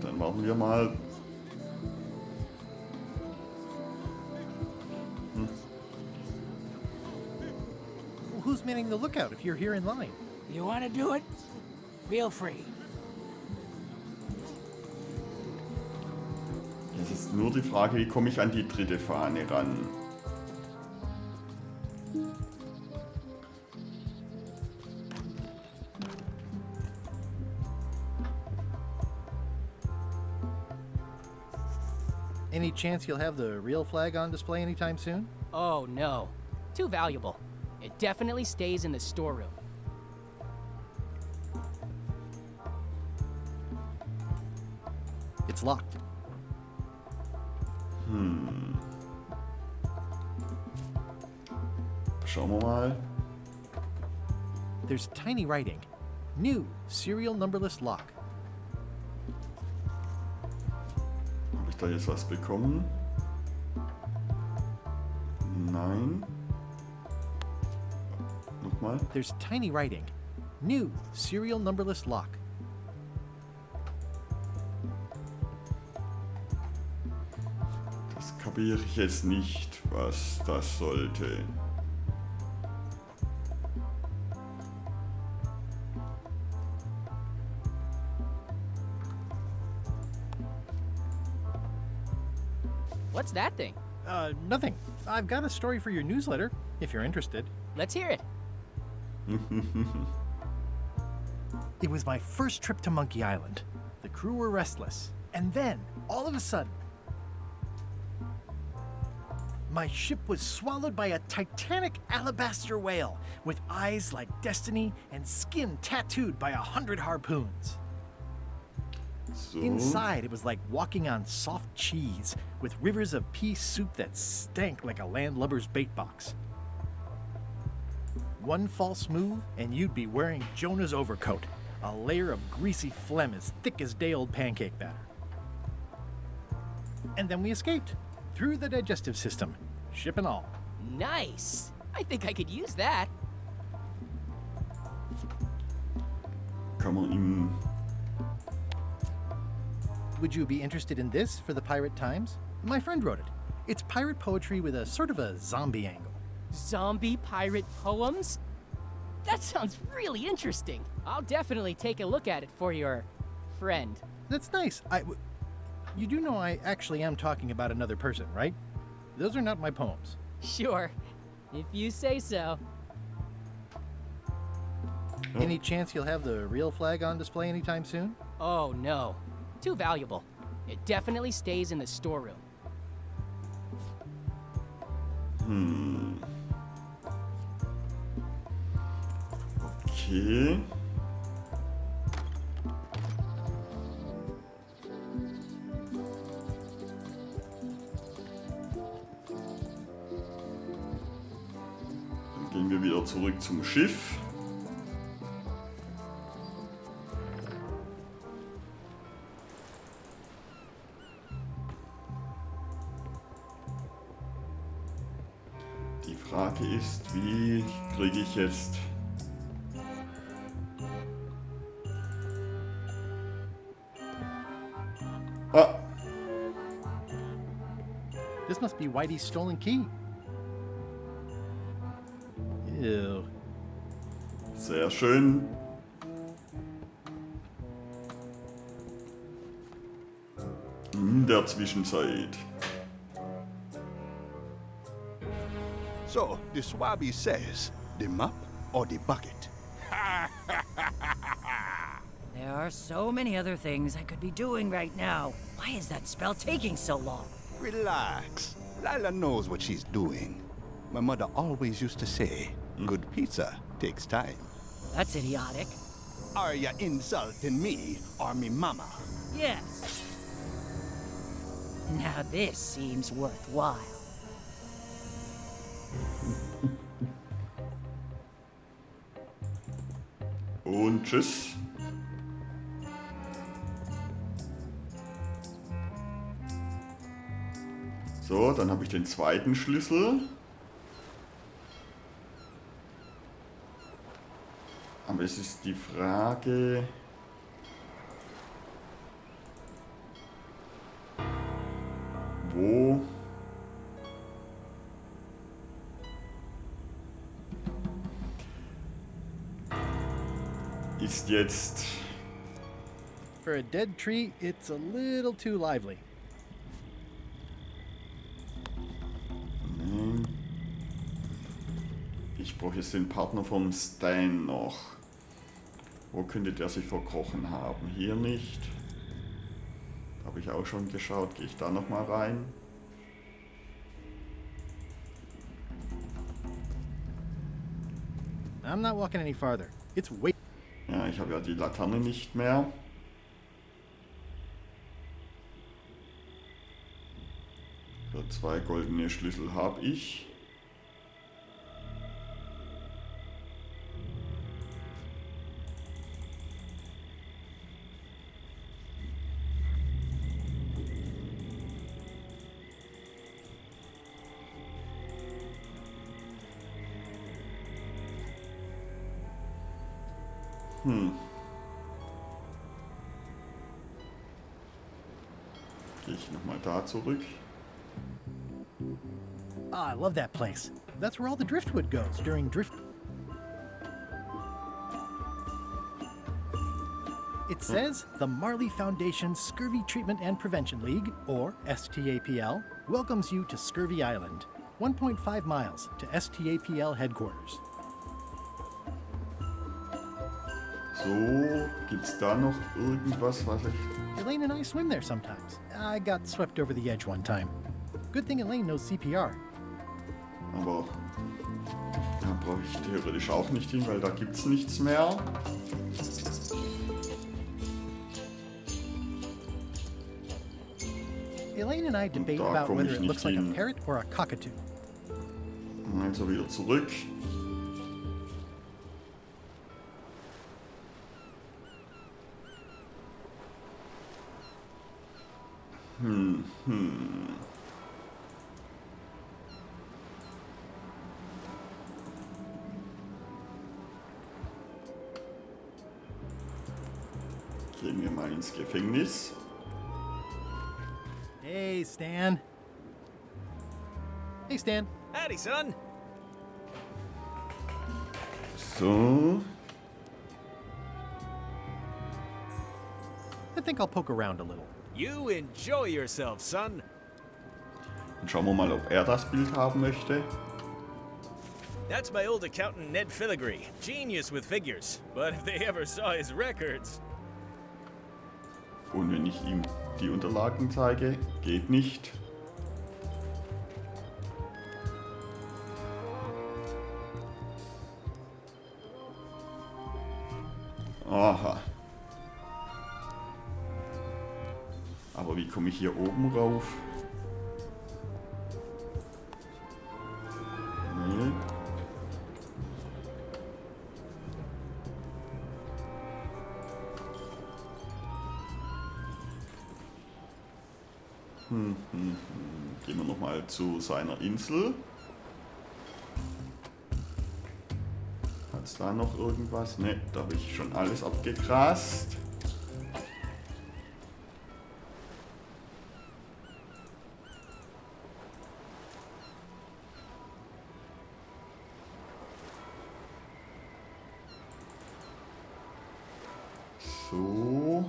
Dann warten wir mal. Who's manning the lookout if you're here in line? You want to do it? Feel free. Es ist nur die Frage, wie komme ich an die dritte Fahne ran? Any chance you'll have the real flag on display anytime soon? Oh no. Too valuable. It definitely stays in the storeroom. It's locked. Schauen wir mal. There's tiny writing. New serial numberless lock. Habe ich da jetzt was bekommen? Nein. Nochmal. There's tiny writing. New serial numberless lock. Das kapiere ich jetzt nicht, was das sollte. What's that thing? Nothing. I've got a story for your newsletter, if you're interested. Let's hear it. It was my first trip to Monkey Island. The crew were restless. And then, all of a sudden, my ship was swallowed by a titanic alabaster whale with eyes like destiny and skin tattooed by 100 harpoons. So. Inside, it was like walking on soft cheese with rivers of pea soup that stank like a landlubber's bait box. One false move, and you'd be wearing Jonah's overcoat, a layer of greasy phlegm as thick as day-old pancake batter. And then we escaped, through the digestive system, ship and all. Nice. I think I could use that. Kann man ihm... Would you be interested in this for the Pirate Times? My friend wrote it. It's pirate poetry with a sort of a zombie angle. Zombie pirate poems? That sounds really interesting. I'll definitely take a look at it for your friend. That's nice. You do know I actually am talking about another person, right? Those are not my poems. Sure, if you say so. Any chance you'll have the real flag on display anytime soon? Oh no. Too valuable. It definitely stays in the storeroom. Okay. Dann gehen wir wieder zurück zum Schiff. Die Frage ist, wie kriege ich jetzt... Ah! This must be Whitey's stolen key. Ew. Sehr schön. In der Zwischenzeit. So, the Swabby says, the mop or the bucket? There are so many other things I could be doing right now. Why is that spell taking so long? Relax. Lila knows what she's doing. My mother always used to say, good pizza takes time. That's idiotic. Are you insulting me or me mama? Yes. Now this seems worthwhile. Und tschüss. So, dann habe ich den zweiten Schlüssel. Aber es ist die Frage... Wo... ist jetzt... For a dead tree, it's a little too lively. Nein. Ich brauche jetzt den Partner vom Stan noch. Wo könnte der sich verkrochen haben? Hier nicht. Habe ich auch schon geschaut. Gehe ich da nochmal rein? I'm not walking any farther. It's way... Ja, ich habe ja die Laterne nicht mehr. So, 2 goldene Schlüssel habe ich. Gehe ich nochmal da zurück. Ah, I love that place. That's where all the driftwood goes during drift... It says the Marley Foundation Scurvy Treatment and Prevention League, or STAPL, welcomes you to Scurvy Island, 1.5 miles to STAPL headquarters. So, gibt's da noch irgendwas, was ich... Elaine and I swim there sometimes. I got swept over the edge one time. Good thing Elaine knows CPR. Aber da brauche ich theoretisch auch nicht hin, weil da gibt's nichts mehr. Elaine and I debate about whether it looks like a parrot or a cockatoo. Also wieder zurück. Gehen wir mal ins Gefängnis. Hey, Stan. Hey, Stan. Howdy, son. So. I think I'll poke around a little. You enjoy yourself, son. Dann schauen wir mal, ob er das Bild haben möchte. That's my old accountant Ned Filigree. Genius with figures. But if they ever saw his records... Und wenn ich ihm die Unterlagen zeige, geht nicht. Aha. Aber wie komme ich hier oben rauf? Nee. Gehen wir nochmal zu seiner Insel. Hat es da noch irgendwas? Ne, da habe ich schon alles abgegrast. So.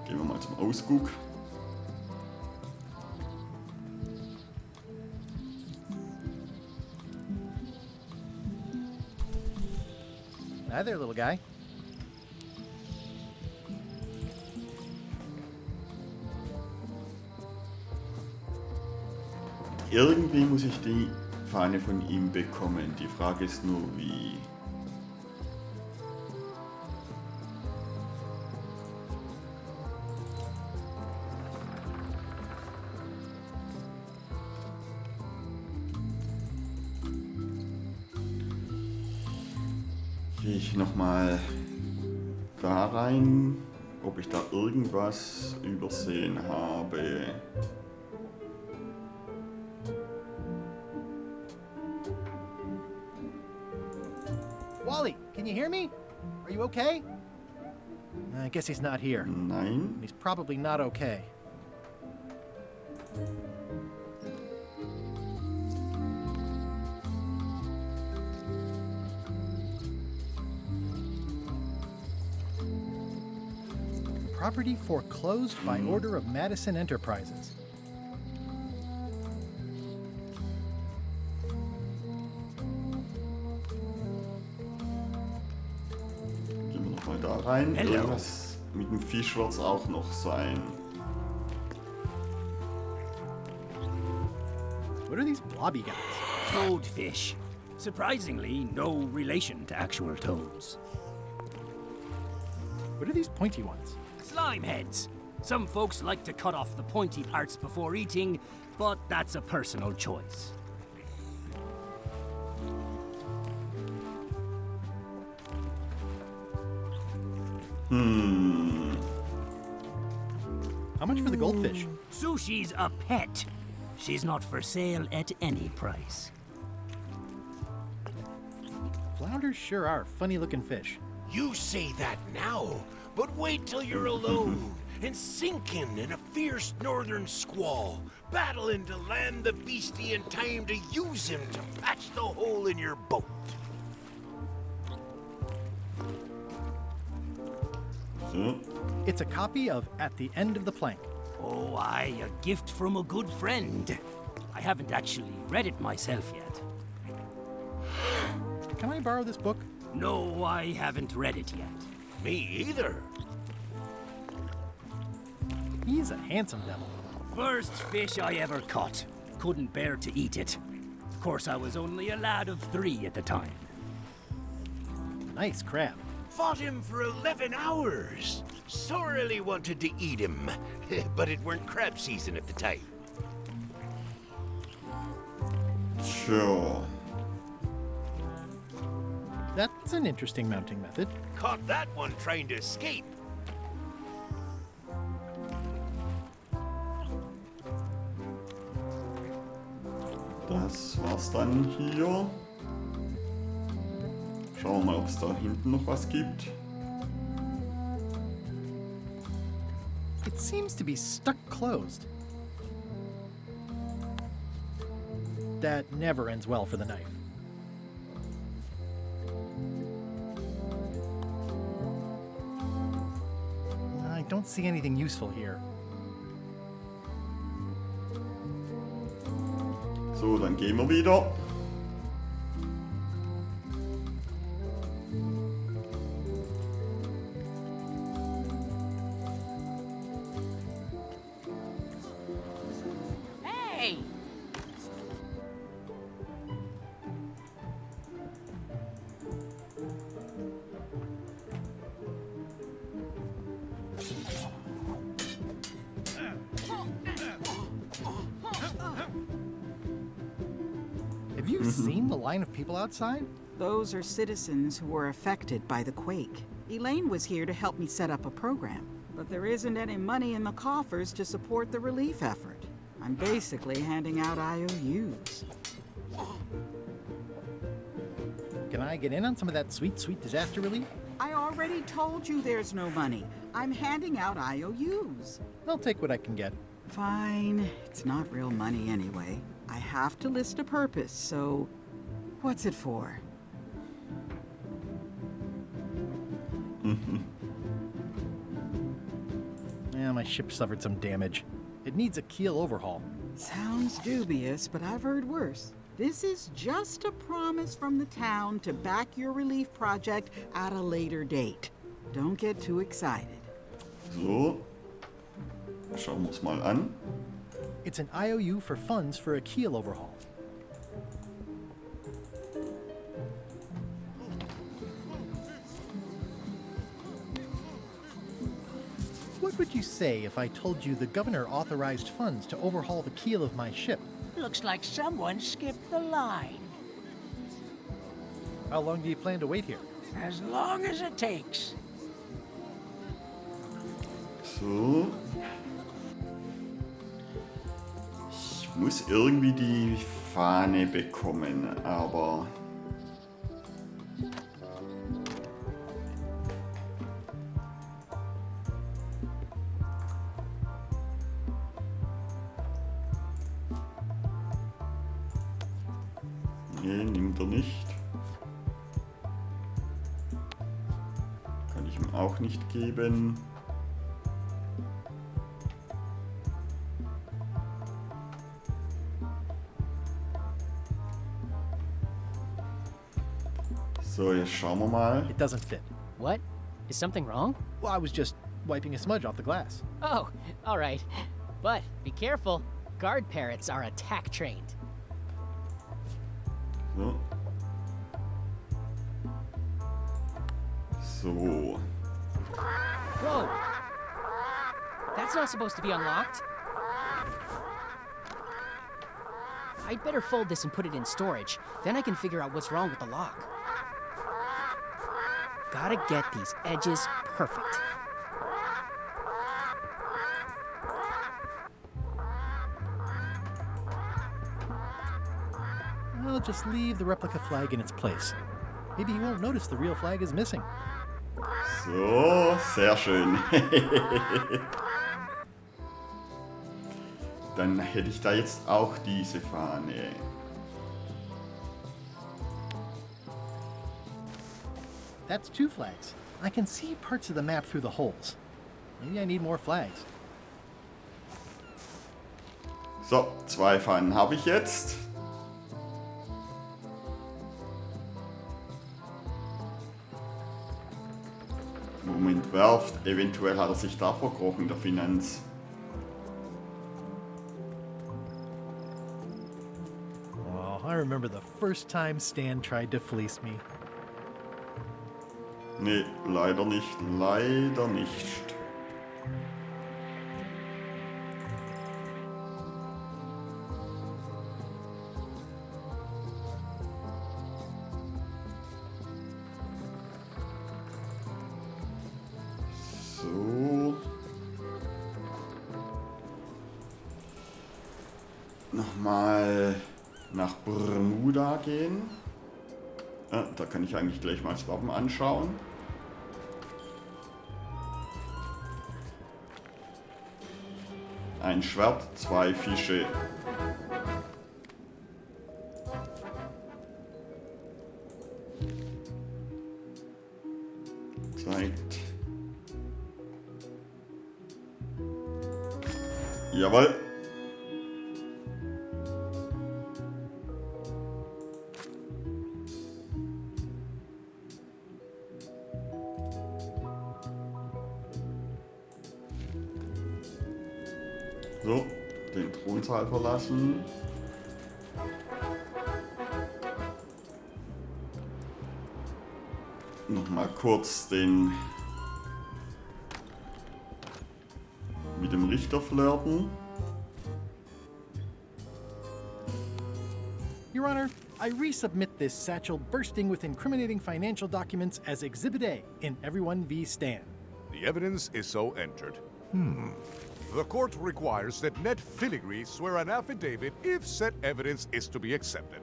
Gehen wir mal zum Ausguck. Hi there, little guy. Irgendwie muss ich die Fahne von ihm bekommen. Die Frage ist nur, wie. Gehe ich nochmal da rein, ob ich da irgendwas übersehen habe. Wally, can you hear me? Are you okay? I guess he's not here. Nein. He's probably not okay. Property foreclosed by order of Madison Enterprises. Gehen wir nochmal da rein. Hello. Irgendwas mit dem Fisch wird es auch noch sein. What are these blobby guys? Toadfish. Surprisingly, no relation to actual toads. What are these pointy ones? Slime heads. Some folks like to cut off the pointy parts before eating, but that's a personal choice. How much for the goldfish? Sushi's a pet. She's not for sale at any price. Flounders sure are funny-looking fish. You say that now, but wait till you're alone and sinking in a fierce northern squall, battling to land the beastie in time to use him to patch the hole in your boat. So. It's a copy of At the End of the Plank. Oh, aye, a gift from a good friend. I haven't actually read it myself yet. Can I borrow this book? No, I haven't read it yet. Me either. He's a handsome devil. First fish I ever caught. Couldn't bear to eat it. Of course, I was only a lad of 3 at the time. Nice crab. Fought him for 11 hours. Sorely wanted to eat him, but it weren't crab season at the time. Sure. That's an interesting mounting method. Caught that one trying to escape. Das war's dann hier. Schauen wir mal, ob es da hinten noch was gibt. It seems to be stuck closed. That never ends well for the knife. I don't see anything useful here. So, dann gehen wir wieder. Hey! Have you seen the line of people outside? Those are citizens who were affected by the quake. Elaine was here to help me set up a program, but there isn't any money in the coffers to support the relief effort. I'm basically handing out IOUs. Can I get in on some of that sweet, sweet disaster relief? I already told you there's no money. I'm handing out IOUs. I'll take what I can get. Fine. It's not real money anyway. I have to list a purpose, so what's it for? Yeah, my ship suffered some damage. It needs a keel overhaul. Sounds dubious, but I've heard worse. This is just a promise from the town to back your relief project at a later date. Don't get too excited. So, schauen wir es mal an. It's an IOU for funds for a keel overhaul. What would you say if I told you the governor authorized funds to overhaul the keel of my ship? Looks like someone skipped the line. How long do you plan to wait here? As long as it takes. So. Ich muss irgendwie die Fahne bekommen, aber... Nee, nimmt er nicht. Kann ich ihm auch nicht geben. So, jetzt schauen wir mal. It doesn't fit. What? Is something wrong? Well, I was just wiping a smudge off the glass. Oh, all right. But be careful. Guard parrots are attack trained. So. So. Whoa! That's not supposed to be unlocked. I'd better fold this and put it in storage. Then I can figure out what's wrong with the lock. Gotta get these edges perfect. I'll just leave the replica flag in its place. Maybe you won't notice the real flag is missing. So, sehr schön. Dann hätte ich da jetzt auch diese Fahne. That's 2 flags. I can see parts of the map through the holes. Maybe I need more flags. So, 2 Fahnen habe ich jetzt. Moment, werft. Eventuell hat er sich da verkrochen, der Finanz. Oh, I remember the first time Stan tried to fleece me. Nee, leider nicht. Leider nicht. So. Nochmal nach Bermuda gehen. Da kann ich eigentlich gleich mal das Wappen anschauen. Ein Schwert, 2 Fische. Zeigt. Jawohl. So, den Thronsaal verlassen. Nochmal kurz den mit dem Richter flirten. Your Honor, I resubmit this satchel bursting with incriminating financial documents as Exhibit A in Everyone v. Stan. The evidence is so entered. The court requires that Ned Filigree swear an affidavit if said evidence is to be accepted.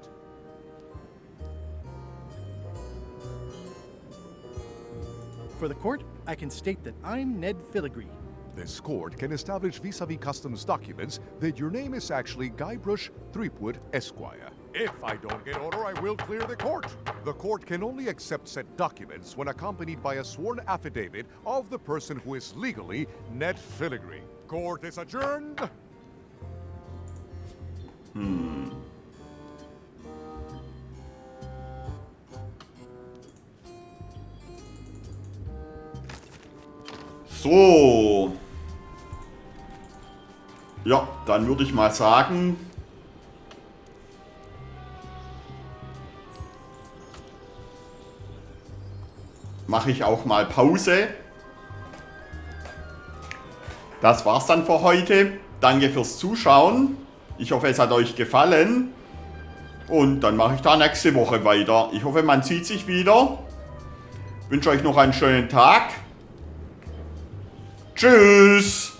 For the court, I can state that I'm Ned Filigree. This court can establish vis-a-vis customs documents that your name is actually Guybrush Threepwood, Esquire. If I don't get order, I will clear the court. The court can only accept said documents when accompanied by a sworn affidavit of the person who is legally Ned Filigree. Court is adjourned. So. Ja, dann würde ich mal sagen, mache ich auch mal Pause. Das war's dann für heute. Danke fürs Zuschauen. Ich hoffe, es hat euch gefallen. Und dann mache ich da nächste Woche weiter. Ich hoffe, man sieht sich wieder. Ich wünsche euch noch einen schönen Tag. Tschüss.